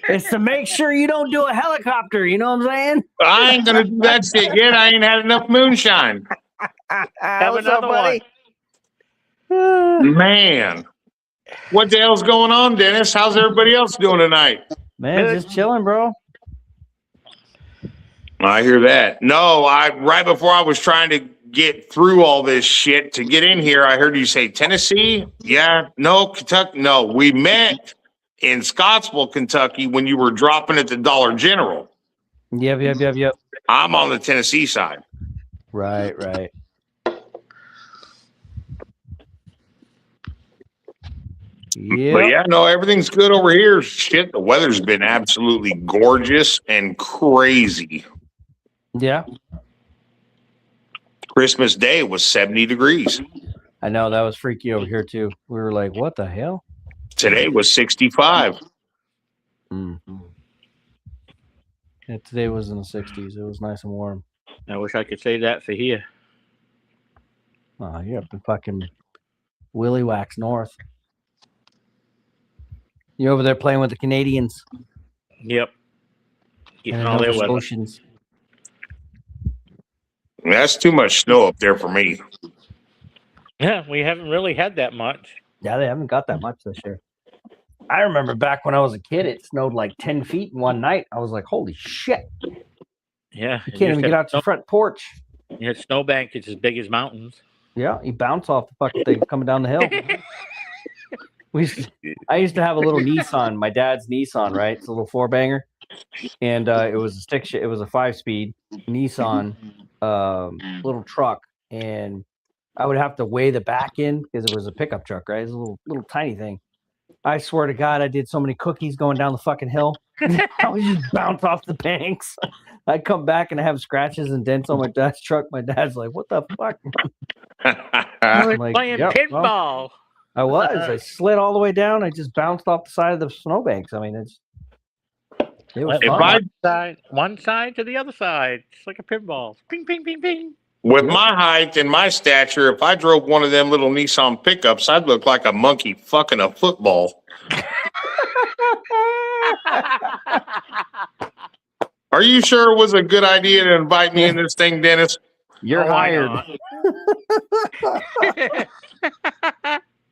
It's to make sure you don't do a helicopter. You know what I'm saying? I ain't going to do that shit yet. I ain't had enough moonshine. Have What's another up, buddy? Man, what the hell's going on, Dennis? How's everybody else doing tonight? Man, just chilling, bro. I hear that. No, right before I was trying to get through all this shit to get in here, I heard you say Tennessee. Yeah, no, Kentucky. No, we met in Scottsville, Kentucky when you were dropping at the Dollar General. Yep. I'm on the Tennessee side. Right. But yeah, no, everything's good over here. Shit, the weather's been absolutely gorgeous and crazy. Yeah. Christmas Day was 70 degrees. I know that was freaky over here too. We were like, "What the hell?" Today was 65. Mm-hmm. Yeah, today was in the 60s. It was nice and warm. I wish I could say that for here. Oh, you're up in fucking Willy Wax North. You over there playing with the Canadians? Yep. Getting And all their Nova weather. Scotians. That's too much snow up there for me. Yeah, we haven't really had that much. Yeah, they haven't got that much this year. I remember back when I was a kid, it snowed like 10 feet in one night. I was like, holy shit. Yeah. You can't even get out your front porch. You had snowbank, it's as big as mountains. Yeah, you bounce off the fucking thing coming down the hill. I used to have a little Nissan, my dad's Nissan, right? It's a little 4-banger. And it was a stick shift. It was a 5-speed Nissan little truck. And I would have to weigh the back in because it was a pickup truck, right? It's a little tiny thing. I swear to God, I did so many cookies going down the fucking hill. I would just bounce off the banks. I'd come back and I have scratches and dents on my dad's truck. My dad's like, "What the fuck?" I'm like, Playing "Yep, pinball. well, I was. I slid all the way down. I just bounced off the side of the snowbanks. I mean, it's It was If fun. one side to the other side. It's like a pinball. Ping, ping, ping, ping. With my height and my stature, if I drove one of them little Nissan pickups, I'd look like a monkey fucking a football. Are you sure it was a good idea to invite me in this thing, Dennis? You're hired.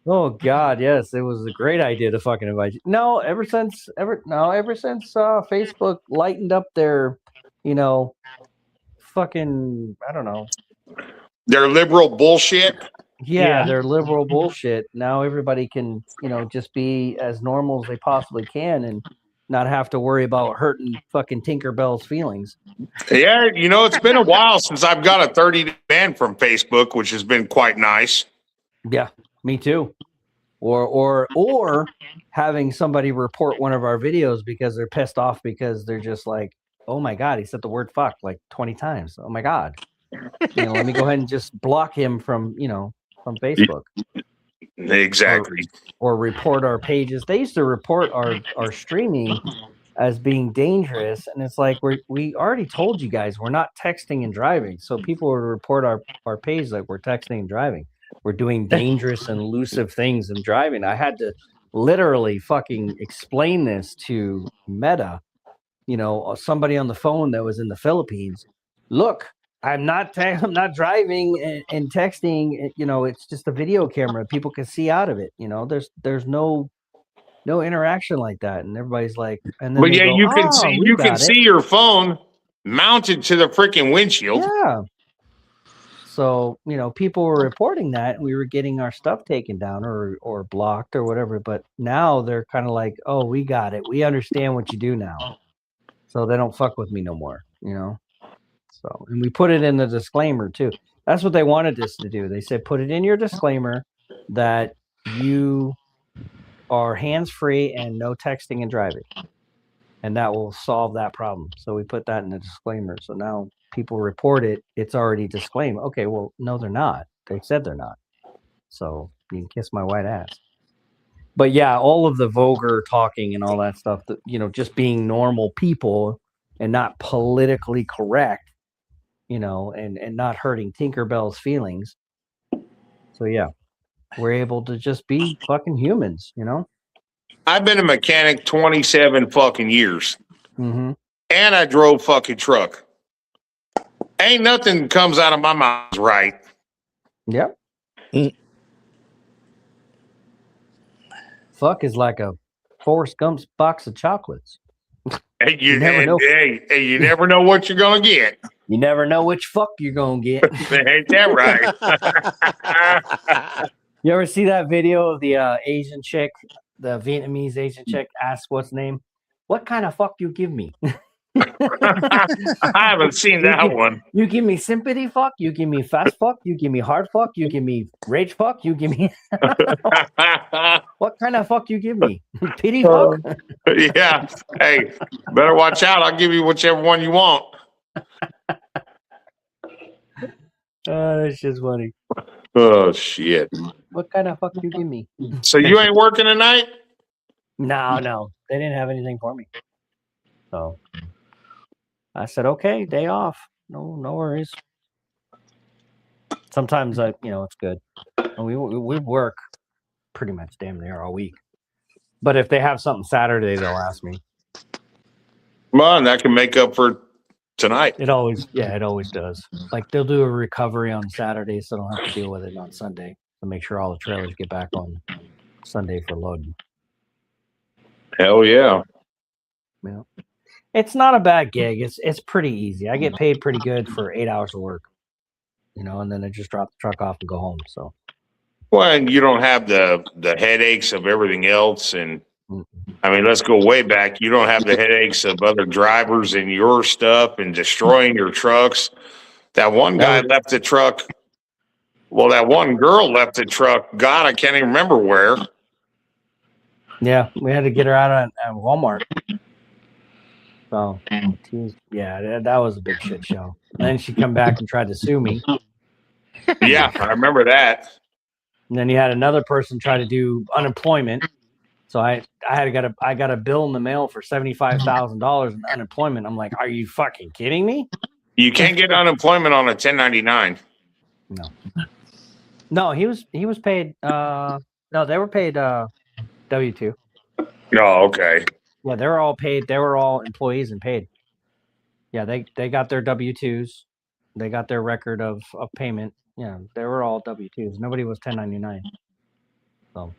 Oh God, yes, it was a great idea to fucking invite you. No, ever since Facebook lightened up their, fucking, I don't know. Their liberal bullshit. Yeah, their liberal bullshit. Now everybody can, just be as normal as they possibly can and not have to worry about hurting fucking Tinkerbell's feelings. Yeah, it's been a while since I've got a 30-day ban from Facebook, which has been quite nice. Yeah, me too. Or having somebody report one of our videos because they're pissed off because they're just like, oh my God, he said the word fuck like 20 times. Oh my God. Let me go ahead and just block him from Facebook. Exactly. Or report our pages. They used to report our streaming as being dangerous, and it's like we already told you guys we're not texting and driving, so people would report our page like we're texting and driving. We're doing dangerous and elusive things and driving. I had to literally fucking explain this to Meta, somebody on the phone that was in the Philippines. Look, I'm not driving and texting. It's just a video camera. People can see out of it. There's no interaction like that, and everybody's like, and then but yeah, you can see your phone mounted to the freaking windshield. Yeah. So people were reporting that, and we were getting our stuff taken down or blocked or whatever. But now they're kind of like, oh, we got it. We understand what you do now, so they don't fuck with me no more. So, and we put it in the disclaimer too. That's what they wanted us to do. They said, put it in your disclaimer that you are hands-free and no texting and driving. And that will solve that problem. So we put that in the disclaimer. So now people report it. It's already disclaimed. Okay, well, no, they're not. They said they're not. So you can kiss my white ass. But yeah, all of the vulgar talking and all that stuff, that, just being normal people and not politically correct, and not hurting Tinkerbell's feelings. So yeah, we're able to just be fucking humans, I've been a mechanic 27 fucking years. Mm-hmm. And I drove fucking truck. Ain't nothing comes out of my mouth right. Yep. Fuck is like a Forrest Gump's box of chocolates. Hey, you never know what you're gonna get. You never know which fuck you're gonna get. Ain't that right? You ever see that video of the Asian chick, the Vietnamese Asian chick, asks what's name? What kind of fuck you give me? I haven't seen that one. You give me sympathy fuck, you give me fast fuck, you give me hard fuck, you give me rage fuck, you give me what kind of fuck you give me? Pity fuck? Yeah. Hey, better watch out. I'll give you whichever one you want. That's just funny. Oh shit. What kind of fuck you give me? So you ain't working tonight? No. They didn't have anything for me. So I said, okay, day off. No worries. Sometimes it's good. And we work pretty much damn near all week. But if they have something Saturday, they'll ask me. Well, and that can make up for tonight. It always does. Like they'll do a recovery on Saturday, so don't have to deal with it on Sunday to make sure all the trailers get back on Sunday for loading. Hell yeah. Yeah. It's not a bad gig. It's pretty easy. I get paid pretty good for 8 hours of work, and then I just drop the truck off and go home. So, well, and you don't have the headaches of everything else. And I mean, let's go way back. You don't have the headaches of other drivers and your stuff and destroying your trucks. That one guy left the truck. Well, that one girl left the truck. God, I can't even remember where. Yeah, we had to get her out at Walmart. So, that was a big shit show. And then she come back and tried to sue me. Yeah, I remember that. And then you had another person try to do unemployment. So I got a bill in the mail for $75,000 in unemployment. I'm like, are you fucking kidding me? You can't get unemployment on a 1099. No, he was paid. No, they were paid W-2. Oh, okay. Yeah, they were all paid. They were all employees and paid. Yeah, they got their W-2s. They got their record of payment. Yeah, they were all W-2s. Nobody was 1099. So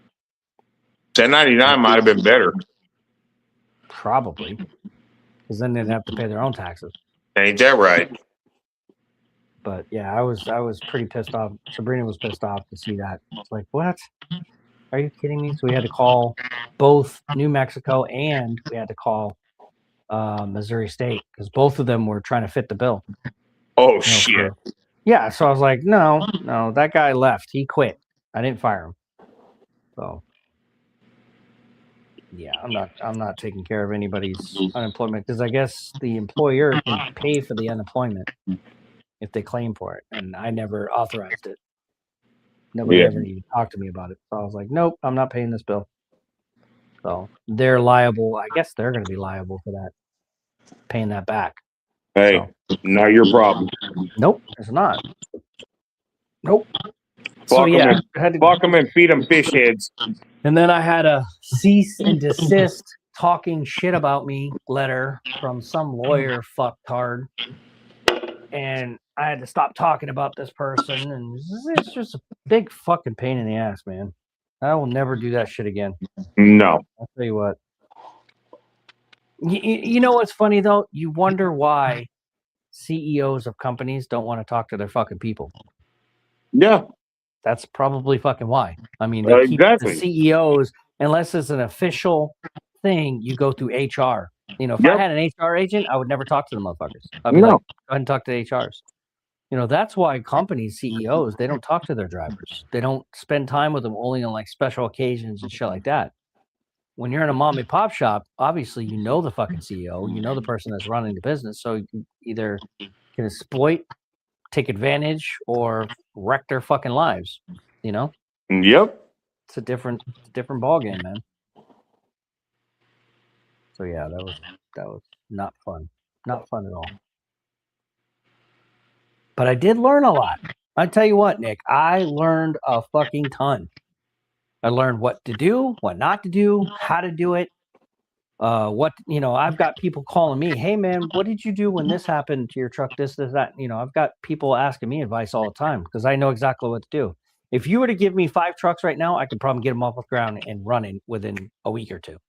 1099 might have been better. probably, because then they'd have to pay their own taxes. Ain't that right? But yeah, I was pretty pissed off. Sabrina was pissed off to see that. It's like, what? Are you kidding me? So we had to call both New Mexico and we had to call Missouri State because both of them were trying to fit the bill. Oh, shit. Yeah, so I was like, no, that guy left. He quit. I didn't fire him. So yeah, I'm not taking care of anybody's unemployment because I guess the employer can pay for the unemployment if they claim for it, and I never authorized it. Nobody ever even talked to me about it. So I was like, nope, I'm not paying this bill. So they're liable. I guess they're going to be liable for that, paying that back. Hey, not your problem. Nope, it's not. Nope. Fuck So yeah, fuck them and feed them fish heads. and then I had a cease and desist talking shit about me letter from some lawyer fucktard, and I had to stop talking about this person, and it's just a big fucking pain in the ass, man. I will never do that shit again. No. I'll tell you what. You know what's funny though? You wonder why CEOs of companies don't want to talk to their fucking people. Yeah. That's probably fucking why. I mean, they keep the exactly. CEOs, unless it's an official thing, you go through HR. You know, if I had an HR agent, I would never talk to the motherfuckers. I'd be like, go ahead and talk to the HRs. You know, that's why companies, CEOs, they don't talk to their drivers. They don't spend time with them only on like special occasions and shit like that. When you're in a mom and pop shop, obviously you know the fucking CEO, you know the person that's running the business, so you can either can exploit, take advantage, or wreck their fucking lives. You know? Yep. It's a different ball game, man. So yeah, that was not fun. Not fun at all. But I did learn a lot. I tell you what, Nick, I learned a fucking ton. I learned what to do, what not to do, how to do it. I've got people calling me, hey man, what did you do when this happened to your truck? This, that. You know, I've got people asking me advice all the time because I know exactly what to do. If you were to give me 5 trucks right now, I could probably get them off the ground and running within a week or 2. Yeah,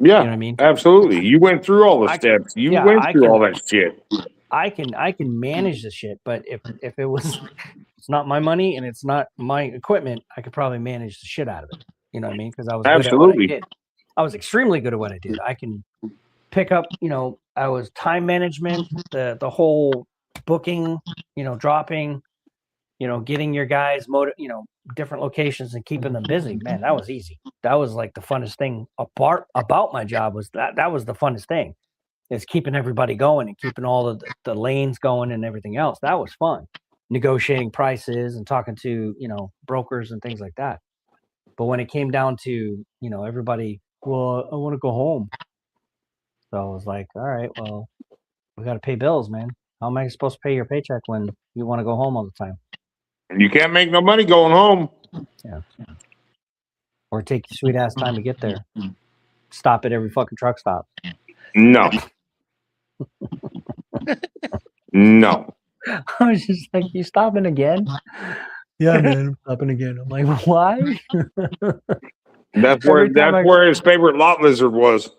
you know what I mean? Absolutely. You went through all the steps. You went through all that shit. I can manage the shit, but if it was, it's not my money and it's not my equipment, I could probably manage the shit out of it. You know what I mean? Because I was good at what I did. I was extremely good at what I did. I can pick up, I was time management, the whole booking, dropping, getting your guys different locations and keeping them busy. Man, that was easy. That was like the funnest thing about my job was that was the funnest thing. Is keeping everybody going and keeping all the lanes going and everything else. That was fun. Negotiating prices and talking to, brokers and things like that. But when it came down to, everybody, well, I want to go home. So I was like, all right, well, we got to pay bills, man. How am I supposed to pay your paycheck when you want to go home all the time? You can't make no money going home. Yeah. Or take your sweet ass time to get there. Stop at every fucking truck stop. No. No. I was just like, you stopping again? Yeah, man, I'm stopping again. I'm like, why? That's where his favorite lot lizard was.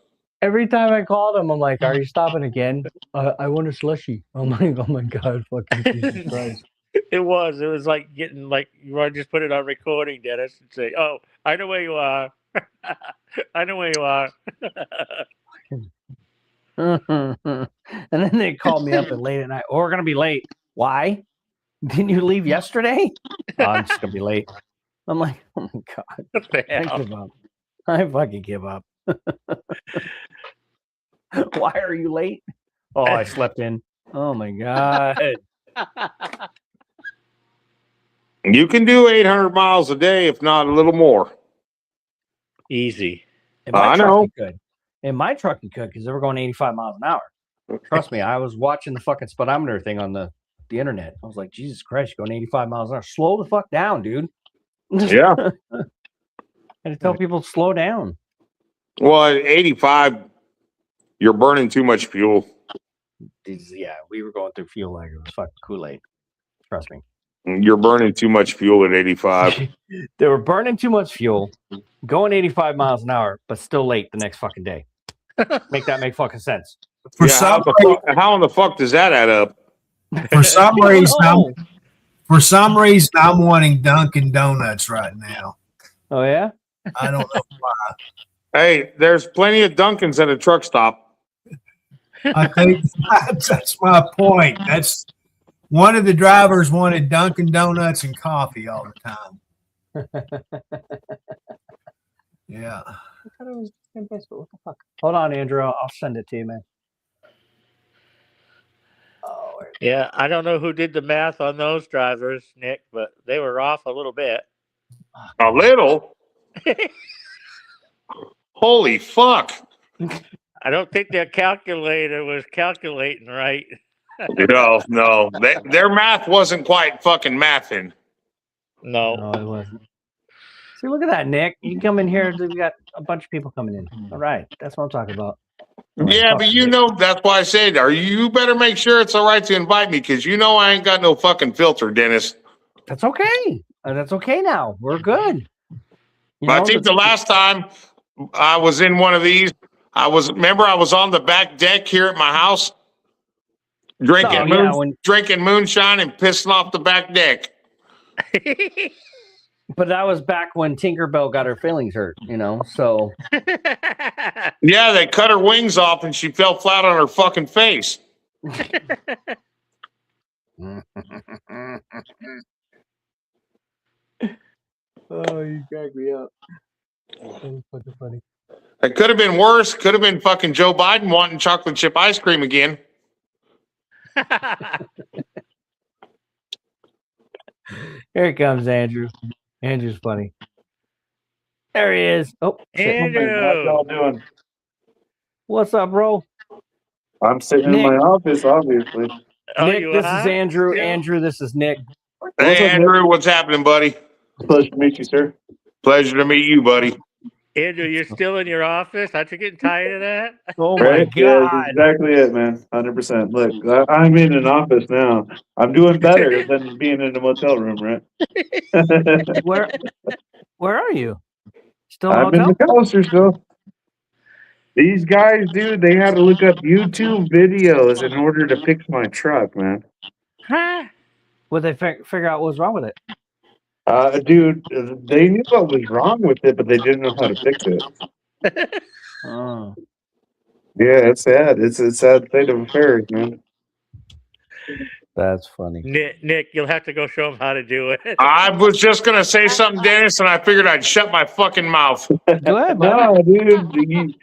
Every time I called him, I'm like, are you stopping again? I want a slushie. I'm like, oh my God, fucking Jesus Christ. It was like getting like you want to just put it on recording, Dennis, and say, "Oh, I know where you are. I know where you are." And then they called me up at late at night. Oh, we're gonna be late. Why? Didn't you leave yesterday? Oh, I'm just gonna be late. I'm like, oh my God. What the hell? I give up. I fucking give up. Why are you late? Oh, I slept in. Oh my God. You can do 800 miles a day, if not a little more. Easy. In my I truck, know. you could. In my truck, you could because they were going 85 miles an hour. Trust me, I was watching the fucking speedometer thing on the internet. I was like, Jesus Christ, you're going 85 miles an hour. Slow the fuck down, dude. Yeah. I had to tell people to slow down. Well, at 85, you're burning too much fuel. Yeah, we were going through fuel like it was fucking Kool-Aid. Trust me. You're burning too much fuel at 85. They were burning too much fuel, going 85 miles an hour, but still late the next fucking day. Make fucking sense. For Yeah, some how in the fuck does that add up? for some I don't reason, know. I'm wanting Dunkin' Donuts right now. Oh yeah? I don't know. Hey, there's plenty of Dunkins at a truck stop. I think that's my point. That's one of the drivers wanted Dunkin' Donuts and coffee all the time. Yeah. I thought it was the same place, but what the fuck? Hold on, Andrew. I'll send it to you, man. Oh, Yeah, I don't know who did the math on those drivers, Nick, but they were off a little bit. A little? Holy fuck. I don't think their calculator was calculating right. No. Their math wasn't quite fucking mathing. No. no, it wasn't. See, look at that, Nick. You can come in here. We got a bunch of people coming in. All right, that's what I'm talking about. Yeah, but you know, that's why I said, you better make sure it's all right to invite me, because you know I ain't got no fucking filter, Dennis. That's okay. That's okay now. We're good. You I know, think the last time I was in one of these, I was on the back deck here at my house drinking drinking moonshine and pissing off the back deck. but that was back when Tinkerbell got her feelings hurt, you know. So Yeah, they cut her wings off and she fell flat on her fucking face. Oh, you crack me up. That was fucking funny. It could have been worse. Could have been fucking Joe Biden wanting chocolate chip ice cream again. Here he comes, Andrew. Andrew's funny. There he is. Oh, shit. Andrew. How y'all doing? What's up, bro? I'm sitting Nick. in my office, obviously. Oh, Nick, you this are? is Andrew. Yeah. Andrew, this is Nick. Hey, What's up, Andrew, what's happening, buddy? Pleasure to meet you, sir. Pleasure to meet you, buddy. Andrew, you're still in your office? Aren't you getting tired of that? Oh my Right? Yeah, God. that's exactly it, man. 100%. Look, I'm in an office now. I'm doing better than being in a motel room, right? Where are you? Still in I'm a in hotel? McAllister still. These guys, dude, they had to look up YouTube videos in order to fix my truck, man. Huh? Would they figure out what was wrong with it? Dude, they knew what was wrong with it, but they didn't know how to fix it. Oh. Yeah, it's sad. It's a sad state of affairs, man. That's funny. Nick, you'll have to go show them how to do it. I was just going to say something, Dennis, and I figured I'd shut my fucking mouth. Go ahead, man. No, dude.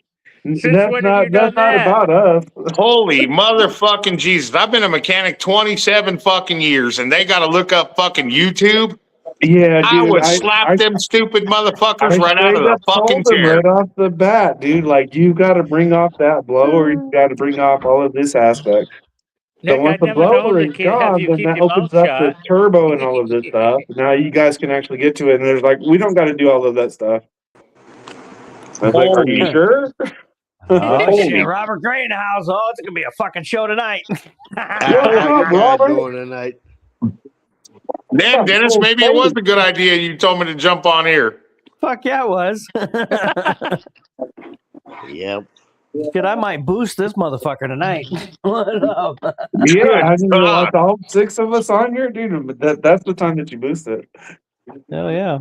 Since That's when have not you done that? about us. Holy motherfucking Jesus. I've been a mechanic 27 fucking years, and they got to look up fucking YouTube. Yeah, dude. I would slap them stupid motherfuckers right out of the fucking chair. Right off the bat, dude. Like, you got to bring off that blower. You got to bring off all of this aspect. Nick, So once the blower is gone, then that opens up the turbo and all of this stuff. Now you guys can actually get to it. And there's like, we don't got to do all of that stuff. I was like, are you sure? Oh, shit. Robert Gray in the house. Oh, it's going to be a fucking show tonight. How you guys doing tonight? Damn, Dennis, maybe it was a good idea you told me to jump on here. Fuck yeah, it was. Yep. Shit, I might boost this motherfucker tonight. What up? Yeah, I mean, like all 6 of us on here, dude. That's the time that you boost it. Hell yeah.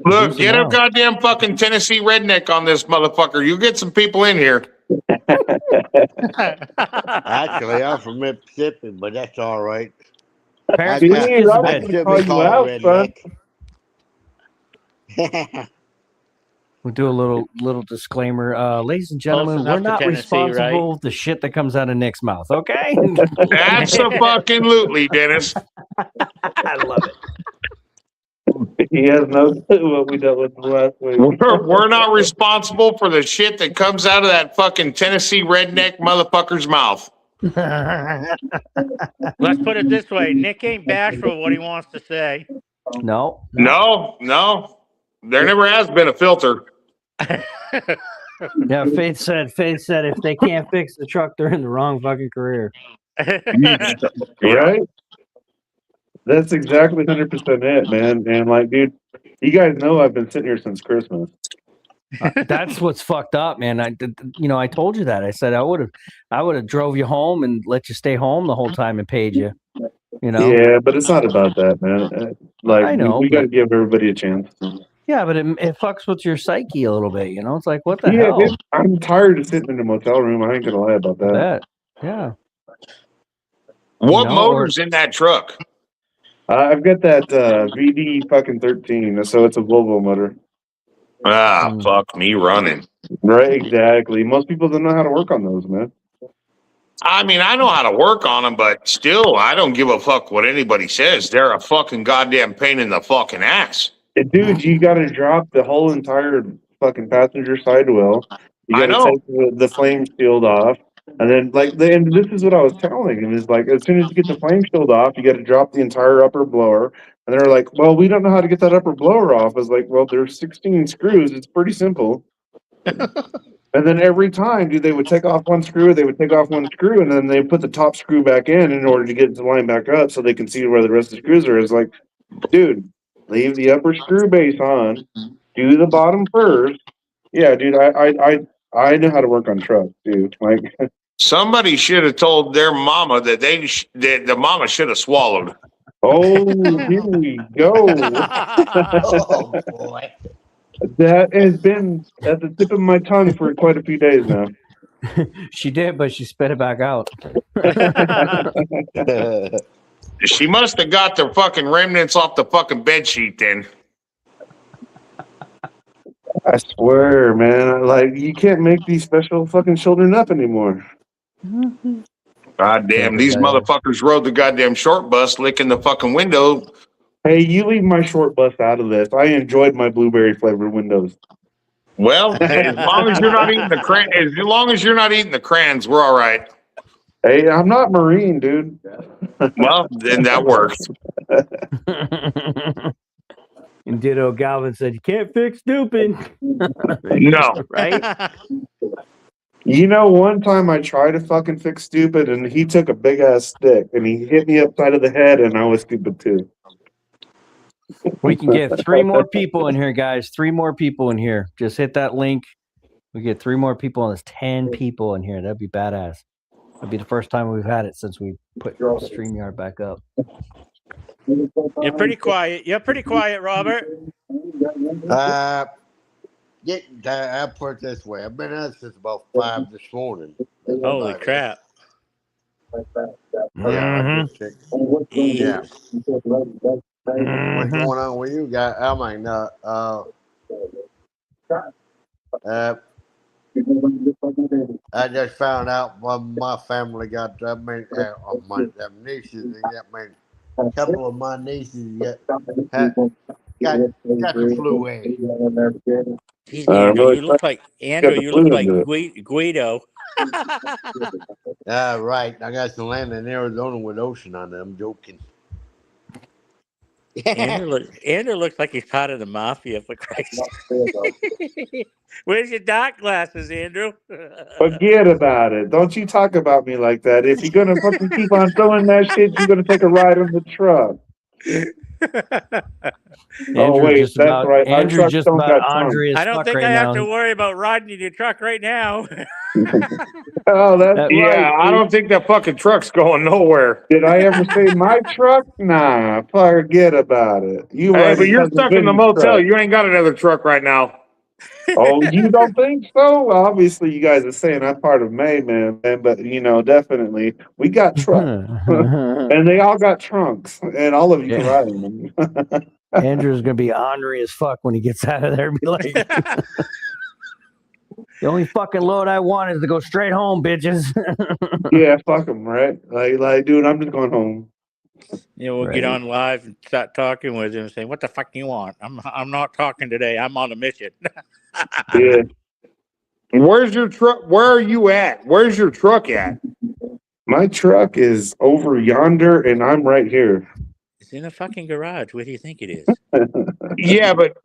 Look, get a goddamn fucking Tennessee redneck on this motherfucker. You get some people in here. Actually, I'm from Mississippi, but that's all right. Parents, Dude, kids I'm a bit. gonna call you out, son. We'll do a little disclaimer. Ladies and gentlemen, Close we're enough not to Tennessee, responsible for the shit that comes out of Nick's mouth, okay? Absolutely, Dennis. I love it. He has no clue what we dealt with last week. We're not responsible for the shit that comes out of that fucking Tennessee redneck motherfucker's mouth. Let's put it this way: Nick ain't bashful with what he wants to say. No. No. There never has been a filter. Yeah, Faith said if they can't fix the truck, they're in the wrong fucking career. Right? That's exactly 100% it, man. And like, dude, you guys know I've been sitting here since Christmas. That's what's fucked up, man. I told you that. I said I would have drove you home and let you stay home the whole time and paid you. You know. Yeah, but it's not about that, man. Like, I know, we got to give everybody a chance. Yeah, but it fucks with your psyche a little bit. You know, it's like, what the Yeah, hell? dude, I'm tired of sitting in a motel room. I ain't gonna lie about that. Yeah. What motor's in that truck? I've got that VD fucking 13, so it's a Volvo motor. Fuck me running. Right, exactly. Most people don't know how to work on those, man. I mean, I know how to work on them, but still, I don't give a fuck what anybody says. They're a fucking goddamn pain in the fucking ass. Dude, you got to drop the whole entire fucking passenger side wheel. You got to take the flame shield off. And then, and this is what I was telling him, is like, as soon as you get the flame shield off, you got to drop the entire upper blower. And they're like, well, we don't know how to get that upper blower off. I was like, well, there's 16 screws. It's pretty simple. And then every time, dude, they would take off one screw, and then they put the top screw back in order to get it to line back up so they can see where the rest of the screws are. It's like, dude, leave the upper screw base on, do the bottom first. Yeah, dude, I know how to work on trucks, dude. Like, somebody should have told their mama that that the mama should have swallowed. Oh, here we go. Oh, boy. That has been at the tip of my tongue for quite a few days now. She did, but she spit it back out. She must have got the fucking remnants off the fucking bed sheet then. I swear, man. Like, you can't make these special fucking children up anymore. God damn, these motherfuckers rode the goddamn short bus licking the fucking window. Hey, you leave my short bus out of this. I enjoyed my blueberry flavored windows. Well, as long as you're not eating the crayons, we're all right. Hey, I'm not Marine, dude. Well, then that works. And Ditto Galvin said, "You can't fix stupid." No. Right? You know, one time I tried to fucking fix stupid, and he took a big ass stick and he hit me upside of the head, and I was stupid too. We can get 3 more people in here, guys. 3 more people in here. Just hit that link. We get 3 more people, and there's 10 people in here. That'd be badass. That'd be the first time we've had it since we put StreamYard back up. You're pretty quiet. Robert. I'll put it this way. I've been up since about 5 this morning. Holy crap. Yeah. Yeah. Mm-hmm. What's going on with you guys? I mean, I just found out my family got, my nieces, a couple of my nieces got the flu A. Jeez, Andrew, you look like Guido. Right. I got some land in Arizona with ocean on it. I'm joking. Andrew looks like he's part of the mafia, for Christ's sake. Where's your dark glasses, Andrew? Forget about it. Don't you talk about me like that. If you're gonna fucking keep on throwing that shit, you're gonna take a ride on the truck. Andrew, wait, just that's about, right. Our Andrew trucks just don't about got trunk. Andre as I don't fuck think right I have now. to worry about riding in your truck right now. Oh, that's right. Yeah, I don't think that fucking truck's going nowhere. Did I ever say my truck? Nah, forget about it. Hey, but you're stuck in the motel. You ain't got another truck right now. Oh, you don't think so? Well, obviously, you guys are saying I'm part of May, man. But, definitely, we got trucks. And they all got trunks. And all of you can ride in them. Andrew's going to be ornery as fuck when he gets out of there and be like, the only fucking load I want is to go straight home, bitches. Yeah, fuck them, right? Like, dude, I'm just going home. We'll get on live and start talking with him and say, "What the fuck do you want? I'm not talking today. I'm on a mission." Yeah. Where's your truck? Where are you at? Where's your truck at? My truck is over yonder, and I'm right here. It's in a fucking garage. Where do you think it is? Yeah, but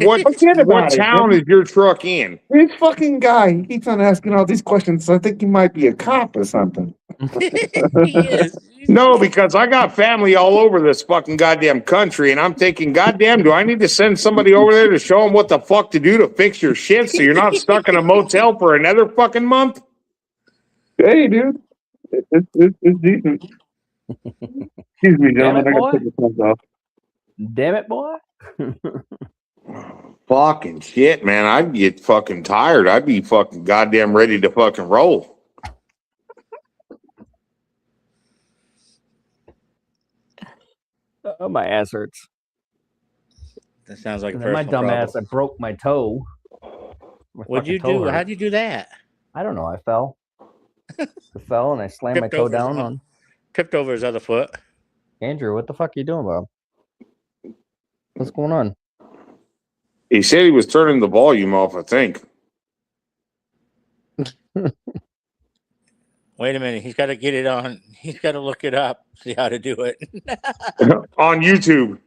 what Forget about it, town man. is your truck in? This fucking guy, he keeps on asking all these questions. So I think he might be a cop or something. He is. No, because I got family all over this fucking goddamn country, and I'm thinking, goddamn, do I need to send somebody over there to show them what the fuck to do to fix your shit so you're not stuck in a motel for another fucking month? Hey, dude. It's decent. Excuse me, gentlemen. I got to take the phones off. Damn it, boy. Fucking shit, man. I'd get fucking tired. I'd be fucking goddamn ready to fucking roll. Oh, my ass hurts. That sounds like a And then my personal dumb problem. ass, I broke my toe. What'd you do? How'd you do that? I don't know. I fell. I fell and I slammed my Tripped toe over his down own- on. Tripped over his other foot. Andrew, what the fuck are you doing, Bob? What's going on? He said he was turning the volume off, I think. Wait a minute. He's got to get it on. He's got to look it up, see how to do it. On YouTube.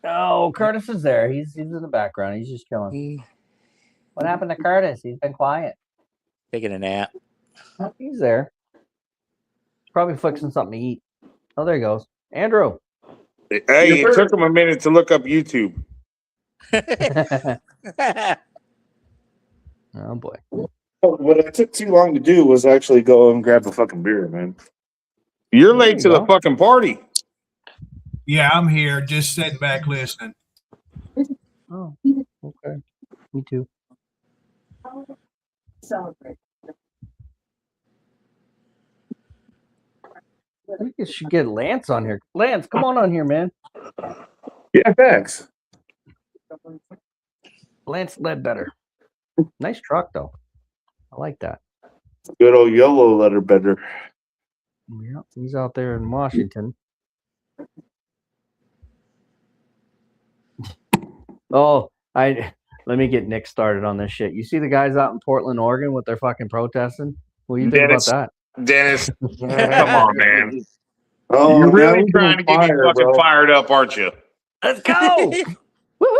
Oh, Curtis is there. He's in the background. He's just chilling. What happened to Curtis? He's been quiet. Taking a nap. Oh, he's there. He's probably fixing something to eat. Oh, there he goes. Andrew. Hey, it took him a minute to look up YouTube. Oh, boy. What it took too long to do was actually go and grab a fucking beer, man. You're late to the fucking party. Yeah, I'm here, just sitting back listening. Oh, okay. Me too. Celebrate. I think you should get Lance on here. Lance, come on here, man. Yeah, thanks. Lance Ledbetter. Nice truck, though. I like that. Good old yellow letter better. Yeah, he's out there in Washington. Oh, let me get Nick started on this shit. You see the guys out in Portland, Oregon with their fucking protesting? What do you think about that? Dennis, come on, man. Oh, You're now really we're trying to doing get me fire, fucking bro. fired up, aren't you? Let's go!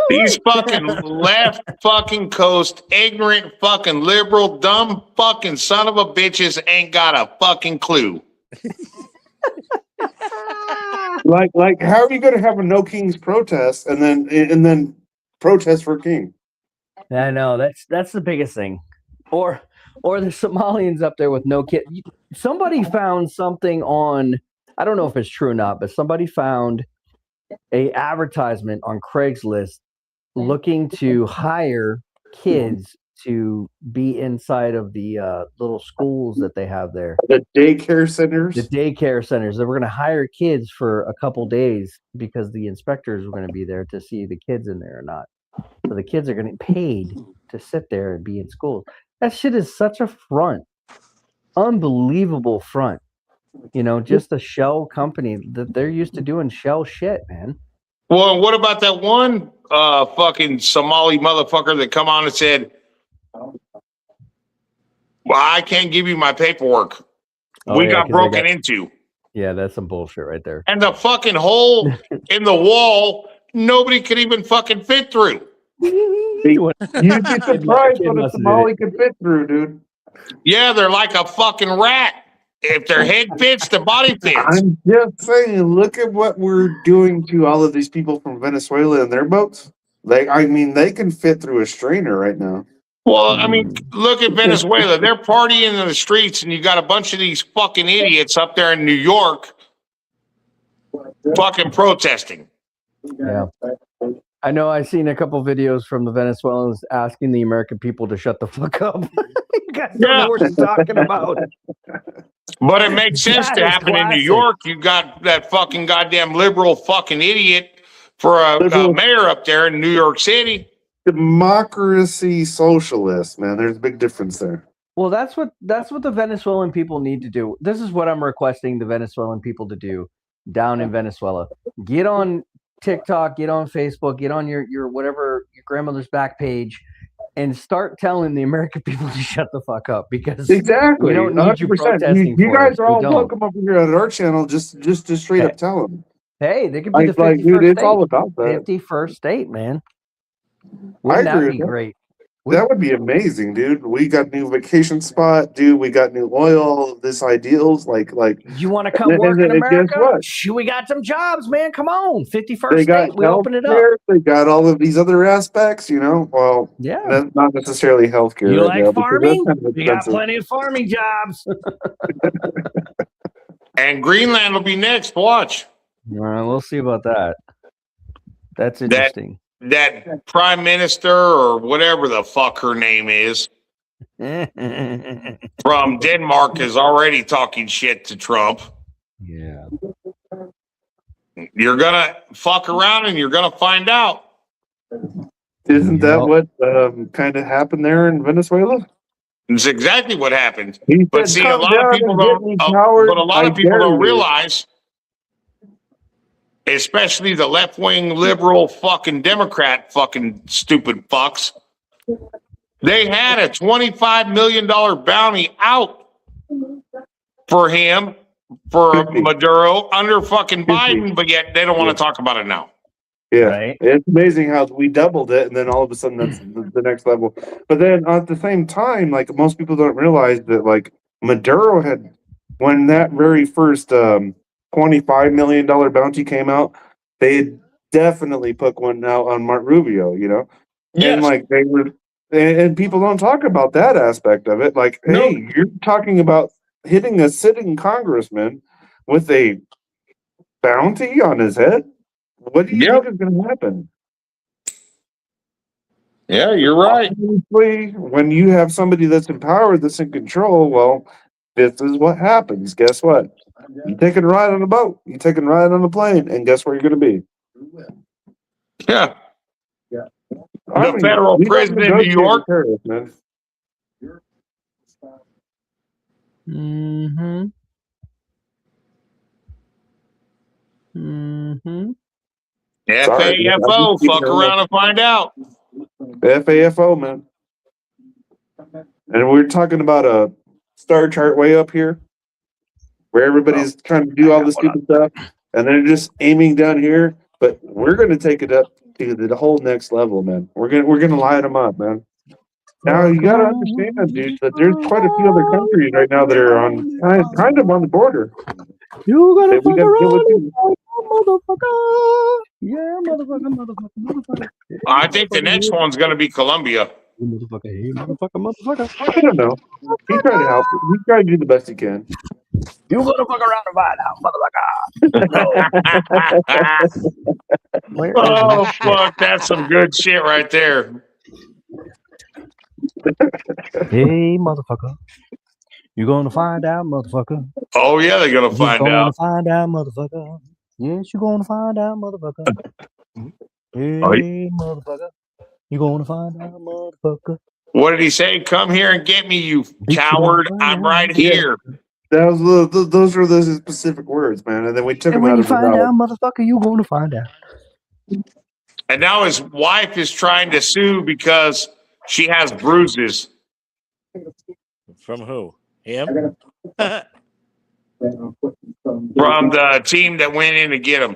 These fucking left fucking coast, ignorant fucking liberal, dumb fucking son of a bitches ain't got a fucking clue. Like, how are you going to have a no kings protest and then protest for king? I know that's the biggest thing. Or the Somalians up there with no kid. Somebody found something on, I don't know if it's true or not, but somebody found a advertisement on Craigslist looking to hire kids to be inside of the little schools that they have there. The daycare centers? The daycare centers. They were going to hire kids for a couple days because the inspectors were going to be there to see the kids in there or not. So the kids are getting paid to sit there and be in school. That shit is such a front. Unbelievable front. You know, just a shell company that they're used to doing shell shit, man. Well, what about that one fucking Somali motherfucker that come on and said, well, I can't give you my paperwork. Oh, We yeah, got 'cause broken into. Yeah, that's some bullshit right there. And the fucking hole in the wall, nobody could even fucking fit through. You'd be surprised what a Somali could fit through, dude. Yeah, they're like a fucking rat. If their head fits, the body fits. I'm just saying, look at what we're doing to all of these people from Venezuela and their boats. They can fit through a strainer right now. Well, I mean, look at Venezuela. They're partying in the streets, and you got a bunch of these fucking idiots up there in New York fucking protesting. Yeah. I know I've seen a couple videos from the Venezuelans asking the American people to shut the fuck up. You guys don't know what you're talking about. But it makes sense That to is happen in New classic. York. You got that fucking goddamn liberal fucking idiot for a mayor up there in New York City. Democracy socialist, man. There's a big difference there. Well, that's what the Venezuelan people need to do. This is what I'm requesting the Venezuelan people to do down in Venezuela. Get on TikTok, get on Facebook, get on your whatever your grandmother's back page, and start telling the American people to shut the fuck up because Exactly. we don't need you 100%. protesting You for guys us. are We all don't. welcome over here at our channel. Just to straight up tell them. Hey, they could be the Like, 51st dude, it's state. all about that. 51st state, man. I Wouldn't agree that with be that. great? That would be amazing, dude. We got new vacation spot, dude. We got new oil. This ideals, like. You want to come and work in guess America? what? Shoo, we got some jobs, man. Come on, 51st They got state. We open it up. healthcare. They got all of these other aspects, you know. Well, Yeah. that's not necessarily healthcare You right like now because farming? that's kind of We got expensive. plenty of farming jobs. And Greenland will be next. Watch. All right, we'll see about that. That's interesting. That prime minister or whatever the fuck her name is from Denmark is already talking shit to Trump. Yeah. You're gonna fuck around and you're gonna find out. Isn't that Yup. what kind of happened there in Venezuela? It's exactly what happened. He But said, see, a "Come lot of down people and get don't. me, But coward. a lot I of people dare don't you." realize, especially the left-wing liberal fucking Democrat fucking stupid fucks. They had a $25 million bounty out for him, for 50. Maduro, under fucking 50. Biden, but yet they don't want to talk about it now. Yeah, Right. it's amazing how we doubled it, and then all of a sudden that's the next level. But then at the same time, like most people don't realize that, like Maduro had, when that very first $25 million bounty came out, they had definitely put one out on Mark Rubio, you know, and like they were, and people don't talk about that aspect of it. Like, No. hey, you're talking about hitting a sitting congressman with a bounty on his head. What do you Yep. think is going to happen? Yeah, you're right. Obviously, when you have somebody that's in power, that's in control, well, this is what happens. Guess what? You taking a ride on a boat, you taking a ride on a plane, and guess where you're going to be? Yeah. I The mean, federal we don't prison in New negotiate with York. terrorists, man. Mm-hmm. Mm-hmm. Sorry, man, I'm FAFO, just keeping fuck it real. around and find out. FAFO, man. And we're talking about a star chart way up here, where everybody's trying to do all this stupid stuff, and they're just aiming down here. But we're going to take it up to the whole next level, man. We're gonna light them up, man. Now you got to understand, dude, that there's quite a few other countries right now that are on kind of on the border. You gotta that we fuck got to deal around, with too. motherfucker. Yeah, motherfucker. I think the next one's going to be Colombia. Motherfucker, hey, motherfucker. I don't know. He's trying to help. He's trying to do the best he can. You gonna fuck around and find out, motherfucker. Where Oh, is this shit? fuck. That's some good shit right there. Hey, motherfucker. You gonna find out, motherfucker. Oh, yeah, they're going to You find gonna out. find out, motherfucker. Yes, you gonna find out, motherfucker. Hey, Oh, motherfucker. You gonna find out, motherfucker. What did he say? Come here and get me, you coward. I'm right here. Those are the specific words, man. And then we took And him when out you of the find mouth. out, motherfucker, you gonna find out. And now his wife is trying to sue because she has bruises. From who? Him? From the team that went in to get him.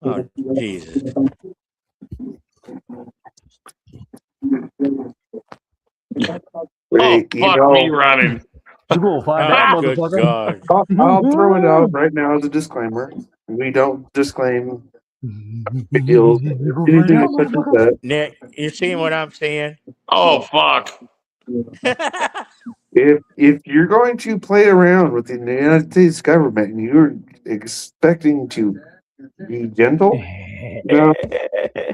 Oh, Jesus. Oh, fuck me running. You gonna find out, Oh, good motherfucker. God. I'll throw it out right now as a disclaimer. We don't disclaim deals, anything such as that. Nick, you seeing what I'm seeing? Oh, fuck. If you're going to play around with the United States government and you're expecting to be gentle, no,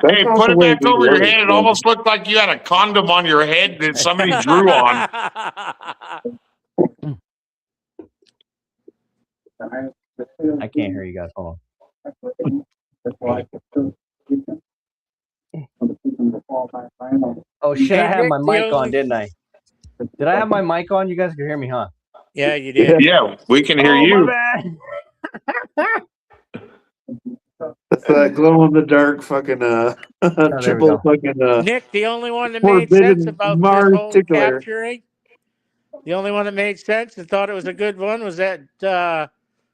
Hey, put it back over your head. It almost looked like you had a condom on your head that somebody drew on. I can't hear you guys. Hold on. Oh shit! I had my mic on, didn't I? Did I have my mic on? You guys can hear me, huh? Yeah, you did. Yeah, we can hear Oh, you. my bad. That's that glow in the dark fucking there we triple go. fucking Nick, the only one that made sense forbidden about this Mars whole tickler. capturing, the only one that made sense and thought it was a good one was that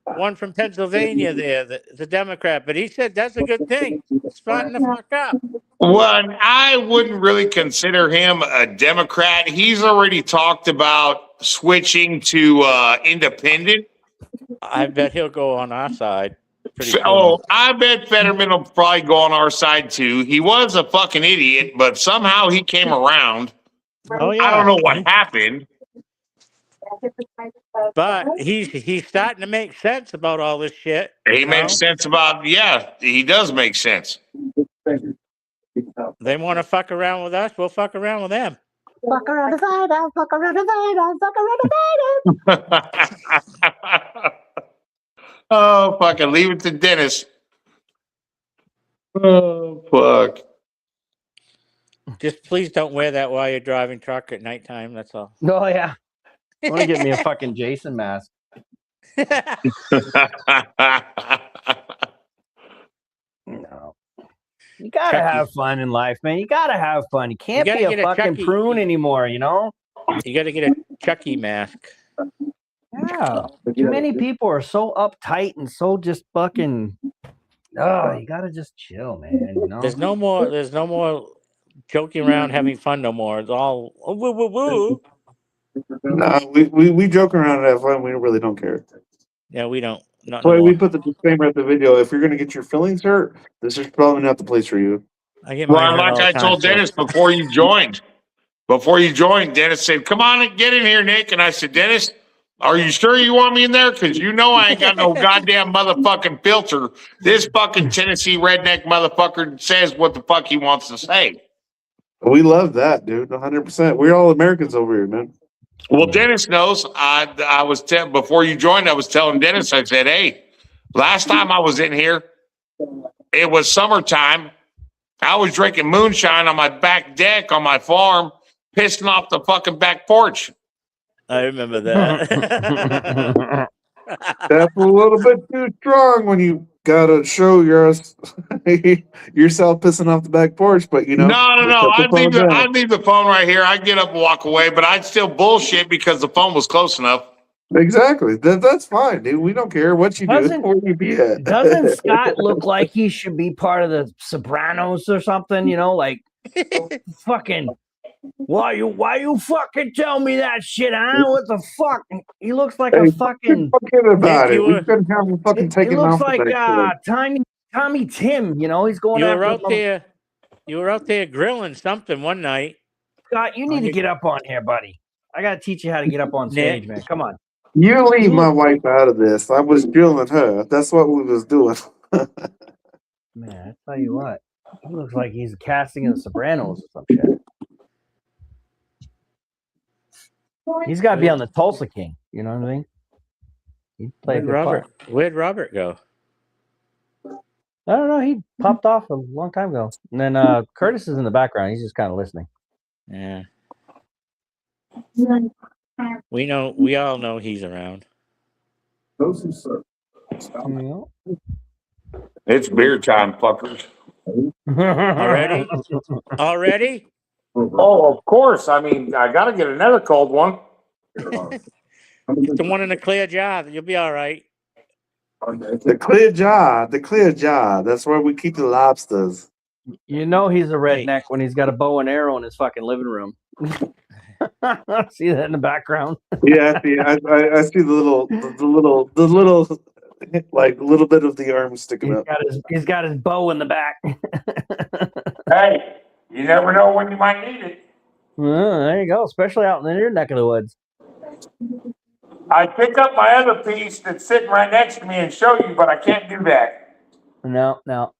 one from Pennsylvania there, the Democrat. But he said that's a good thing. Starting to fuck up. Well, I wouldn't really consider him a Democrat. He's already talked about switching to independent. I bet he'll go on our side pretty soon. Oh, I bet Fetterman will probably go on our side too. He was a fucking idiot, but somehow he came around. Oh yeah. I don't know what happened. But he's starting to make sense about all this shit. He makes sense about, yeah, he does make sense. They want to fuck around with us, we'll fuck around with them. Fuck around the side, I'll fuck around the side, I'll fuck around the side. Oh, fucking leave it to Dennis. Oh, fuck. Just please don't wear that while you're driving truck at nighttime. That's all. Oh, yeah. I want to get me a fucking Jason mask. No. You gotta Chucky. have fun in life, man. You gotta have fun. You can't gotta be a get a fucking Chucky. prune anymore, you know? You got to get a Chucky mask. Yeah. Too many people are so uptight and so just fucking. Oh, you gotta just chill, man. You know? There's no more joking around, having fun no more. It's all woo woo woo. No, we joke around and have fun. We really don't care. Yeah, we don't. Not That's why no we more. put the disclaimer at the video. If you're gonna get your feelings hurt, this is probably not the place for you. I get mine Well, hurt like all the I time, told so- Dennis before you joined. Before you joined, Dennis said, "Come on and get in here, Nick." And I said, "Dennis, are you sure you want me in there? Because you know I ain't got no goddamn motherfucking filter. This fucking Tennessee redneck motherfucker says what the fuck he wants to say." We love that, dude. 100%. We're all Americans over here, man. Well, Dennis knows. I was before you joined. I was telling Dennis. I said, "Hey, last time I was in here, it was summertime. I was drinking moonshine on my back deck on my farm, pissing off the fucking back porch." I remember that. That's a little bit too strong when you gotta show yourself pissing off the back porch, but you know. No. put the phone down. I'd leave the phone right here. I'd get up and walk away, but I'd still bullshit because the phone was close enough. Exactly. That's fine, dude. We don't care what you do. Doesn't- Where you be at. Doesn't Scott look like he should be part of the Sopranos or something? You know, like fucking. Why you fucking tell me that shit? Huh? What the fuck? He looks like Hey, a fucking. Forget about Nick, it. you We were- couldn't have him fucking He taking looks off. like the back Tommy Tim. You know, he's going you after were out some- there. You were out there grilling something one night. Scott, you need to get up on here, buddy. I gotta teach you how to get up on stage, man. Come on. You leave my wife out of this. I was drilling her. That's what we was doing. Man, I tell you what, he looks like he's casting in the Sopranos or some shit. He's got to be on the Tulsa King. You know what I mean? He'd play a Where'd good Robert? part. Where'd Robert go? I don't know. He popped off a long time ago. And then Curtis is in the background. He's just kind of listening. Yeah. We know. We all know he's around. You know? It's beer time, fuckers. Already? Already? Oh, of course. I mean, I got to get another cold one. Get the one in the clear jar. You'll be all right. The clear jar. That's where we keep the lobsters. You know he's a redneck when he's got a bow and arrow in his fucking living room. See that in the background? Yeah, I see the little like little bit of the arm sticking up. He's got his bow in the back. Hey, you never know when you might need it. There you go, especially out in your neck of the woods. I'd pick up my other piece that's sitting right next to me and show you, but I can't do that. No. No.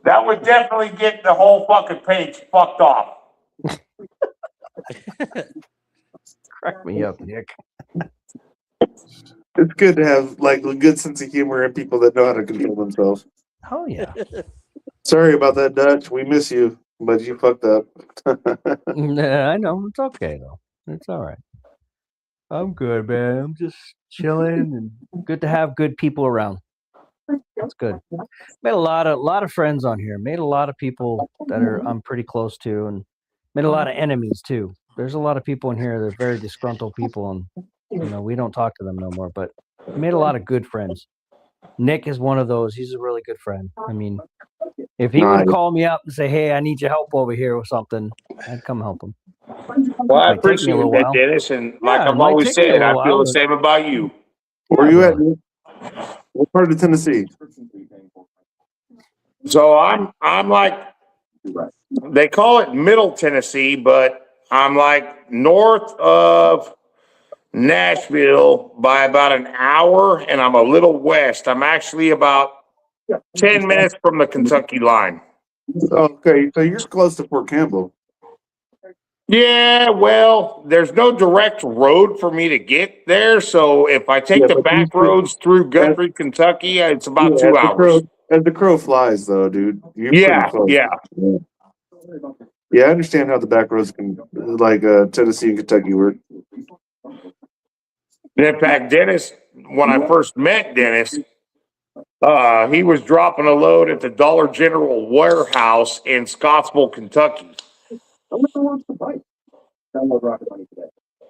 That would definitely get the whole fucking page fucked off. Crack me up, Nick. It's good to have like a good sense of humor and people that know how to control themselves. Oh yeah. Sorry about that, Dutch. We miss you. but you fucked up. Nah, I know. It's okay, though. It's all right. I'm good, man. I'm just chilling and good to have good people around. That's good. Made a lot of friends on here. Made a lot of people that I'm pretty close to, and made a lot of enemies too. There's a lot of people in here that are very disgruntled people, and we don't talk to them no more. But made a lot of good friends. Nick is one of those. He's a really good friend. I mean, if he would Nice. call me up and say, "Hey, I need your help over here with something," I'd come help him. Well, I Might take me a appreciate little that, while. Dennis. And like Yeah, it I've might always take me a said, little I feel while, the but- same about you. Where you at, dude? What part of Tennessee? So I'm like, they call it Middle Tennessee, but I'm like north of Nashville by about an hour, and I'm a little west. I'm actually about 10 minutes from the Kentucky line. Okay, so you're close to Fort Campbell. Yeah, well, there's no direct road for me to get there. So if I take Yeah, the but back you- roads through Guthrie, Kentucky, it's about 2 hours. As the crow flies, though, dude. You're Yeah, pretty close. yeah. Yeah, I understand how the back roads can, like Tennessee and Kentucky work. And in fact, Dennis, when I first met Dennis, he was dropping a load at the Dollar General warehouse in Scottsville, Kentucky.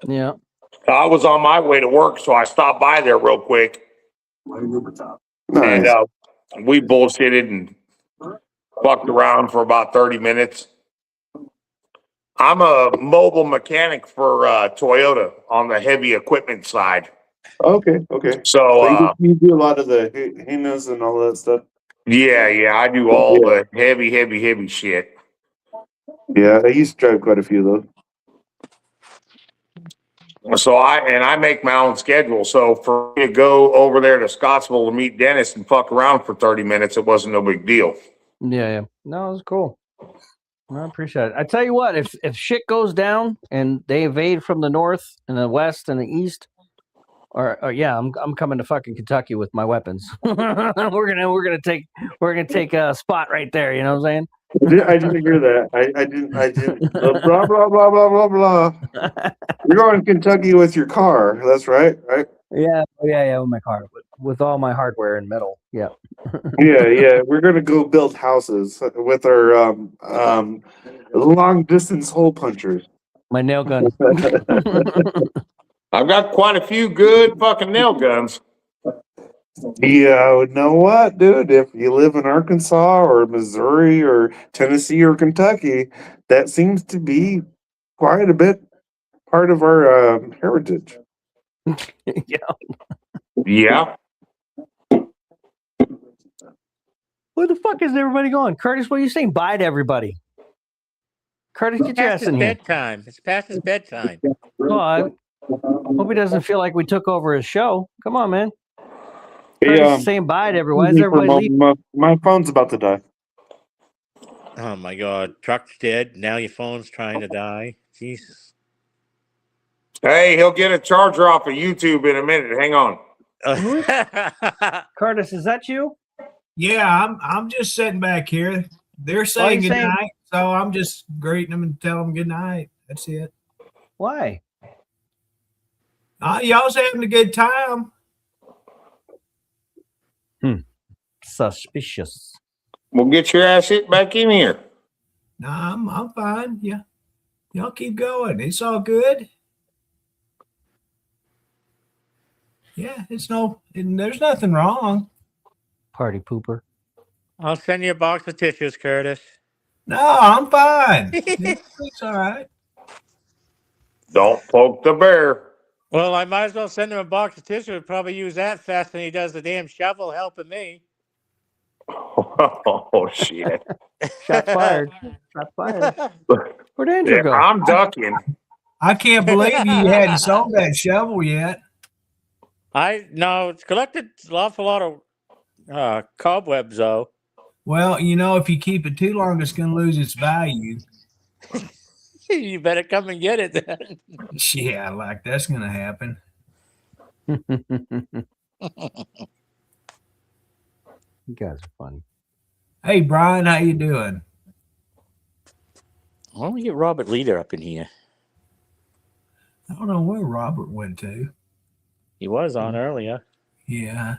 Yeah. I was on my way to work, so I stopped by there real quick. And Nice. we bullshitted and fucked around for about 30 minutes. I'm a mobile mechanic for Toyota on the heavy equipment side. Okay, okay. So, you do a lot of the Hinas and all that stuff. yeah, I do all the heavy shit. Yeah, I used to drive quite a few of those. So I make my own schedule. So for me to go over there to Scottsville to meet Dennis and fuck around for 30 minutes, it wasn't no big deal. Yeah. No, it was cool. I appreciate it. I tell you what, if shit goes down and they invade from the north and the west and the east, or yeah, I'm coming to fucking Kentucky with my weapons. we're gonna take a spot right there. You know what I'm saying? I didn't hear that. I didn't. Blah blah blah blah blah blah. You're going to Kentucky with your car. That's right, right? Yeah, with my car, with all my hardware and metal. Yeah. Yeah. We're gonna go build houses with our long distance hole punchers. My nail gun. I've got quite a few good fucking nail guns. Yeah, know what, dude? If you live in Arkansas or Missouri or Tennessee or Kentucky, that seems to be quite a bit part of our heritage. Yeah. Where the fuck is everybody going? Curtis, what are you saying? Bye to everybody. Curtis, get your ass in here. Bedtime. It's past his bedtime. Well, I hope he doesn't feel like we took over his show. Come on, man. Hey, Curtis is saying bye to everyone. Why is everybody leaving? my phone's about to die. Oh my God. Truck's dead. Now your phone's trying to die. Jesus. Hey, he'll get a charger off of YouTube in a minute. Hang on. Curtis, is that you? Yeah, I'm just sitting back here. They're saying good night, so I'm just greeting them and telling them good night. That's it. Why? Y'all's having a good time. Suspicious. We'll get your ass hit back in here. Nah, I'm fine. Yeah, y'all keep going. It's all good. Yeah, there's nothing wrong. Party pooper. I'll send you a box of tissues, Curtis. No, I'm fine. It's all right. Don't poke the bear. Well, I might as well send him a box of tissue. He'll probably use that faster than he does the damn shovel helping me. Oh, shit. Shots fired. Shots fired. Where'd Andrew Yeah, go? I'm ducking. I can't believe you hadn't sold that shovel yet. No, it's collected an awful lot of cobwebs, though. Well, if you keep it too long, it's going to lose its value. You better come and get it then. Yeah, like that's going to happen. You guys are funny. Hey, Brian, how you doing? Why don't we get Robert Leader up in here? I don't know where Robert went to. He was on earlier. Yeah.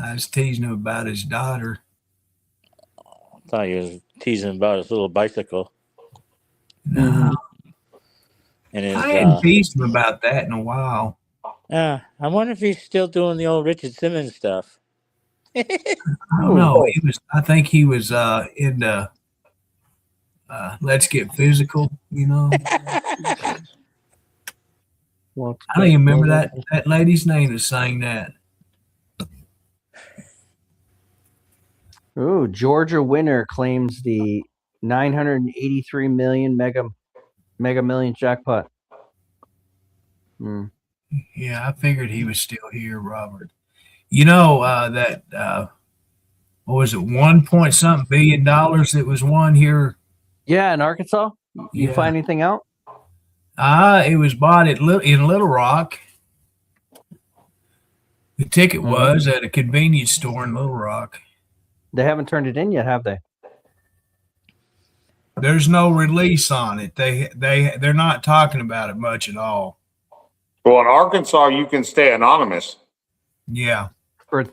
I was teasing him about his daughter. I thought he was teasing about his little bicycle. No, And his, I hadn't teased him about that in a while. I wonder if he's still doing the old Richard Simmons stuff. I don't know. I think he was into Let's Get Physical, you know. Well, I don't even remember that lady's name that sang that. Ooh, Georgia winner claims the 983 million mega million jackpot. Yeah, I figured he was still here, Robert. You know that what was it, 1 point something billion dollars that was won here? Yeah, in Arkansas. You Yeah. find anything out? It was bought in Little Rock. The ticket was at a convenience store in Little Rock. They haven't turned it in yet, have they? There's no release on it. They're not talking about it much at all. Well, in Arkansas, you can stay anonymous. Yeah. For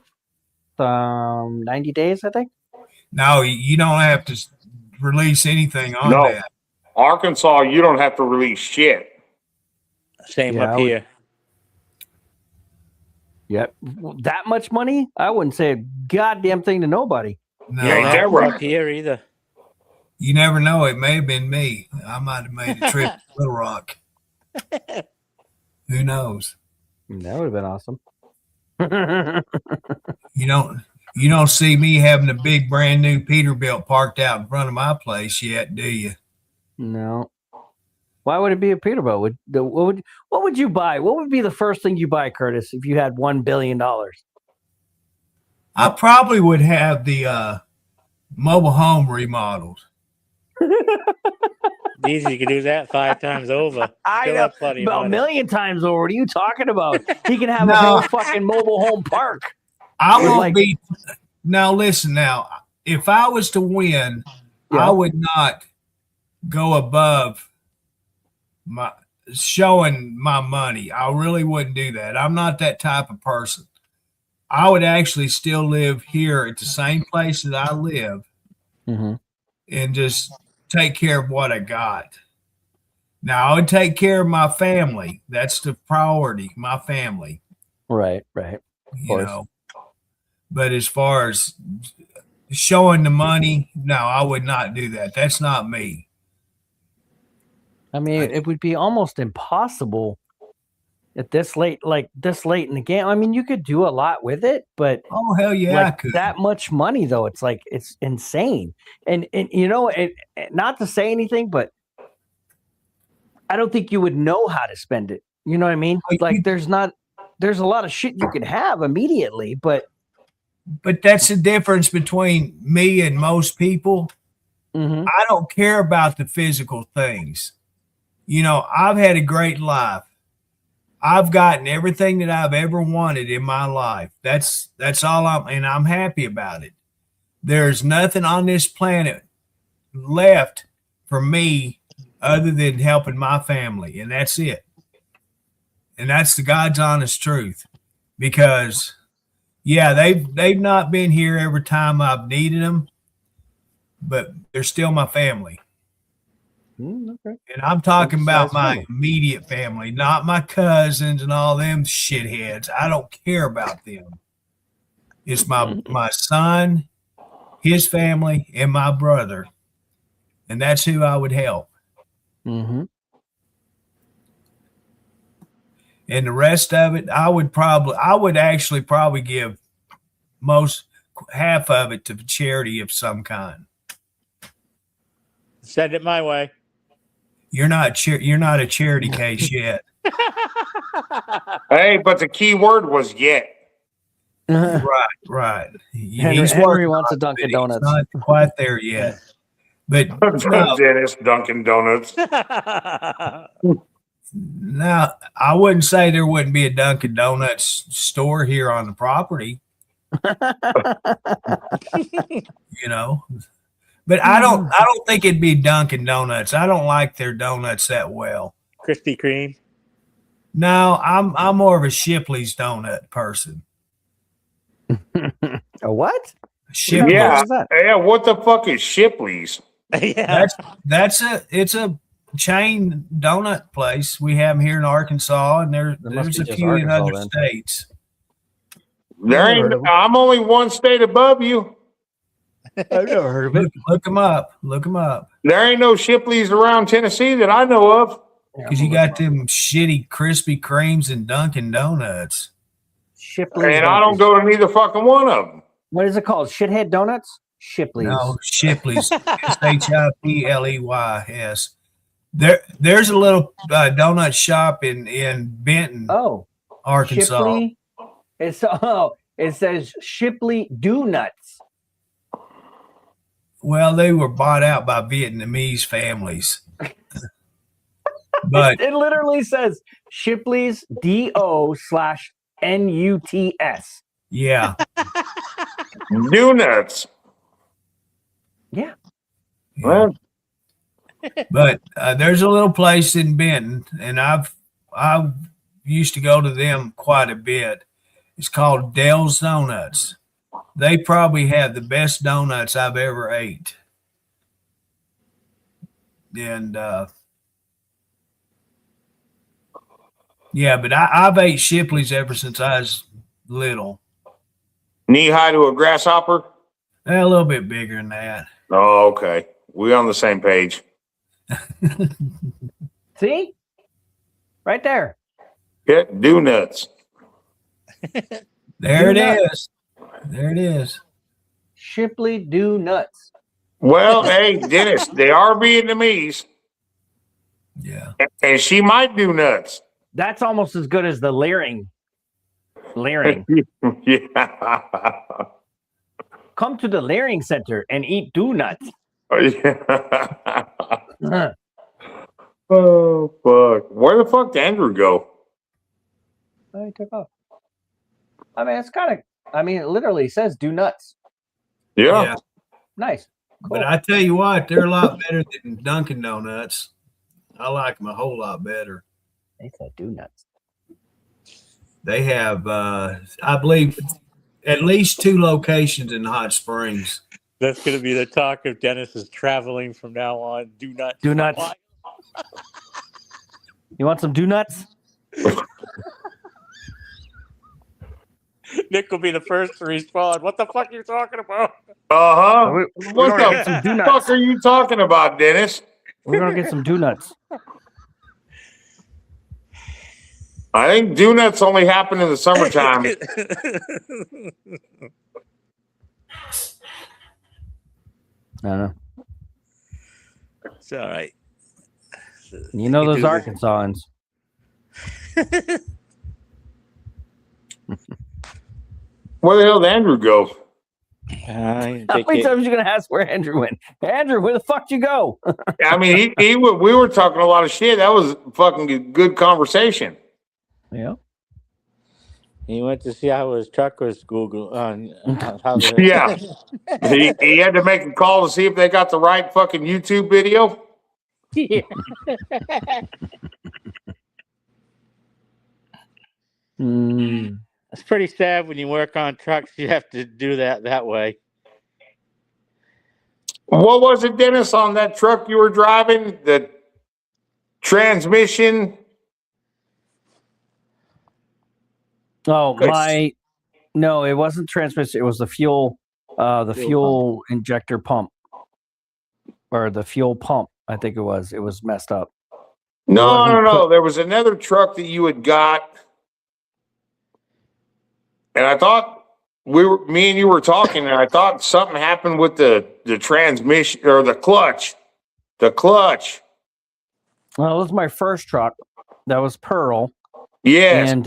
90 days, I think. No, you don't have to release anything on No. that. Arkansas, you don't have to release shit. Same Yeah, up here. Yep. That much money? I wouldn't say a goddamn thing to nobody. No, Yeah, Not they're right. up here either. you never know. It may have been me. I might have made a trip to Little Rock. Who knows? That would have been awesome. You don't see me having a big brand new Peterbilt parked out in front of my place yet, do you? No. Why would it be a Peterbilt? What would you buy? What would be the first thing you buy, Curtis, if you had $1 billion? I probably would have the mobile home remodeled. Easy, you can do that 5 times over. I Still know. have plenty of About a money. million times over. What are you talking about? He can have a No. whole fucking mobile home park. I won't Like- be. Now listen. Now, if I was to win, Yeah. I would not go above my showing my money. I really wouldn't do that. I'm not that type of person. I would actually still live here at the same place that I live Mm-hmm. and just take care of what I got. Now, I would take care of my family. That's the priority, my family. Right. You course. know. But as far as showing the money, no, I would not do that. That's not me. I mean, it would be almost impossible at this late in the game. I mean, you could do a lot with it, but Oh hell yeah, I like could. that much money though, it's insane. And you know, not to say anything, but I don't think you would know how to spend it. You know what I mean? Like, Like there's a lot of shit you can have immediately, but But that's the difference between me and most people. mhm. I don't care about the physical things. You know, I've had a great life. I've gotten everything that I've ever wanted in my life. That's all I'm happy about it. There's nothing on this planet left for me other than helping my family, and that's it. And that's the God's honest truth. Because yeah, they've not been here every time I've needed them, but they're still my family. Okay. And I'm talking about That's my funny. immediate family, not my cousins and all them shitheads. I don't care about them. It's my son, his family, and my brother. And that's who I would help. Mm-hmm. And the rest of it, I would actually probably give half of it to charity of some kind. Send it my way. You're not a charity case yet. Hey, but the key word was yet. Right. Henry He's working wants a on Dunkin' it. Donuts. He's not quite there yet. But no, Dennis Dunkin' Donuts. now, I wouldn't say there wouldn't be a Dunkin' Donuts store here on the property, you know. But I don't think it'd be Dunkin' Donuts. I don't like their donuts that well. Krispy Kreme. No, I'm more of a Shipley's donut person. A what? Shipley's. Yeah. What is that? Yeah, what the fuck is Shipley's? Yeah. It's a chain donut place. We have them here in Arkansas, and There must there's be a just few in Arkansas other then. states. There ain't. I'm only one state above you. I've never heard of it. Look them up. Look them up. There ain't no Shipley's around Tennessee that I know of. Because you got them shitty Krispy Kremes and Dunkin' Donuts. Shipley's. And I don't go to neither fucking one of them. What is it called? Shithead Donuts? Shipley's. No, Shipley's. Shipleys. There's a little donut shop in Benton, Oh, Arkansas. Shipley. It says Shipley Donuts. Well, they were bought out by Vietnamese families. But It literally says Shipley's DO/NUTS. yeah, Do nuts. Yeah. Well, but there's a little place in Benton, and I used to go to them quite a bit. It's called Dell's Donuts. They probably have the best donuts I've ever ate. And yeah, but I've ate Shipley's ever since I was little. knee high to a grasshopper. A little bit bigger than that. Oh, okay. We on the same page. See? Right there. Yeah, do nuts. There it Donuts. is. There it is. Shipley Donuts. Well, hey, Dennis, they are Vietnamese, Yeah. and she might do nuts. That's almost as good as the Leering. Leering. Yeah. Come to the Leering Center and eat donuts. Yeah. Oh, fuck. Where the fuck did Andrew go? I took off. I mean, it's kind of. I mean, it literally says "do nuts." Yeah. Nice. Cool. But I tell you what, they're a lot better than Dunkin' Donuts. I like them a whole lot better. They said "do nuts." They have, I believe, at least 2 locations in Hot Springs. That's going to be the talk of Dennis is traveling from now on. Do nuts. Do nuts. You want some do nuts? Nick will be the first to respond. What the fuck are you talking about? Uh-huh. We're What gonna get some the do nuts. fuck are you talking about, Dennis? We're gonna get some do nuts. I think do nuts only happen in the summertime. I don't know. It's all right. You know You those do the- Arkansans. Where the hell did Andrew go? How many times are you gonna ask where Andrew went? Andrew, where the fuck you go? I mean, we were talking a lot of shit. That was fucking good conversation. Yeah. He went to see how his truck was Google on how the, Yeah. He had to make a call to see if they got the right fucking YouTube video. Yeah. Mm. It's pretty sad when you work on trucks. You have to do that way. What was it, Dennis, on that truck you were driving? The transmission? Oh, Good. no, it wasn't transmission. It was the fuel injector pump, or the fuel pump. I think it was. It was messed up. No. There was another truck that you had got. And I thought me and you were talking, and I thought something happened with the transmission or the clutch. The clutch. Well, it was my first truck. That was Pearl. Yes. And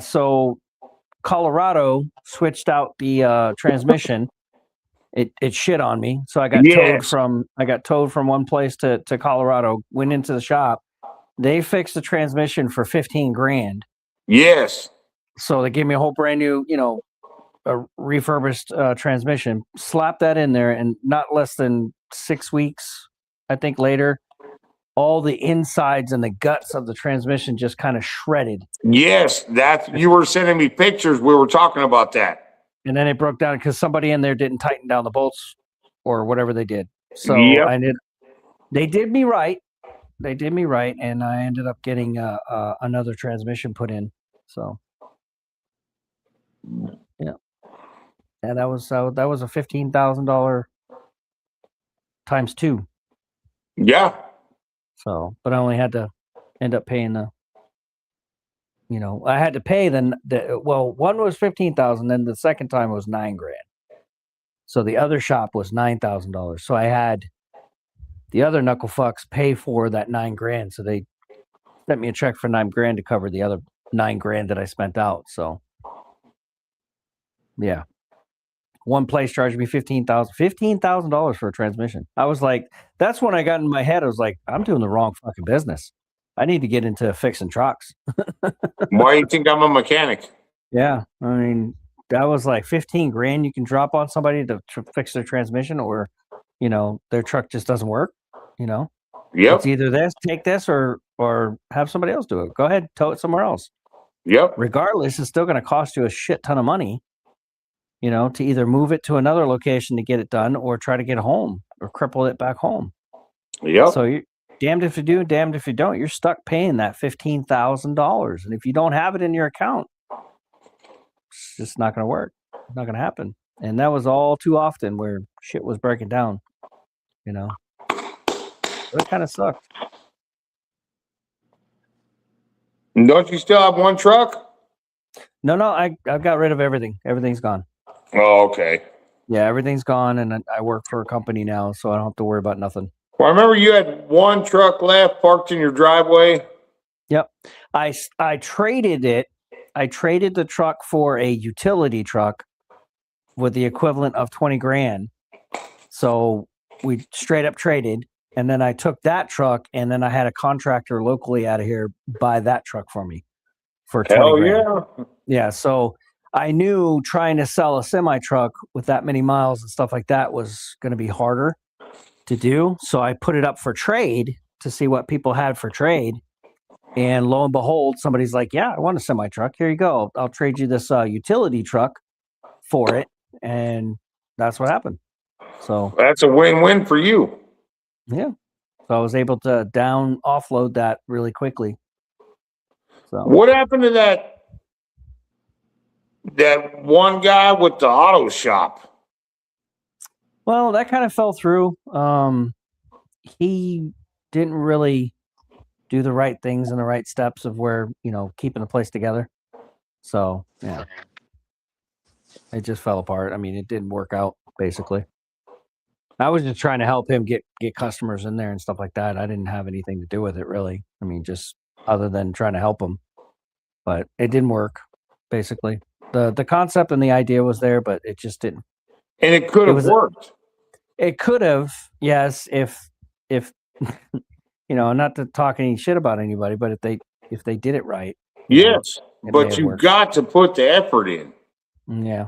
so Colorado switched out the transmission. It shit on me, so I got towed from one place to Colorado. Went into the shop. They fixed the transmission for $15,000. Yes. So they gave me a whole brand new, a refurbished transmission, slap that in there, and not less than 6 weeks, I think later, all the insides and the guts of the transmission just kind of shredded. Yes, you were sending me pictures. We were talking about that. And then it broke down because somebody in there didn't tighten down the bolts or whatever they did. So Yep. they did me right. They did me right, and I ended up getting another transmission put in. So, yeah, that was a $15,000 times 2. Yeah. So, but I only had to end up paying I had to pay one was 15,000, then the second time was $9,000. So the other shop was $9,000. So I had the other knuckle fucks pay for that $9,000. So they sent me a check for $9,000 to cover the other $9,000 that I spent out. So yeah, one place charged me $15,000 for a transmission. I was like, that's when I got in my head. I was like, I'm doing the wrong fucking business. I need to get into fixing trucks. Why do you think I'm a mechanic? Yeah, I mean, that was like $15,000 you can drop on somebody to fix their transmission, or their truck just doesn't work. Yep. It's either take this or have somebody else do it. Go ahead, tow it somewhere else. Yep. Regardless, it's still going to cost you a shit ton of money, to either move it to another location to get it done or try to get home or cripple it back home. Yep. So you're damned if you do, damned if you don't. You're stuck paying that $15,000. And if you don't have it in your account, it's just not going to work. It's not going to happen. And that was all too often where shit was breaking down, So it kind of sucked. Don't you still have one truck? No, I've got rid of everything. Everything's gone. Oh, okay. Yeah, everything's gone, and I work for a company now, so I don't have to worry about nothing. Well, I remember you had one truck left parked in your driveway. Yep. I traded it. I traded the truck for a utility truck with the equivalent of $20,000. So we straight up traded, and then I took that truck, and then I had a contractor locally out of here buy that truck for me for $20,000. Hell yeah. Yeah, so I knew trying to sell a semi truck with that many miles and stuff like that was going to be harder to do. So I put it up for trade to see what people had for trade. And lo and behold, somebody's like, yeah, I want a semi truck. Here you go. I'll trade you this utility truck for it. And that's what happened. So that's a win-win for you. Yeah. So I was able to offload that really quickly. So what happened to that one guy with the auto shop? Well, that kind of fell through. He didn't really do the right things and the right steps of where, keeping the place together. So, yeah. It just fell apart. I mean, it didn't work out, basically. I was just trying to help him get customers in there and stuff like that. I didn't have anything to do with it, really. I mean, just other than trying to help him. But it didn't work, basically. The concept and the idea was there, but it just didn't. And it could have worked. It could have, yes, if not to talk any shit about anybody, but if they did it right. Yes, but you got to put the effort in. Yeah.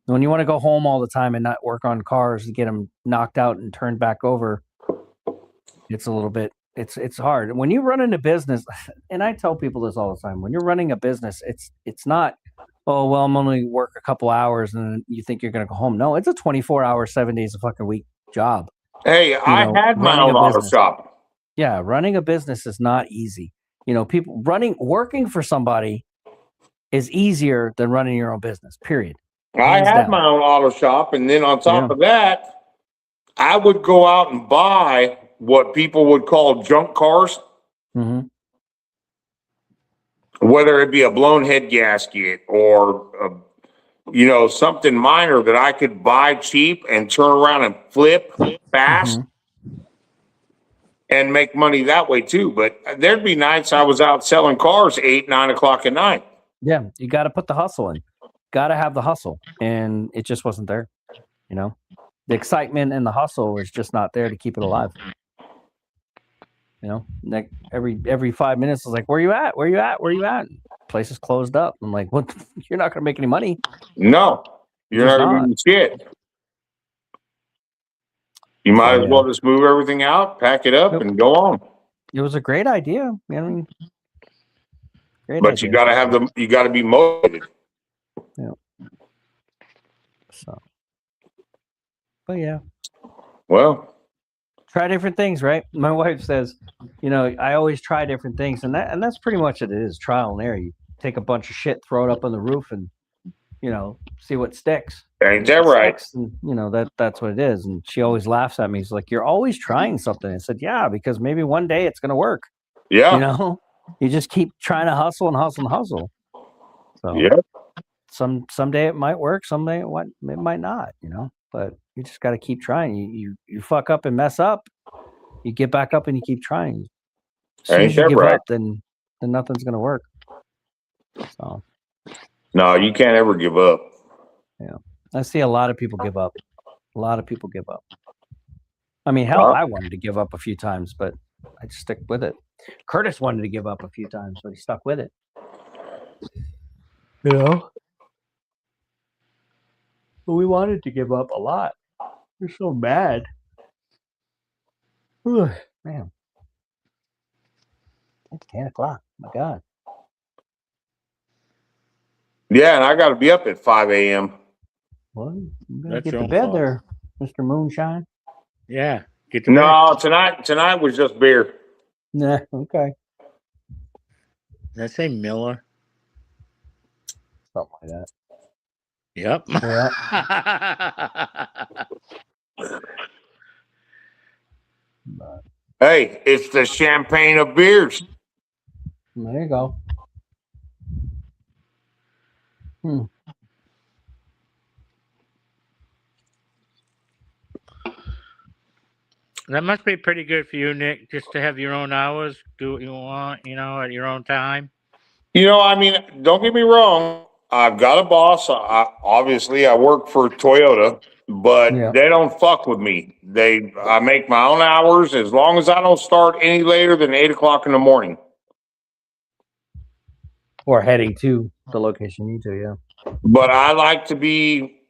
When you want to go home all the time and not work on cars to get them knocked out and turned back over, it's a little bit, it's hard. When you run into business, and I tell people this all the time, when you're running a business, it's not, oh, well, I'm only work a couple hours and you think you're going to go home. No, it's a 24-hour, 7 days a fucking week job. Hey, I had my own auto shop. Yeah, running a business is not easy. People working for somebody is easier than running your own business, period. I had my own auto shop, and then on top of that, I would go out and buy what people would call junk cars. Mm-hmm. Whether it be a blown head gasket or, something minor that I could buy cheap and turn around and flip fast and make money that way too. But there'd be nights I was out selling cars 8, 9 o'clock at night. Yeah, you got to put the hustle in. Got to have the hustle, and it just wasn't there. The excitement and the hustle is just not there to keep it alive. Like every 5 minutes, it's like, where you at? Where you at? Where you at? place is closed up. I'm like, what? You're not going to make any money. No, you're Just not not. going to do shit. You might So, as well just move everything out, pack it up, Yep. and go on. It was a great idea. I mean, great But idea. you got to have you got to be motivated. So, but yeah, Well, try different things, right? My wife says, you know, I always try different things, and that's pretty much what it is, trial and error. You take a bunch of shit, throw it up on the roof, and you know, see what sticks. ain't that right? Sticks, and you know that's what it is. And she always laughs at me. She's like, "You're always trying something." I said, "Yeah, because maybe one day it's gonna work." Yeah. You know, you just keep trying to hustle and hustle and hustle. So Yeah. someday it might work, someday it might not. You know, but you just got to keep trying. You fuck up and mess up, you get back up and you keep trying. As soon Ain't as you that give right? up, then nothing's gonna work. So No, you can't ever give up. I see a lot of people give up. A lot of people give up. I mean, hell, I wanted to give up a few times, but I just stick with it. Curtis wanted to give up a few times, but he stuck with it. You know? But we wanted to give up a lot. We're so mad. Whew, man. It's 10 o'clock. My God. Yeah, and I got to be up at 5 a.m. Well, you better That's get your to own bed fault. there, Mr. Moonshine. Yeah. Get to bed. No, tonight was just beer. Nah, okay. Did I say Miller? Something like that. Yep. But Hey, it's the champagne of beers. there you go. That must be pretty good for you, Nick, just to have your own hours, do what you want, you know, at your own time. You know, I mean, don't get me wrong. I've got a boss. Obviously, I work for Toyota, but Yeah. they don't fuck with me. I make my own hours as long as I don't start any later than 8 o'clock in the morning. Or heading to the location you need to, yeah. But I like to be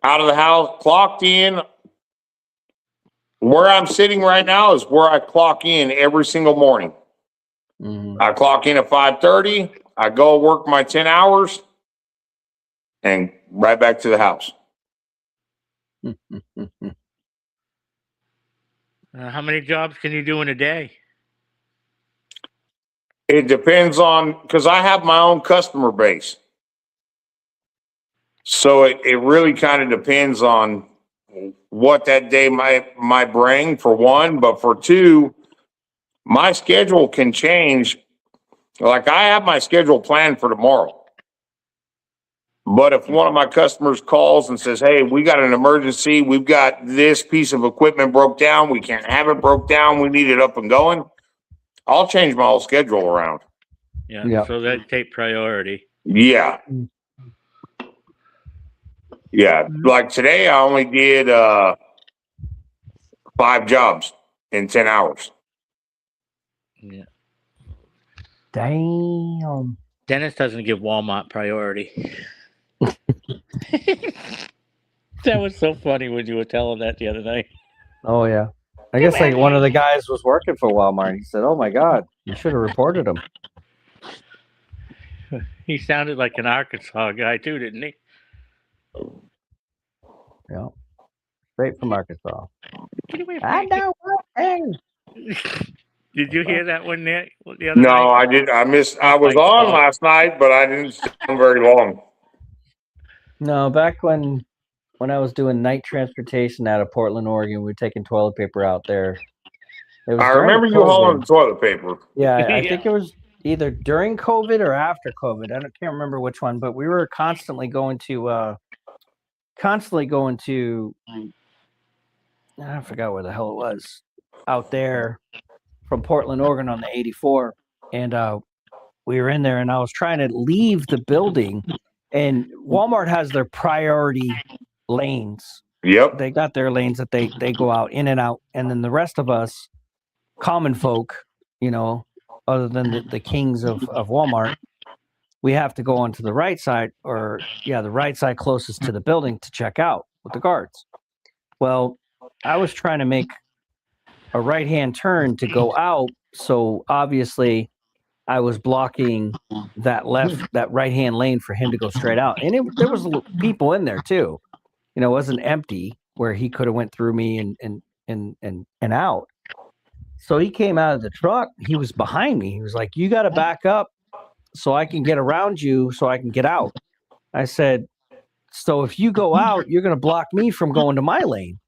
out of the house, clocked in. Where I'm sitting right now is where I clock in every single morning. Mm-hmm. I clock in at 5:30. I go work my 10 hours and right back to the house. How many jobs can you do in a day? It depends on, because I have my own customer base. So it really kind of depends on what that day might bring, for one, but for two, my schedule can change. Like, I have my schedule planned for tomorrow. But if one of my customers calls and says, hey, we got an emergency, we've got this piece of equipment broke down, we can't have it broke down, we need it up and going, I'll change my whole schedule around. Yeah. Yeah. So that take priority. Yeah. Yeah. Like today, I only did 5 jobs in 10 hours. Yeah. Damn. Dennis doesn't give Walmart priority. That was so funny when you were telling that the other night. Oh, yeah. I guess like one of the guys was working for Walmart. He said, oh, my God, you should have reported him. He sounded like an Arkansas guy too, didn't he? Yeah. Straight from Arkansas. Get away from I me. know one thing. Did you hear that one, Nick? The other No, night? I did. I Oh was my on God. last night, but I didn't stay on very long. No, back when I was doing night transportation out of Portland, Oregon, we were taking toilet paper out there. It was I during remember you COVID. hauling the toilet paper. Yeah, I Yeah. think it was either during COVID or after COVID. I can't remember which one, but we were constantly going to I forgot where the hell it was, out there from Portland, Oregon on the 84. And we were in there and I was trying to leave the building, and Walmart has their priority lanes. Yep. They got their lanes that they go out in and out. And then the rest of us common folk, you know, other than the kings of Walmart, we have to go onto the right side, or the right side closest to the building to check out with the guards. Well, I was trying to make a right-hand turn to go out, so obviously I was blocking that right-hand lane for him to go straight out. And there was people in there too. It wasn't empty where he could have went through me and out. So he came out of the truck. He was behind me. He was like, "You got to back up so I can get around you so I can get out." I said, "So if you go out, you're going to block me from going to my lane.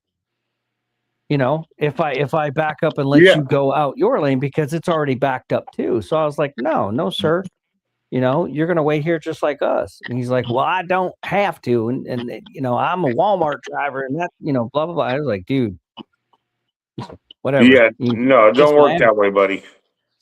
If I back up and let you go out your lane, because it's already backed up too." So I was like, no, sir. You're going to wait here just like us. And he's like, "Well, I don't have to. And I'm a Walmart driver and that, blah, blah, blah." I was like, "Dude, whatever." Yeah, no, it don't work that way, buddy.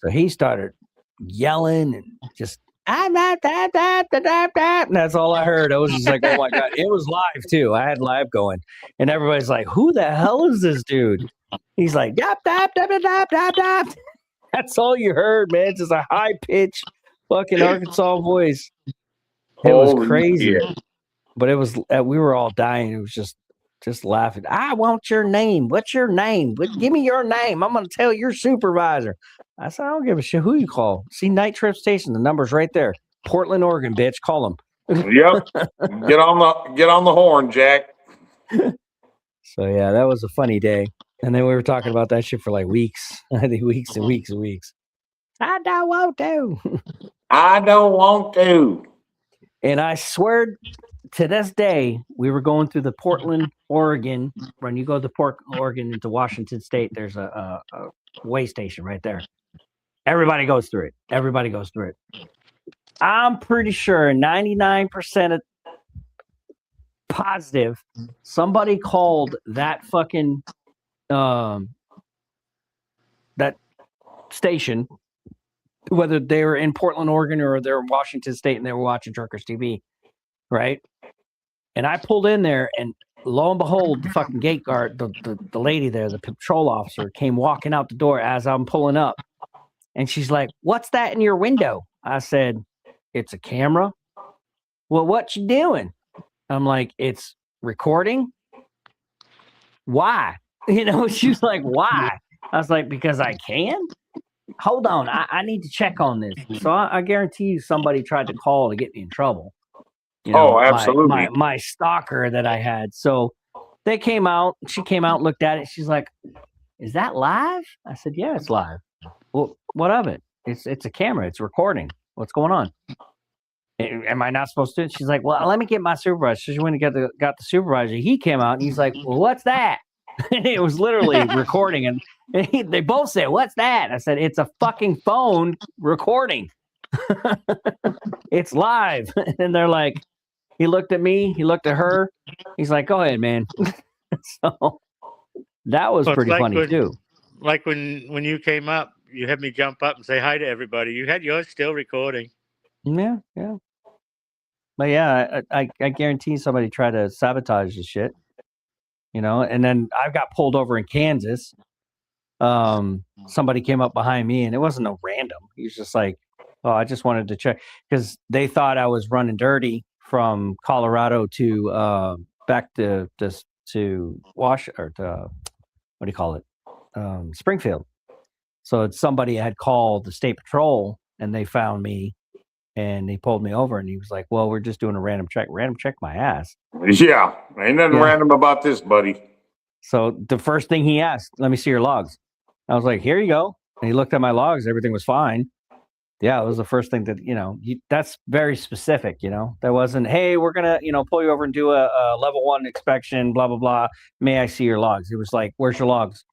So he started yelling and just, "I'm not that." And that's all I heard. I was just like, oh my God. It was live too. I had live going. And everybody's like, "Who the hell is this dude?" He's like, "Dap, dap, dap, dap, dap, dap." That's all you heard, man. It's just a high pitched fucking Arkansas voice. It was crazy. Shit. But it was, we were all dying. It was just laughing. "I want your name. What's your name? Give me your name. I'm going to tell your supervisor." I said, "I don't give a shit who you call. See Night Trip Station. The number's right there. Portland, Oregon, bitch. Call them." Yep. Get on the horn, Jack. So yeah, that was a funny day. And then we were talking about that shit for like weeks. I think weeks and weeks and weeks. I don't want to. I don't want to. And I swear to this day, we were going through the Portland, Oregon. When you go to Portland, Oregon into Washington State, there's a way station right there. Everybody goes through it. I'm pretty sure 99% positive somebody called that fucking that station, whether they were in Portland, Oregon, or they're in Washington State and they were watching Truckers TV, right? And I pulled in there, and lo and behold, the fucking gate guard, the lady there, the patrol officer, came walking out the door as I'm pulling up. And she's like, "What's that in your window?" I said, "It's a camera." "Well, what you doing?" I'm like, "It's recording." "Why?" She's like, "Why?" I was like, "Because I can." "Hold on, I need to check on this." So I guarantee you somebody tried to call to get me in trouble. Absolutely. My stalker that I had. So they came out. She came out, looked at it. She's like, "Is that live?" I said, "Yeah, it's live." "Well, what of it?" It's a camera. It's recording. What's going on?" "Am I not supposed to?" She's like, "Well, let me get my supervisor." So she went and got the supervisor. He came out and he's like, "Well, what's that?" It was literally recording. And they both said, "What's that?" I said, "It's a fucking phone recording." "It's live." And they're like, he looked at me, he looked at her. He's like, "Go ahead, man." So that was pretty funny too. Like when you came up, you had me jump up and say hi to everybody. You had yours still recording. Yeah. But yeah, I guarantee somebody tried to sabotage the shit. And then I got pulled over in Kansas. Somebody came up behind me, and it wasn't no random. He was just like, "Oh, I just wanted to check," because they thought I was running dirty from Colorado to back to Springfield. So somebody had called the state patrol, and they found me, and they pulled me over, and he was like, "Well, we're just doing a random check." Random check my ass. Yeah, ain't nothing random about this, buddy. So the first thing he asked, "Let me see your logs." I was like, "Here you go." And he looked at my logs. Everything was fine. Yeah, it was the first thing that, that's very specific, That wasn't, "Hey, we're going to, pull you over and do a level 1 inspection, blah, blah, blah. May I see your logs?" It was like, "Where's your logs?"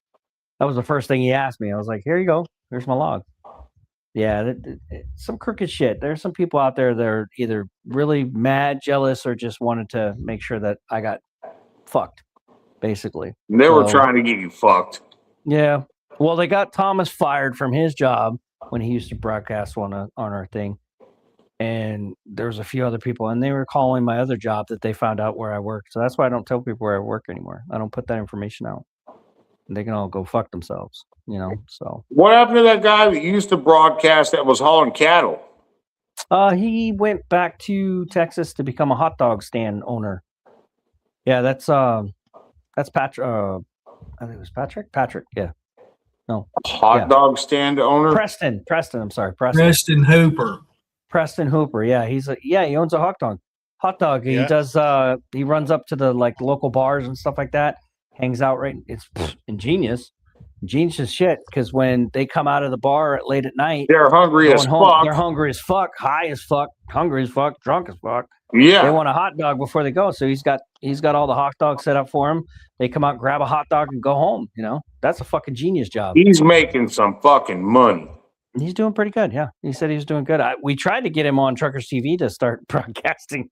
That was the first thing he asked me. I was like, "Here you go. Here's my log." Yeah, some crooked shit. There's some people out there that are either really mad, jealous, or just wanted to make sure that I got fucked, basically. They were trying to get you fucked. Yeah. Well, they got Thomas fired from his job when he used to broadcast on our thing. And there was a few other people, and they were calling my other job that they found out where I worked. So that's why I don't tell people where I work anymore. I don't put that information out. They can all go fuck themselves, So what happened to that guy that used to broadcast that was hauling cattle? He went back to Texas to become a hot dog stand owner. Yeah, that's Patrick. I think it was Patrick. Patrick, yeah. No, Hot dog stand owner. Preston. I'm sorry, Preston Hooper. Preston Hooper. Yeah, he owns a hot dog. He Yeah. does. He runs up to the like local bars and stuff like that. Hangs out right. It's ingenious as shit. Because when they come out of the bar late at night, They're hungry as fuck. they're hungry as fuck, high as fuck, hungry as fuck, drunk as fuck. Yeah. They want a hot dog before they go. So he's got all the hot dogs set up for them. They come out, grab a hot dog, and go home. You know, that's a fucking genius job. He's making some fucking money. He's doing pretty good. Yeah, he said he was doing good. We tried to get him on Truckers TV to start broadcasting,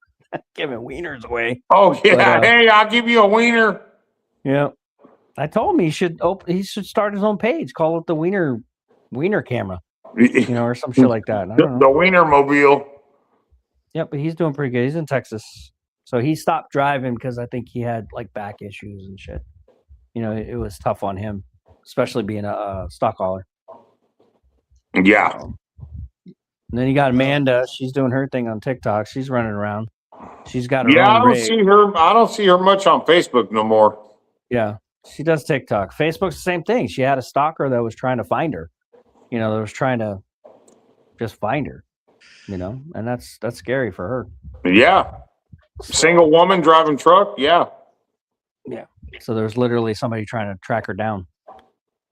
giving wieners away. Oh yeah, But, hey, I'll give you a wiener. Yeah, I told him he should start his own page, call it the wiener camera, you know, or some shit like that. I don't know. The wiener mobile. Yeah, but he's doing pretty good. He's in Texas, so he stopped driving because I think he had like back issues and shit. You know, it was tough on him, especially being a stock hauler. Yeah. And then you got Amanda. She's doing her thing on TikTok. She's running around. She's got her Yeah, I own don't rig. see her. I don't see her much on Facebook no more. Yeah, she does TikTok. Facebook's the same thing. She had a stalker that was trying to find her. You know, that was trying to just find her. You know, and that's scary for her. Yeah. Single woman driving truck. Yeah. So there's literally somebody trying to track her down,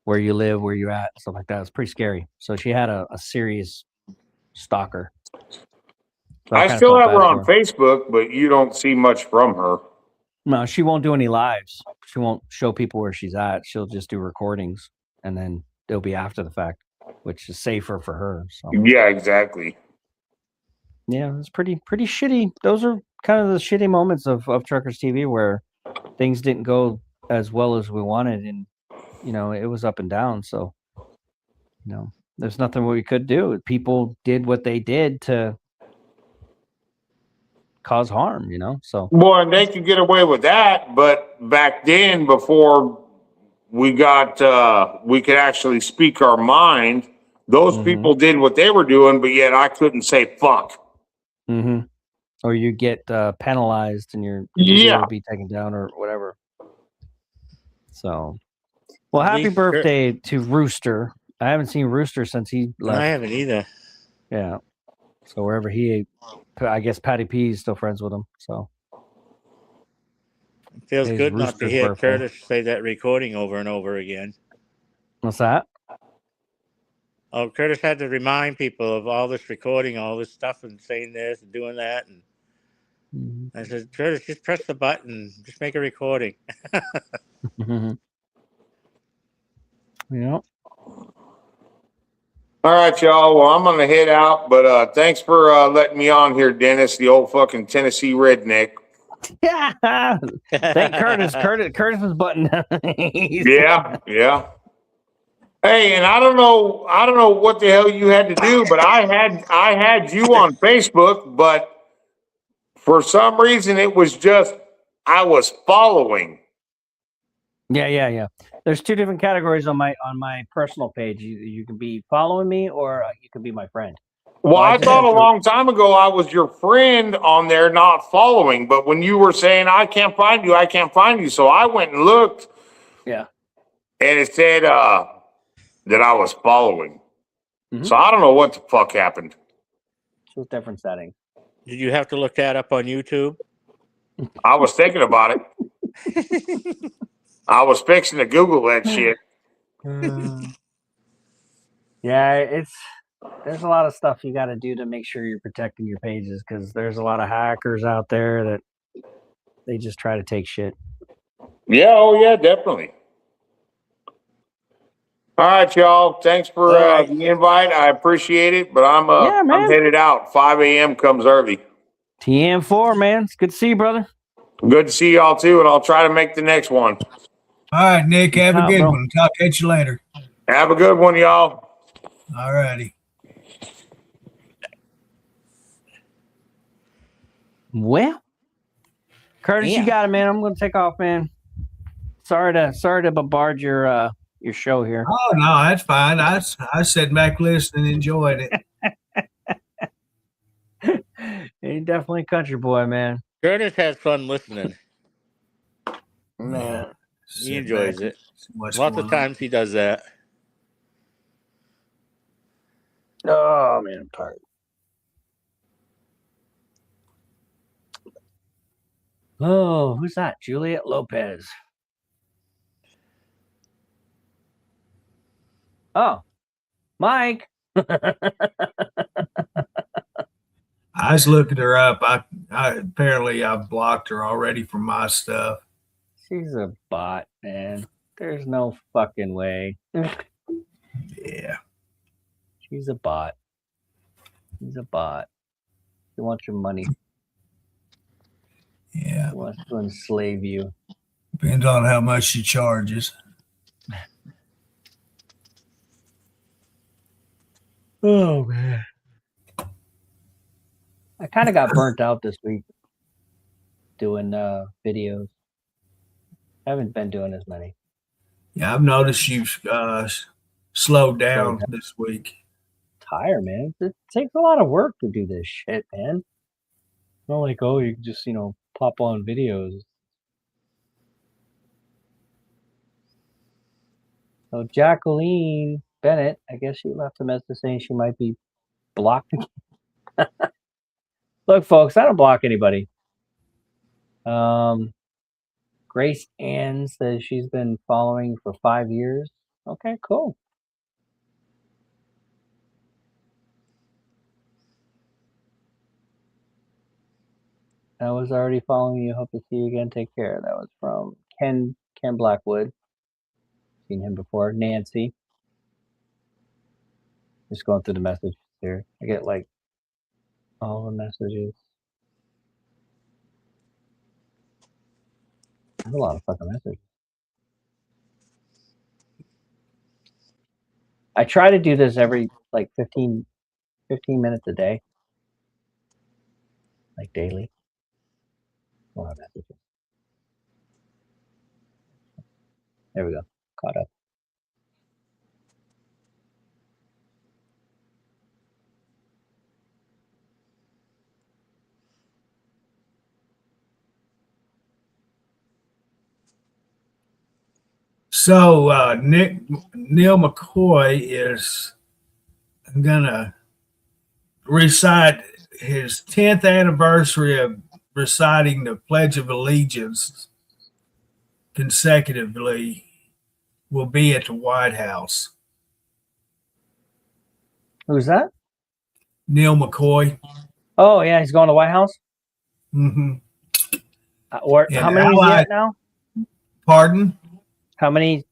where you live, where you at, stuff like that. It's pretty scary. So she had a serious stalker. So I kinda still felt have her bad on for Facebook, but you don't see much from her. No, she won't do any lives. She won't show people where she's at. She'll just do recordings, and then they'll be after the fact, which is safer for her. So Yeah, exactly. yeah, it's pretty shitty. Those are kind of the shitty moments of Truckers TV where things didn't go as well as we wanted, and you know, it was up and down. So you know, there's nothing we could do. People did what they did to cause harm, you know. So Well, and they could get away with that, but back then, before we got, we could actually speak our mind. Those Mhm. people did what they were doing, but yet I couldn't say fuck. or you get penalized and your Yeah. video will be taken down or whatever. So, well, happy least- birthday to Rooster. I haven't seen Rooster since he left. I haven't either. Yeah. So wherever he, I guess Patty P is still friends with him. So It feels Today's good not to Rooster's hear birthday. Curtis say that recording over and over again. what's that? Oh, Curtis had to remind people of all this recording, all this stuff, and saying this and doing that. And Mhm. I said, Curtis, just press the button, just make a recording. Yeah. All right, y'all. Well, I'm gonna head out, but thanks for letting me on here, Dennis, the old fucking Tennessee redneck. Yeah. Thank Curtis. Curtis was buttoned down. Yeah, yeah. Hey, and I don't know what the hell you had to do, but I had you on Facebook, but for some reason it was just I was following. Yeah. There's two different categories on my personal page. You can be following me or you can be my friend. Well, I I did thought a have to- long time ago I was your friend on there, not following. But when you were saying I can't find you, so I went and looked. Yeah. And it said that I was following. Mhm. So I don't know what the fuck happened. It's a different setting. Did you have to look that up on YouTube? I was thinking about it. I was fixing to Google that shit. Yeah, there's a lot of stuff you got to do to make sure you're protecting your pages because there's a lot of hackers out there that they just try to take shit. Yeah, oh yeah, definitely. All right, y'all. Thanks for All right. the invite. I appreciate it, but I'm Yeah, man. I'm headed out. 5 a.m. comes early. TM4, man. It's good to see you, brother. Good to see y'all too, and I'll try to make the next one. All right, Nick, have a Out, good bro. one. Talk at you later. Have a good one, y'all. All righty. Well, Curtis, Yeah. you got it, man. I'm going to take off, man. Sorry to bombard your show here. Oh no, that's fine. I sat back listening and enjoyed it. definitely a country boy, man. Curtis has fun listening. Man. He Sit enjoys back and it. see what's Lots going of times he does that. Oh man, I'm tired. Oh, who's that? Juliet Lopez. Oh, Mike. I was looking her up. I apparently I've blocked her already from my stuff. She's a bot, man. There's no fucking way. Yeah. She's a bot. She's a bot. She wants your money. Yeah. She wants to enslave you. Depends on how much she charges. Oh man. I kind of got burnt out this week doing videos. I haven't been doing as many. Yeah, I've noticed you've slowed down down. this week. Tired, man. It takes a lot of work to do this shit, man. It's not like, oh, you can just, pop on videos. So Jacqueline Bennett, I guess she left a message saying she might be blocked. Look, folks, I don't block anybody. Grace Ann says she's been following for 5 years. Okay, cool. I was already following you. Hope to see you again. Take care. That was from Ken Blackwood. Seen him before. Nancy. Just going through the messages here. I get like all the messages. There's a lot of fucking messages. I try to do this every like 15 minutes a day. Like daily. A lot of messages. There we go. Caught up. So Neil McCoy is gonna recite his 10th anniversary of reciting the Pledge of Allegiance consecutively will be at the White House. Who's that? Neil McCoy. Oh yeah, he's going to the White House. Mm-hmm. How many is he at now? Pardon? How many?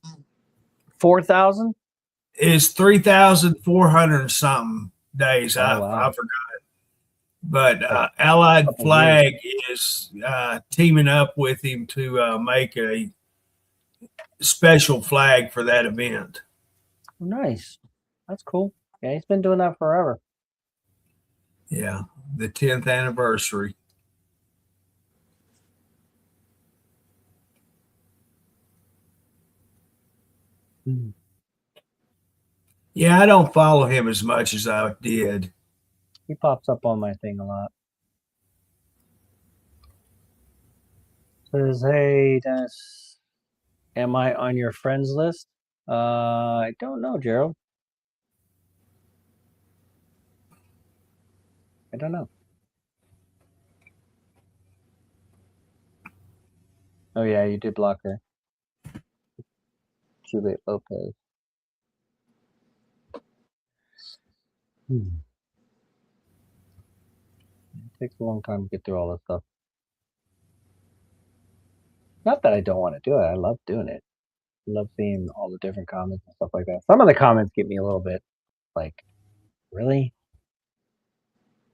4,000? It's 3,400 something days. Oh, wow. I forgot. But Allied Flag is teaming up with him to make a special flag for that event. Nice. That's cool. Yeah, he's been doing that forever. Yeah, the 10th anniversary. Yeah, I don't follow him as much as I did. He pops up on my thing a lot. Says, hey, Dennis, am I on your friends list? I don't know, Gerald. I don't know. Oh, yeah, you did block her. Juliet Lopez. It takes a long time to get through all this stuff. Not that I don't want to do it. I love doing it. I love seeing all the different comments and stuff like that. Some of the comments get me a little bit like, really?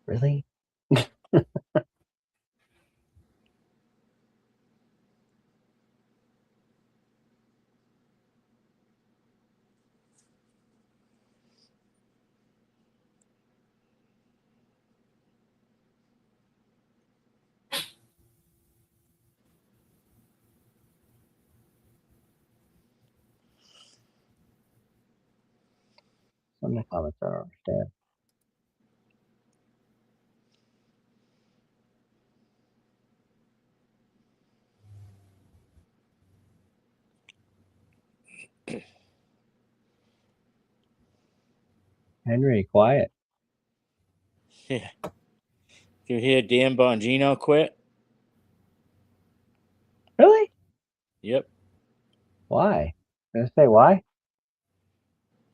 Really? Some of the comments I don't understand. Henry, quiet. Yeah. Did you hear Dan Bongino quit? Really? Yep. Why? Did I say why?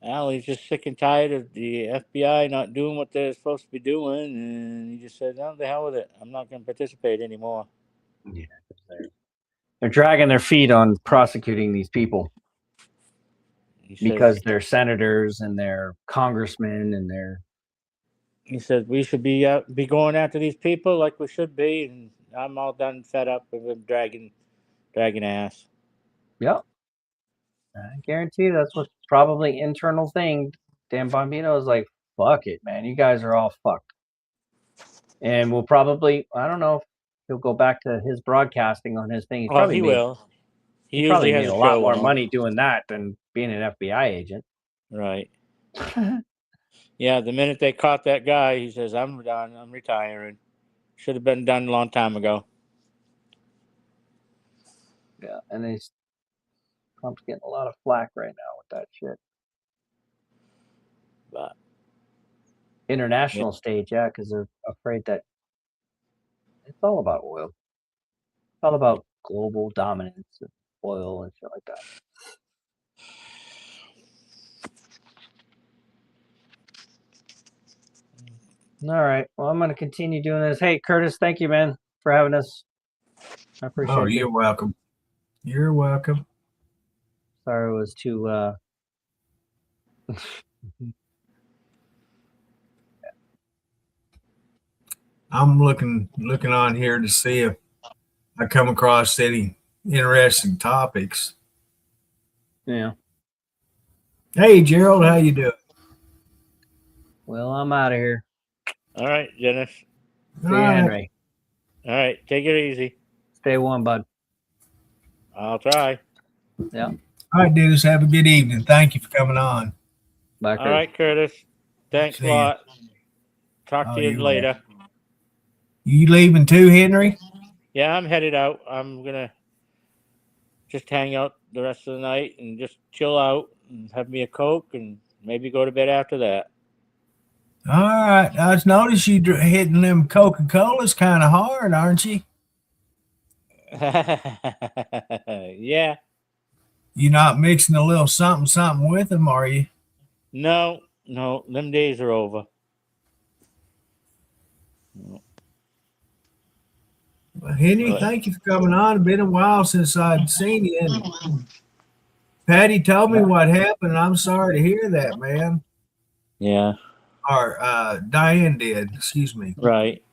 Al, he's just sick and tired of the FBI not doing what they're supposed to be doing, and he just said, "No, the hell with it. I'm not going to participate anymore." Yeah, they're dragging their feet on prosecuting these people He because says, they're senators and they're congressmen and they're he says we should be going after these people like we should be, and I'm all done, fed up with them dragging ass. yep. I guarantee you that's what's probably internal thing. Dan Bambino is like, fuck it, man. You guys are all fucked. And we'll probably, I don't know if he'll go back to his broadcasting on his thing. Oh, he will. He probably usually made has a a lot show more on. money doing that than being an FBI agent. Right. Yeah, the minute they caught that guy, he says, "I'm done. I'm retiring. Should have been done a long time ago." Yeah, and Trump's getting a lot of flack right now with that shit. But International stage, yeah, because they're afraid that it's all about oil. It's all about global dominance of oil and shit like that. All right. Well, I'm going to continue doing this. Hey, Curtis, thank you, man, for having us. I appreciate Oh, it. you're welcome. You're welcome. Sorry it was too I'm looking on here to see if I come across any interesting topics. yeah. Hey, Gerald, how you doing? Well, I'm out of here. all right, Dennis. See you, Henry. All right, take it easy. Stay warm, bud. I'll try. Yeah. All right, dudes. Have a good evening. Thank you for coming on. Bye, All right, Curtis. Thanks See a ya. lot. Talk Oh, to you you're later. You leaving too, Henry? Yeah, I'm headed out. I'm gonna just hang out the rest of the night and just chill out and have me a Coke and maybe go to bed after that. All right. I just noticed you hitting them Coca-Colas kind of hard, aren't you? Yeah. You're not mixing a little something with them, are you? No, them days are over. Well, Henry, thank you for coming on. It's been a while since I'd seen you. And Patty told me what happened. And I'm sorry to hear that, man. Yeah. Or Diane did. Excuse me. Right.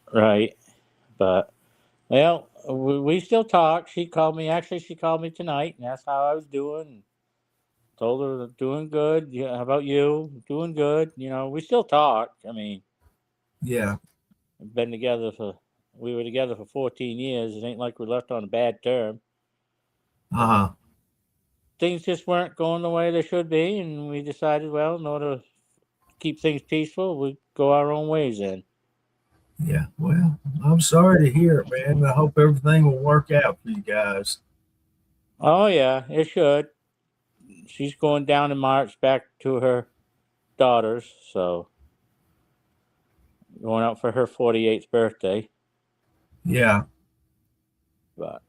But, well, we still talk. She called me. Actually, she called me tonight and asked how I was doing. Told her doing good. Yeah, how about you? Doing good. You know, we still talk. I mean, yeah, we've been together we were together for 14 years. It ain't like we left on a bad term. Uh-huh. Things just weren't going the way they should be, and we decided, well, in order to keep things peaceful, we go our own ways then. Yeah, well, I'm sorry to hear it, man. I hope everything will work out for you guys. Oh, yeah, it should. She's going down in March back to her daughters, so going out for her 48th birthday. Yeah. But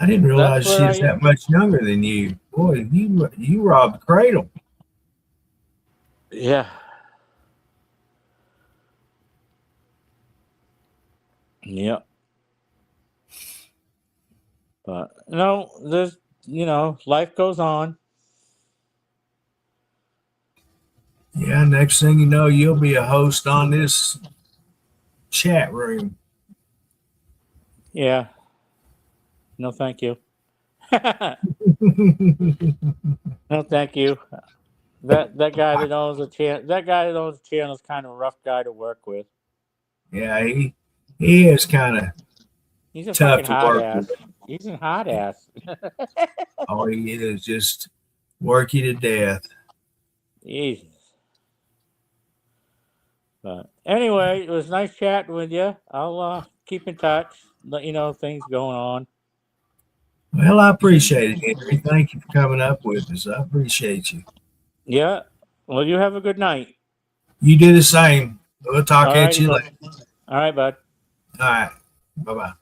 I didn't realize she was that much younger than you. Boy, you robbed the cradle. Yeah. Yep. But no, there's life goes on. Yeah, next thing you know, you'll be a host on this chat room. Yeah. No, thank you. No, thank you. That guy that owns the channel is kind of a rough guy to work with. Yeah, he is kind of He's a tough fucking to hard work ass. with. He's a hot ass. All he is just work you to death. Jesus. But anyway, it was nice chatting with you. I'll keep in touch, let you know things going on. Well, I appreciate it, Henry. Thank you for coming up with us. I appreciate you. Yeah. Well, you have a good night. You do the same. We'll talk All at righty, you bud. later. All right, bud. All right. Bye-bye.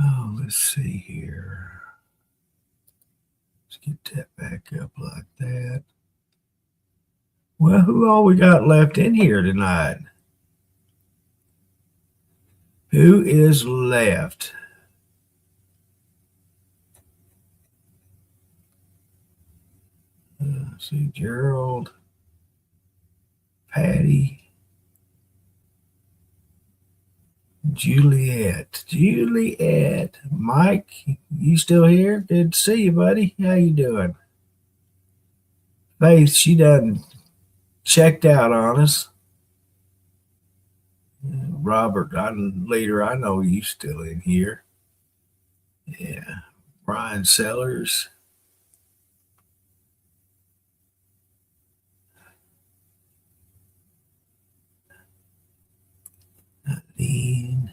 Oh, let's see here. Let's get that back up like that. Well, who all we got left in here tonight? Who is left? Let's see, Gerald, Patty, Juliet, Mike, you still here? Good to see you, buddy. How you doing? Faith, she done checked out on us. Robert, later, I know you still in here. Yeah, Brian Sellers. Nadine.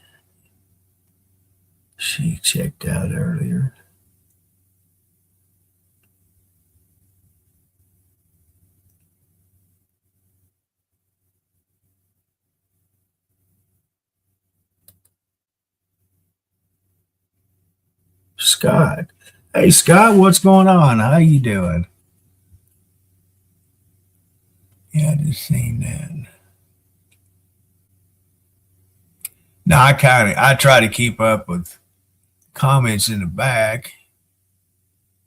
She checked out earlier. Scott. Hey, Scott, what's going on? How you doing? Yeah, I just seen that. Now, I try to keep up with comments in the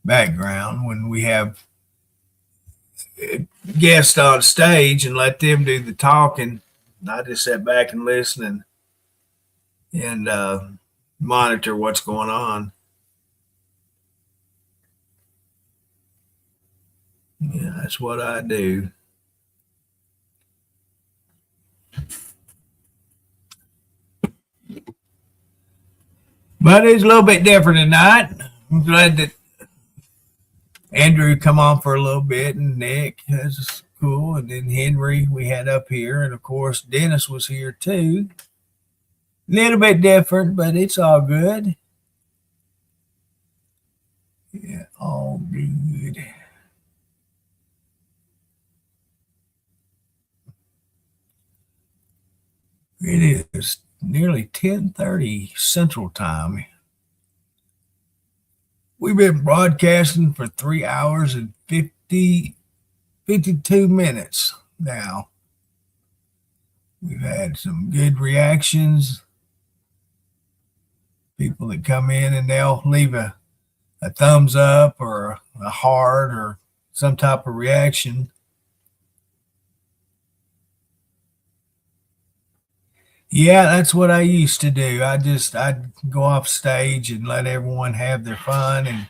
background when we have guests on stage and let them do the talking. I just sit back and listen and monitor what's going on. Yeah, that's what I do. But it's a little bit different tonight. I'm glad that Andrew come on for a little bit and Nick. That's cool. And then Henry we had up here. And of course, Dennis was here too. A little bit different, but it's all good. Yeah, all good. It is nearly 10:30 Central Time. We've been broadcasting for 3 hours and 52 minutes now. We've had some good reactions. People that come in and they'll leave a thumbs up or a heart or some type of reaction. Yeah, that's what I used to do. I'd go off stage and let everyone have their fun and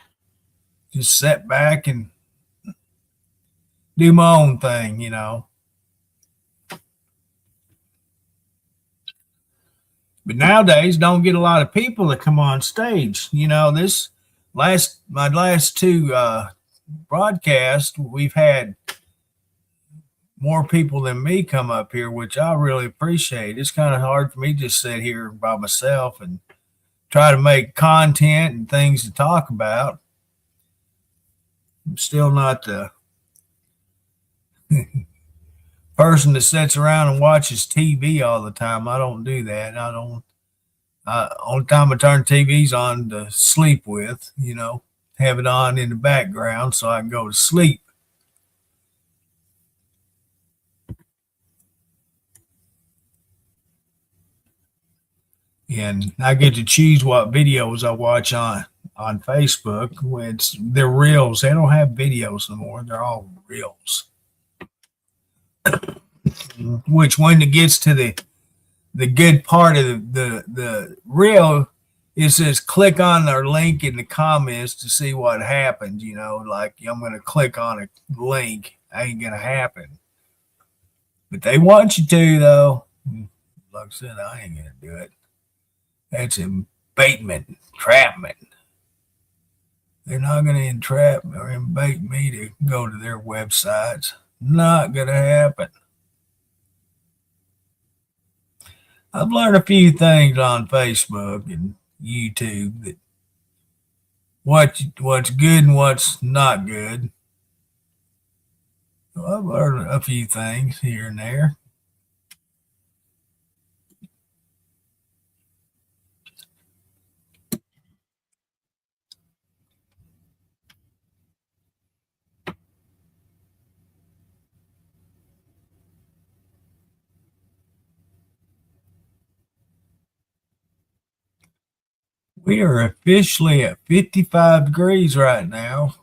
just sit back and do my own thing, you know. But nowadays, don't get a lot of people that come on stage. You know, my last two broadcasts, we've had more people than me come up here, which I really appreciate. It's kind of hard for me to just sit here by myself and try to make content and things to talk about. I'm still not the person that sits around and watches TV all the time. I don't do that. Only time I turn TVs on to sleep with, you know, have it on in the background so I can go to sleep. And I get to choose what videos I watch on Facebook. They're reels. They don't have videos anymore. They're all reels. Which when it gets to the good part of the reel, it says click on their link in the comments to see what happens. You know, like I'm going to click on a link. Ain't going to happen. But they want you to, though. Like I said, I ain't going to do it. That's embaitment, entrapment. They're not going to entrap or embait me to go to their websites. Not going to happen. I've learned a few things on Facebook and YouTube that what's good and what's not good. So I've learned a few things here and there. We are officially at 55 degrees right now.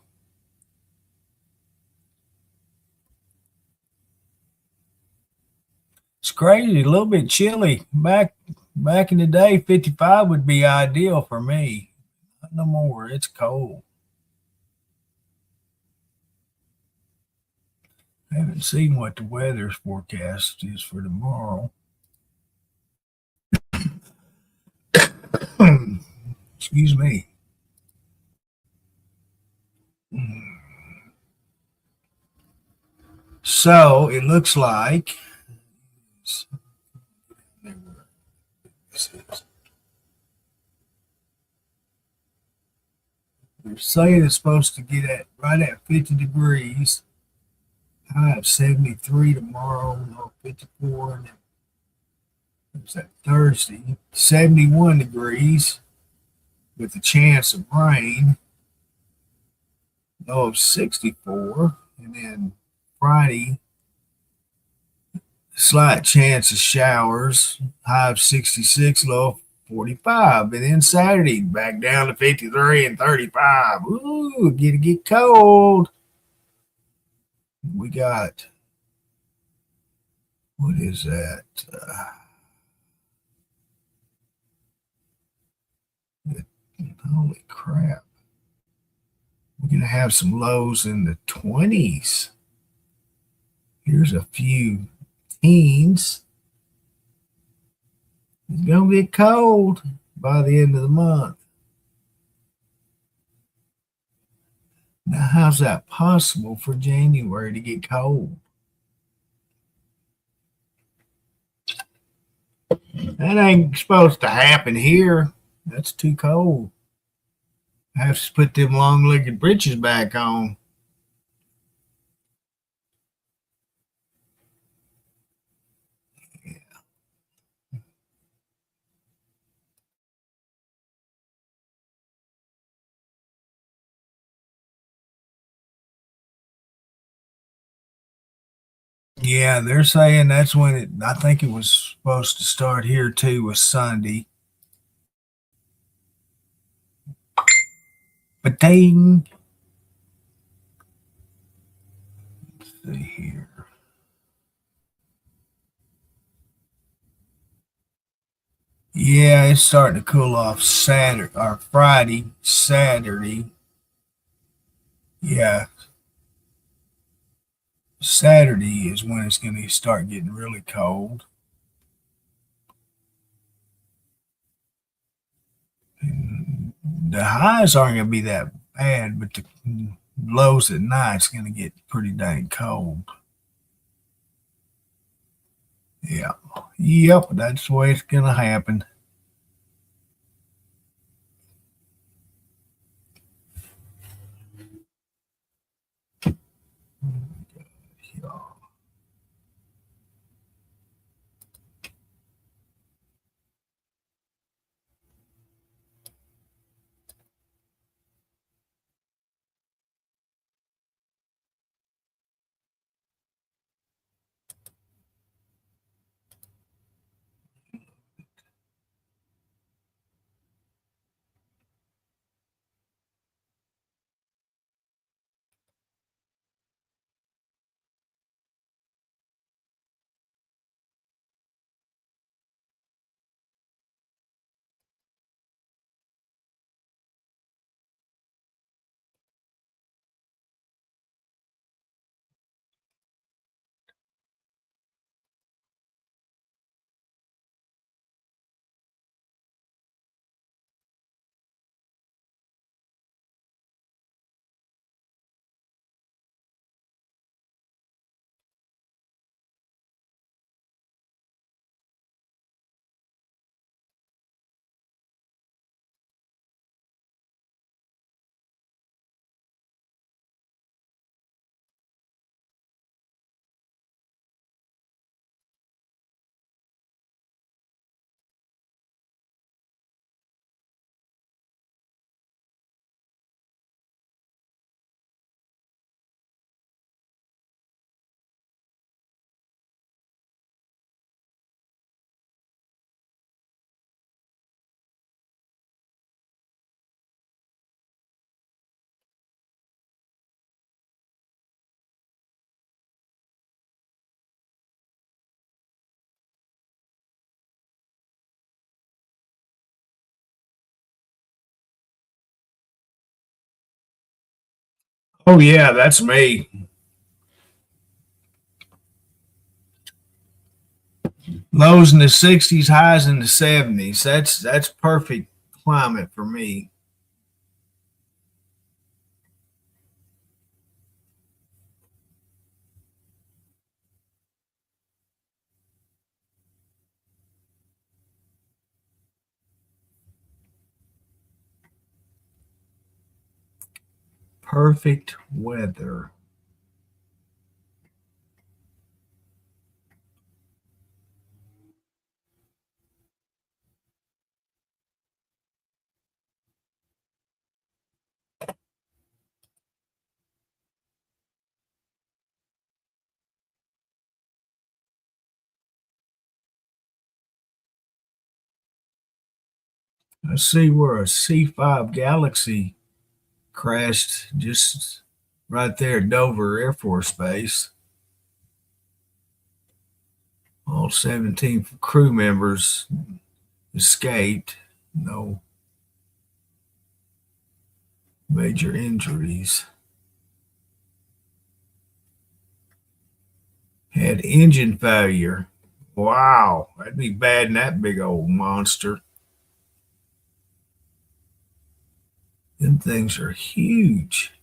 It's crazy, a little bit chilly. Back in the day, 55 would be ideal for me. Not no more. It's cold. I haven't seen what the weather's forecast is for tomorrow. Excuse me. So it looks like they're saying it's supposed to get at right at 50 degrees. I have 73 tomorrow, no 54, and then what's that, Thursday, 71 degrees with a chance of rain, low of 64, and then Friday, slight chance of showers, high of 66, low of 45, and then Saturday back down to 53 and 35. Ooh, get cold. We got, what is that? Holy crap. We're going to have some lows in the 20s. Here's a few teens. It's going to get cold by the end of the month. Now, how's that possible for January to get cold? That ain't supposed to happen here. That's too cold. I have to put them long-legged breeches back on. Yeah, they're saying that's when it, I think it was supposed to start here too, was Sunday. But dang. Let's see here. Yeah, it's starting to cool off Saturday or Friday, Saturday. Yeah. Saturday is when it's going to start getting really cold. And the highs aren't going to be that bad, but the lows at night is going to get pretty dang cold. Yeah. Yep, that's the way it's going to happen. Oh yeah, that's me. Lows in the 60s, highs in the 70s. That's perfect climate for me. Perfect weather. I see where a C5 Galaxy crashed just right there at Dover Air Force Base. All 17 crew members escaped. No major injuries. Had engine failure. Wow, that'd be bad in that big old monster. Them things are huge.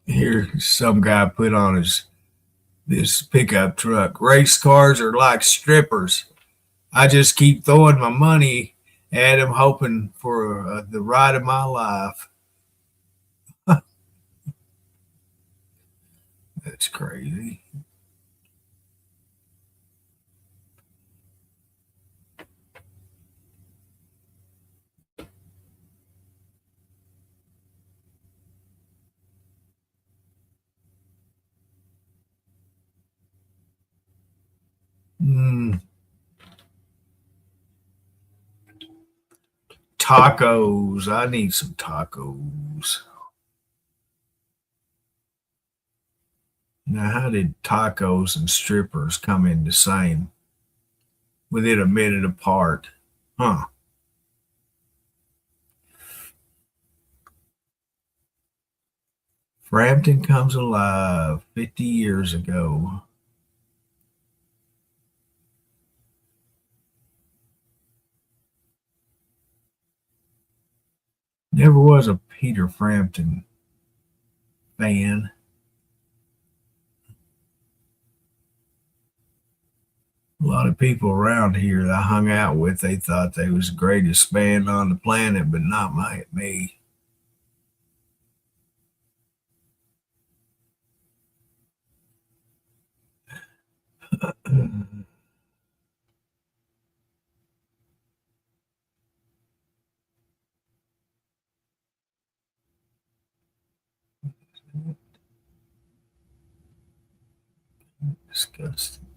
Here, some guy put on this pickup truck. Race cars are like strippers. I just keep throwing my money at them, hoping for the ride of my life. That's crazy. Mm. Tacos. I need some tacos. Now, how did tacos and strippers come in the same within a minute apart? Huh. Frampton comes alive 50 years ago. Never was a Peter Frampton fan. A lot of people around here that I hung out with, they thought they was the greatest band on the planet, but not me. Disgusting.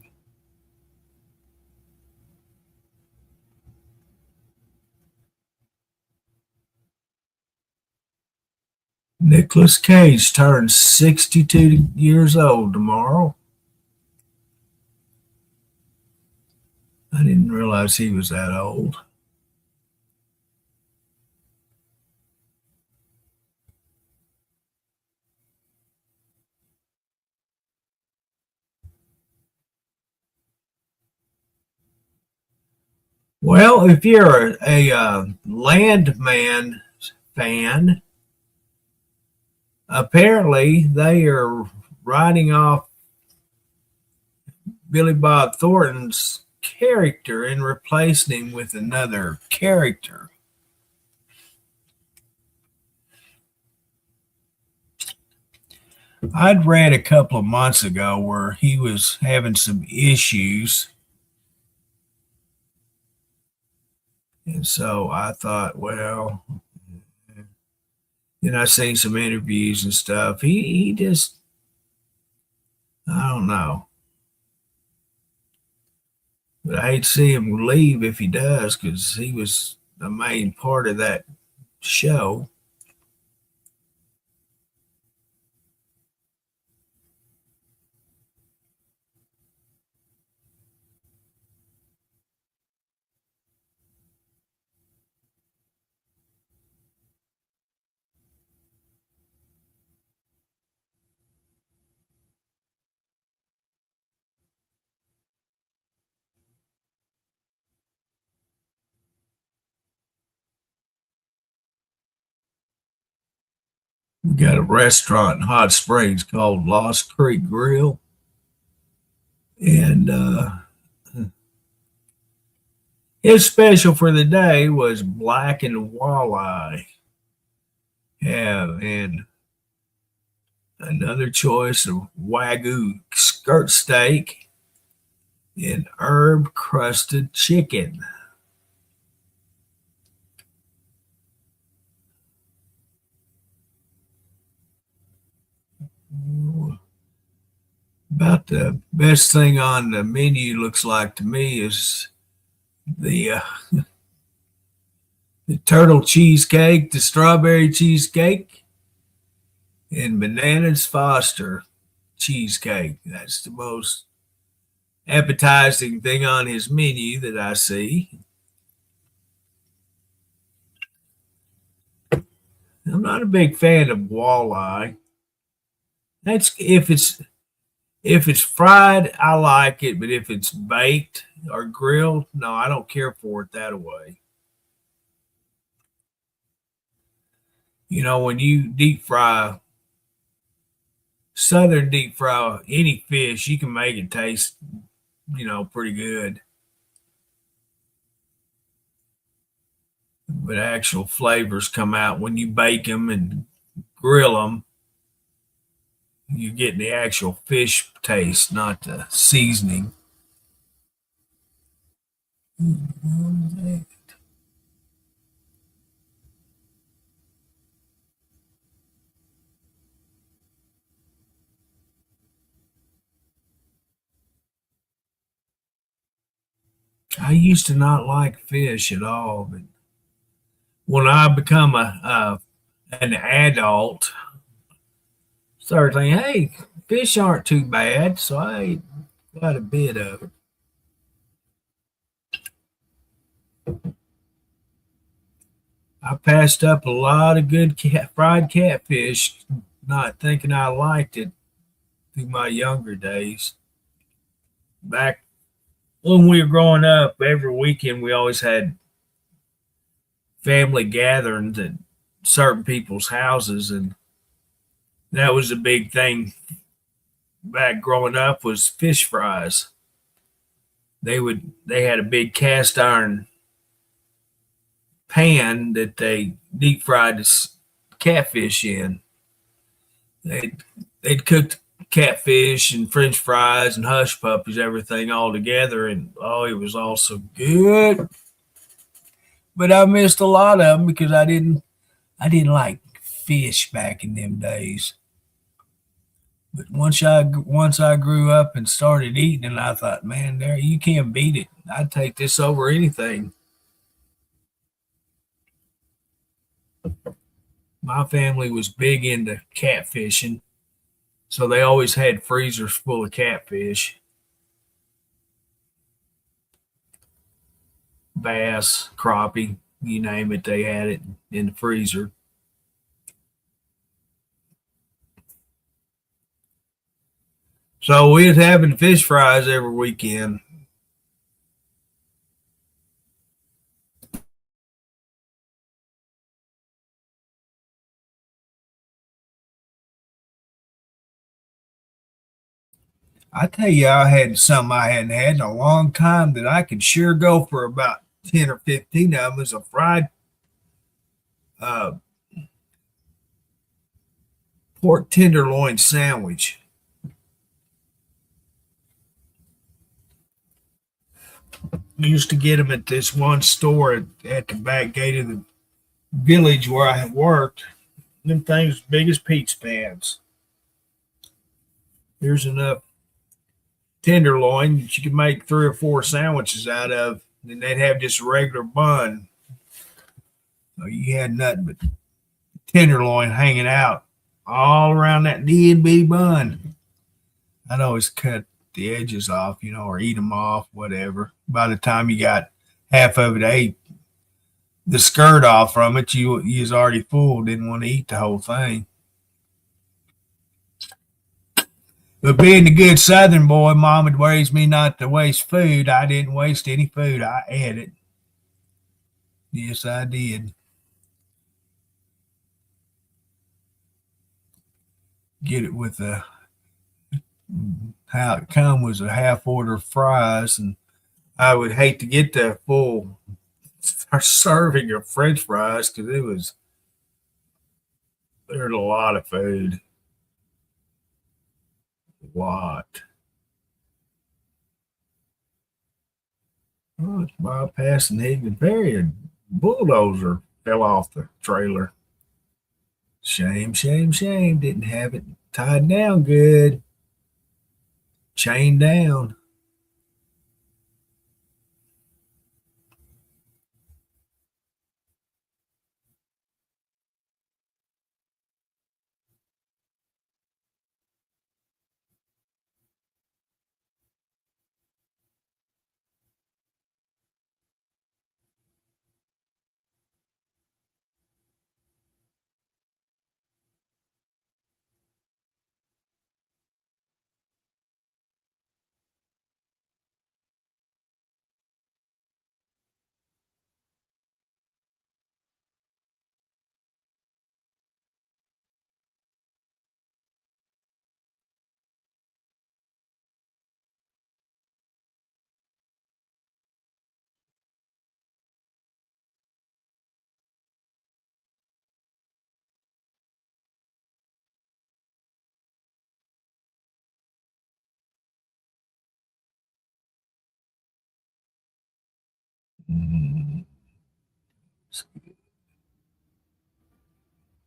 Nicolas Cage turns 62 years old tomorrow. I didn't realize he was that old. Well, if you're a Landman fan, apparently they are writing off Billy Bob Thornton's character and replacing him with another character. I'd read a couple of months ago where he was having some issues. And so I thought, well, then I seen some interviews and stuff. He just, I don't know. But I hate to see him leave if he does, because he was the main part of that show. We got a restaurant in Hot Springs called Lost Creek Grill. And his special for the day was blackened walleye. Yeah, and another choice of Wagyu skirt steak and herb crusted chicken. About the best thing on the menu looks like to me is the the turtle cheesecake, the strawberry cheesecake, and bananas Foster cheesecake. That's the most appetizing thing on his menu that I see. I'm not a big fan of walleye. That's if it's fried, I like it, but if it's baked or grilled, no, I don't care for it that way. You know, when you southern deep fry any fish, you can make it taste, pretty good. But actual flavors come out when you bake them and grill them. You're getting the actual fish taste, not the seasoning. I used to not like fish at all, but when I become an adult, started thinking, hey, fish aren't too bad, so I ate quite a bit of it. I passed up a lot of good fried catfish, not thinking I liked it through my younger days. Back when we were growing up, every weekend we always had family gatherings at certain people's houses, and that was a big thing back growing up was fish fries. They had a big cast iron pan that they deep fried this catfish in. They'd cooked catfish and French fries and hush puppies, everything all together, and oh, it was all so good. But I missed a lot of them because I didn't like fish back in them days. But once I grew up and started eating it, I thought, man, there you can't beat it. I'd take this over anything. My family was big into catfishing, so they always had freezers full of catfish, bass, crappie, you name it, they had it in the freezer. So we was having fish fries every weekend. I tell you, I had something I hadn't had in a long time that I could sure go for about 10 or 15 of them. Is a fried uh, pork tenderloin sandwich. I used to get them at this one store at the back gate of the village where I had worked. Them things big as pizza pans. Here's enough tenderloin that you could make 3 or 4 sandwiches out of. Then they'd have just a regular bun. So you had nothing but tenderloin hanging out all around that D&B bun. I'd always cut the edges off, or eat them off, whatever. By the time you got half of it ate, the skirt off from it, you was already full, didn't want to eat the whole thing. But being the good Southern boy, Mom had raised me not to waste food. I didn't waste any food. I ate it. Yes, I did. Get it with how it come was a half order of fries, and I would hate to get the full serving of French fries because there's a lot of food. A lot. Oh, it's bypassing Higdon Ferry. A bulldozer fell off the trailer. Shame, shame, shame. Didn't have it tied down good. Chained down.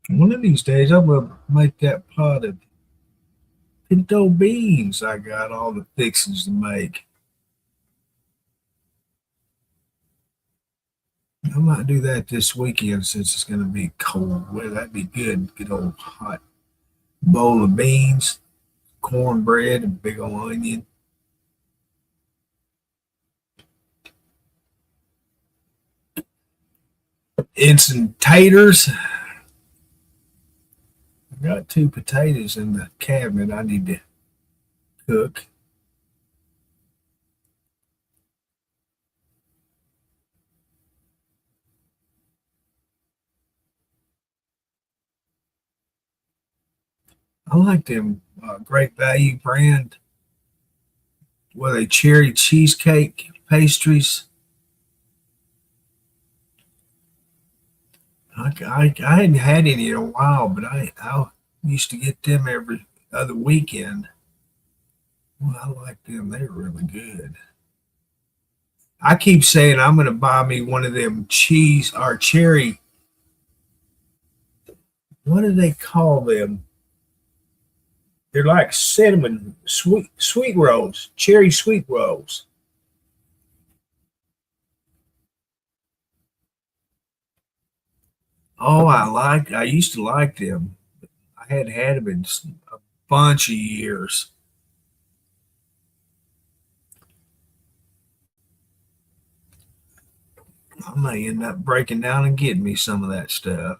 One of these days, I'm going to make that pot of pinto beans I got all the fixings to make. I might do that this weekend since it's going to be cold weather. That'd be good. Good old hot bowl of beans, cornbread, and big old onion. Instant taters. I've got 2 potatoes in the cabinet I need to cook. I like them Great Value brand with a cherry cheesecake pastries. I hadn't had any in a while, but I used to get them every other weekend. Well, I like them. They're really good. I keep saying I'm going to buy me one of them cheese or cherry. What do they call them? They're like cinnamon sweet rolls, cherry sweet rolls. Oh, I used to like them. I hadn't had them in a bunch of years. I may end up breaking down and getting me some of that stuff.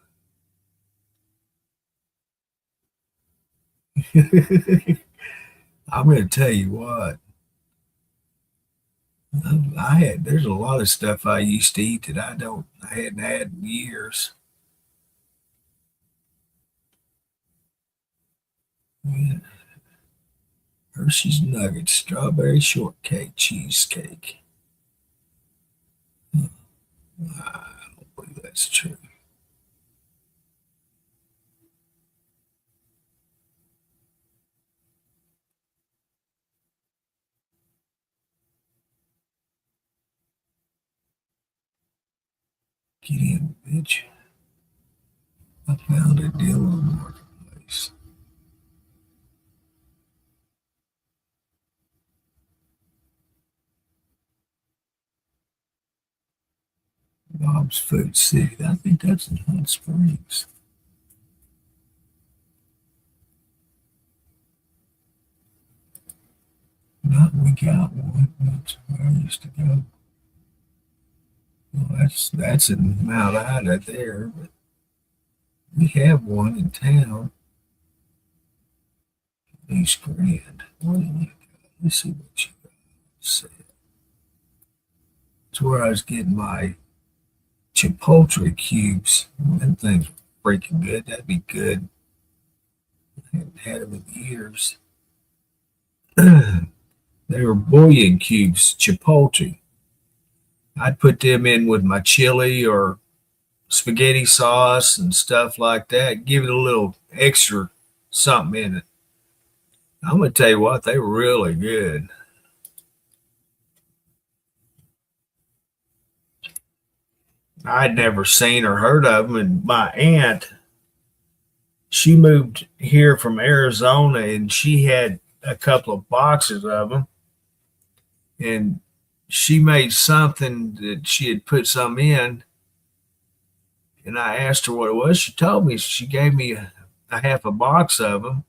I'm going to tell you what. There's a lot of stuff I used to eat that I hadn't had in years. Yeah. Hershey's Nuggets, strawberry shortcake, cheesecake. I don't believe that's true. Get in, bitch. I found a deal on Marketplace. Bob's Food City. I think that's in Hot Springs. Not we got one. That's where I used to go. Well, that's in Mount Ida there, but we have one in town. East Grand. Where do you go? Let's see what you said. It's where I was getting my Chipotle cubes. Them things are freaking good. That'd be good. I haven't had them in years. They were bouillon cubes, Chipotle. I'd put them in with my chili or spaghetti sauce and stuff like that. Give it a little extra something in it. I'm gonna tell you what, they were really good. I'd never seen or heard of them, and my aunt, she moved here from Arizona, and she had a couple of boxes of them, and she made something that she had put some in, and I asked her what it was. She told me. She gave me a half a box of them,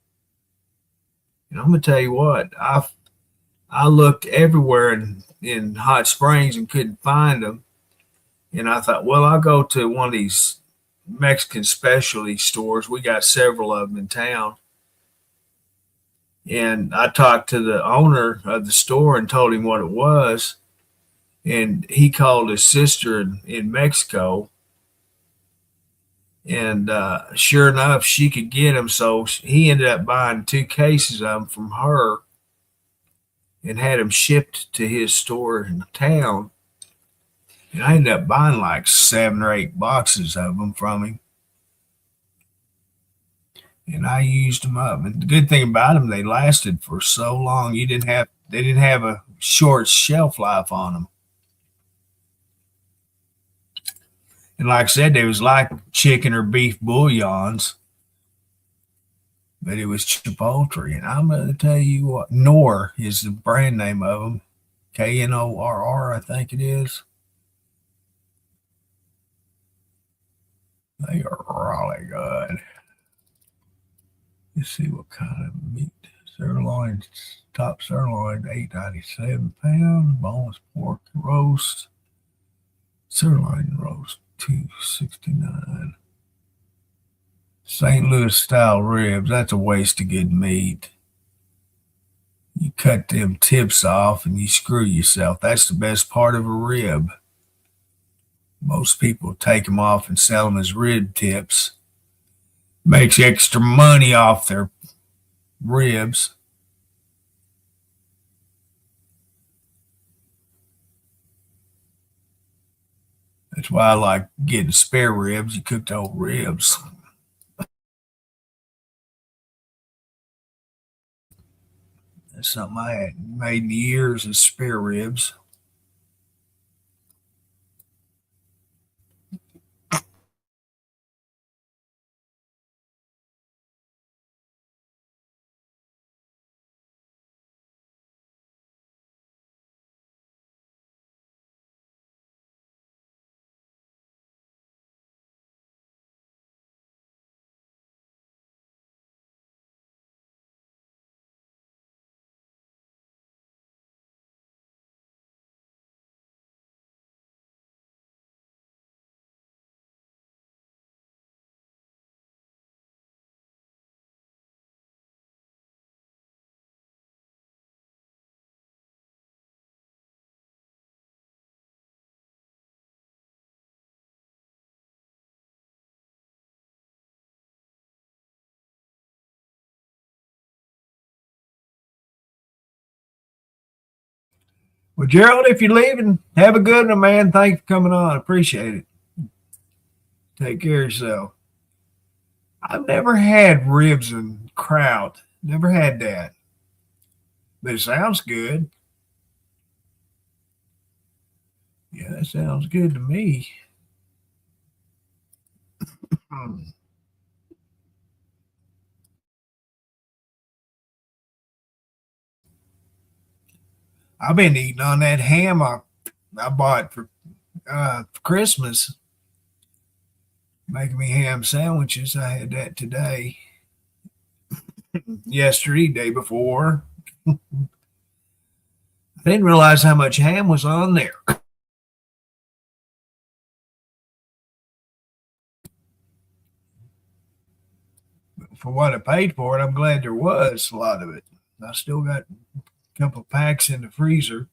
and I'm gonna tell you what, I looked everywhere in Hot Springs and couldn't find them. And I thought, well, I'll go to one of these Mexican specialty stores. We got several of them in town. And I talked to the owner of the store and told him what it was. And he called his sister in Mexico. And sure enough, she could get them. So he ended up buying 2 cases of them from her and had them shipped to his store in town. And I ended up buying like 7 or 8 boxes of them from him. And I used them up. And the good thing about them, they lasted for so long. They didn't have a short shelf life on them. And like I said, they was like chicken or beef bouillons, but it was Chipotle. And I'm going to tell you what, Knorr is the brand name of them. Knorr, I think it is. They are really good. Let's see what kind of meat. Sirloin, top sirloin, £8.97. Boneless pork roast. Sirloin roast, $2.69. St. Louis style ribs. That's a waste of good meat. You cut them tips off and you screw yourself. That's the best part of a rib. Most people take them off and sell them as rib tips. Makes extra money off their ribs. That's why I like getting spare ribs. You cook the whole ribs. That's something I hadn't made in years is spare ribs. Well, Gerald, if you're leaving, have a good one, man. Thanks for coming on. Appreciate it. Take care of yourself. I've never had ribs and kraut. Never had that. But it sounds good. Yeah, that sounds good to me. I've been eating on that ham I bought for Christmas. Making me ham sandwiches. I had that today. Yesterday, day before. I didn't realize how much ham was on there. For what I paid for it, I'm glad there was a lot of it. I still got a couple packs in the freezer.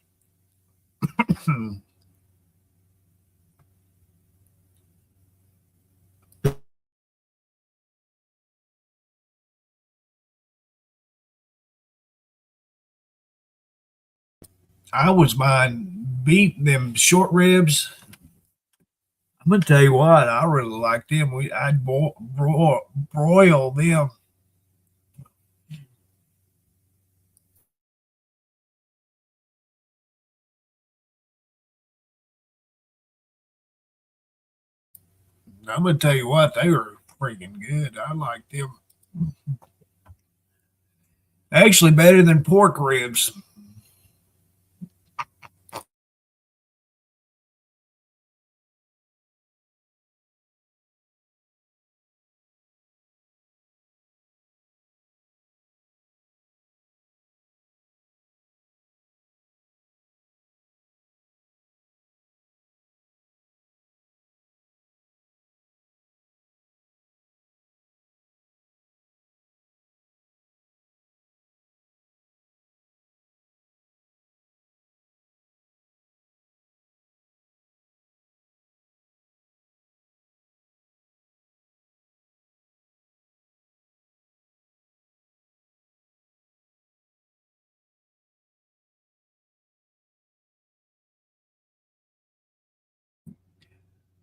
I was buying beef, them short ribs. I'm gonna tell you what, I really like them. I'd broil them. I'm gonna tell you what, they were freaking good. I like them. Actually, better than pork ribs.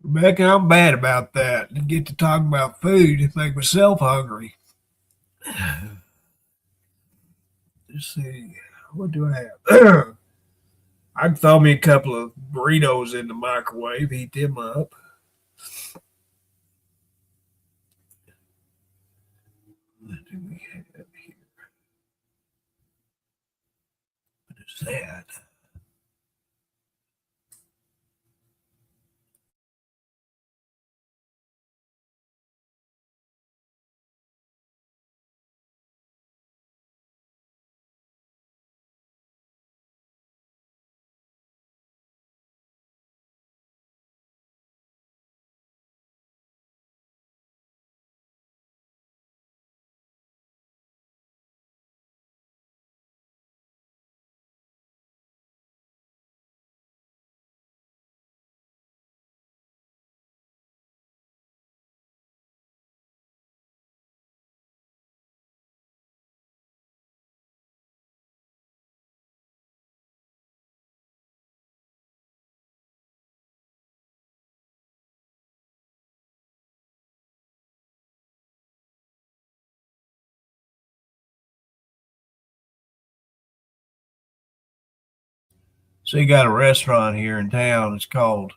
Rebecca, I'm bad about that. To get to talking about food, it make myself hungry. Let's see. What do I have? I can throw me a couple of burritos in the microwave, heat them up. What do we have here? What is that? So you got a restaurant here in town. It's called,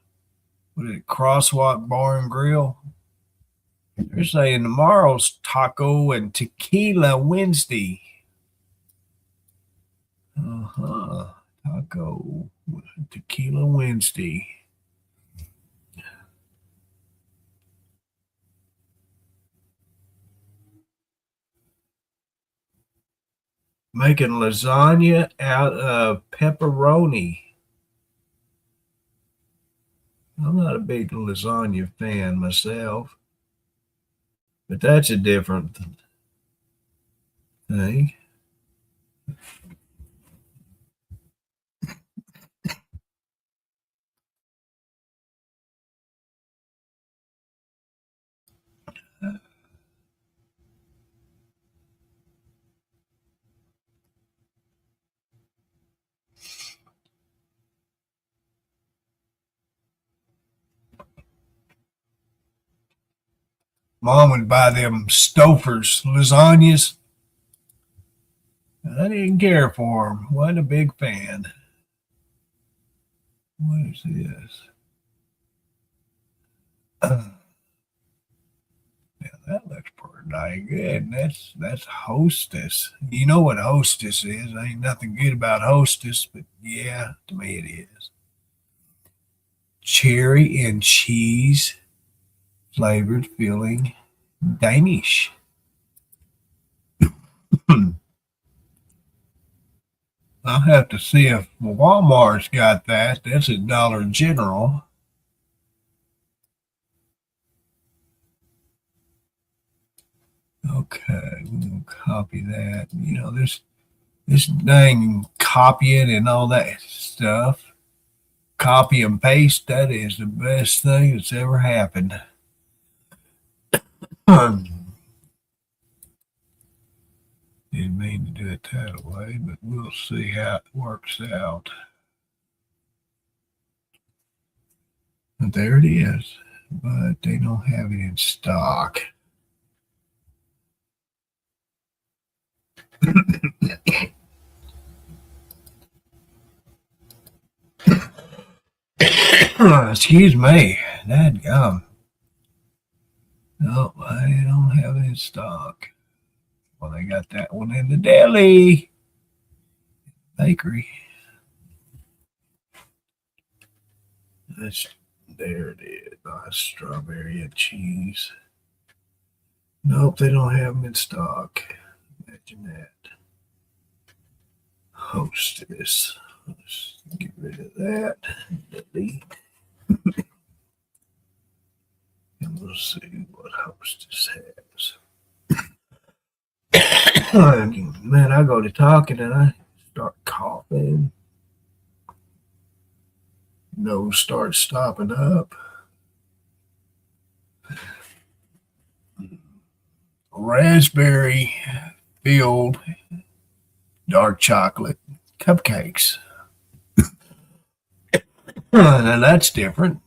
what is it, Crosswalk Bar and Grill. They're saying tomorrow's Taco and Tequila Wednesday. Taco Tequila Wednesday. Making lasagna out of pepperoni. I'm not a big lasagna fan myself, but that's a different thing. Mom would buy them Stouffer's lasagnas. I didn't care for them. Wasn't a big fan. What is this? Yeah, that looks pretty good. That's Hostess. You know what Hostess is? Ain't nothing good about Hostess, but yeah, to me it is. Cherry and cheese flavored filling Danish. I'll have to see if Walmart's got that. That's at Dollar General. Okay, we'll copy that. You know, this dang copying and all that stuff. Copy and paste, that is the best thing that's ever happened. Didn't mean to do it that way, but we'll see how it works out. But there it is, but they don't have it in stock. Excuse me, dadgum. No, I don't have it in stock. Well, they got that one in the deli bakery. There it is. Nice strawberry and cheese. Nope, they don't have them in stock. Imagine that. Hostess. Let's get rid of that. Delete. And we'll see what Hostess has. Man, I go to talking and I start coughing. Nose starts stopping up. Raspberry filled dark chocolate cupcakes. Now that's different.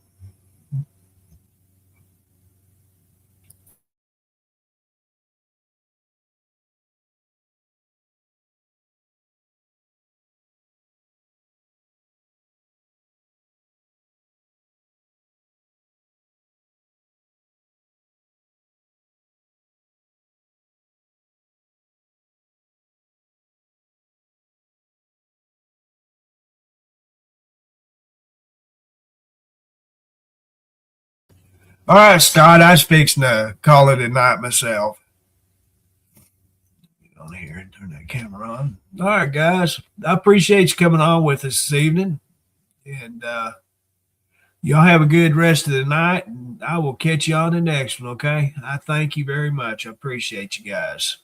All right, Scott, I was fixing to call it a night myself. Get on here and turn that camera on. All right, guys, I appreciate you coming on with us this evening. And y'all have a good rest of the night. And I will catch you on the next one, okay? I thank you very much. I appreciate you guys.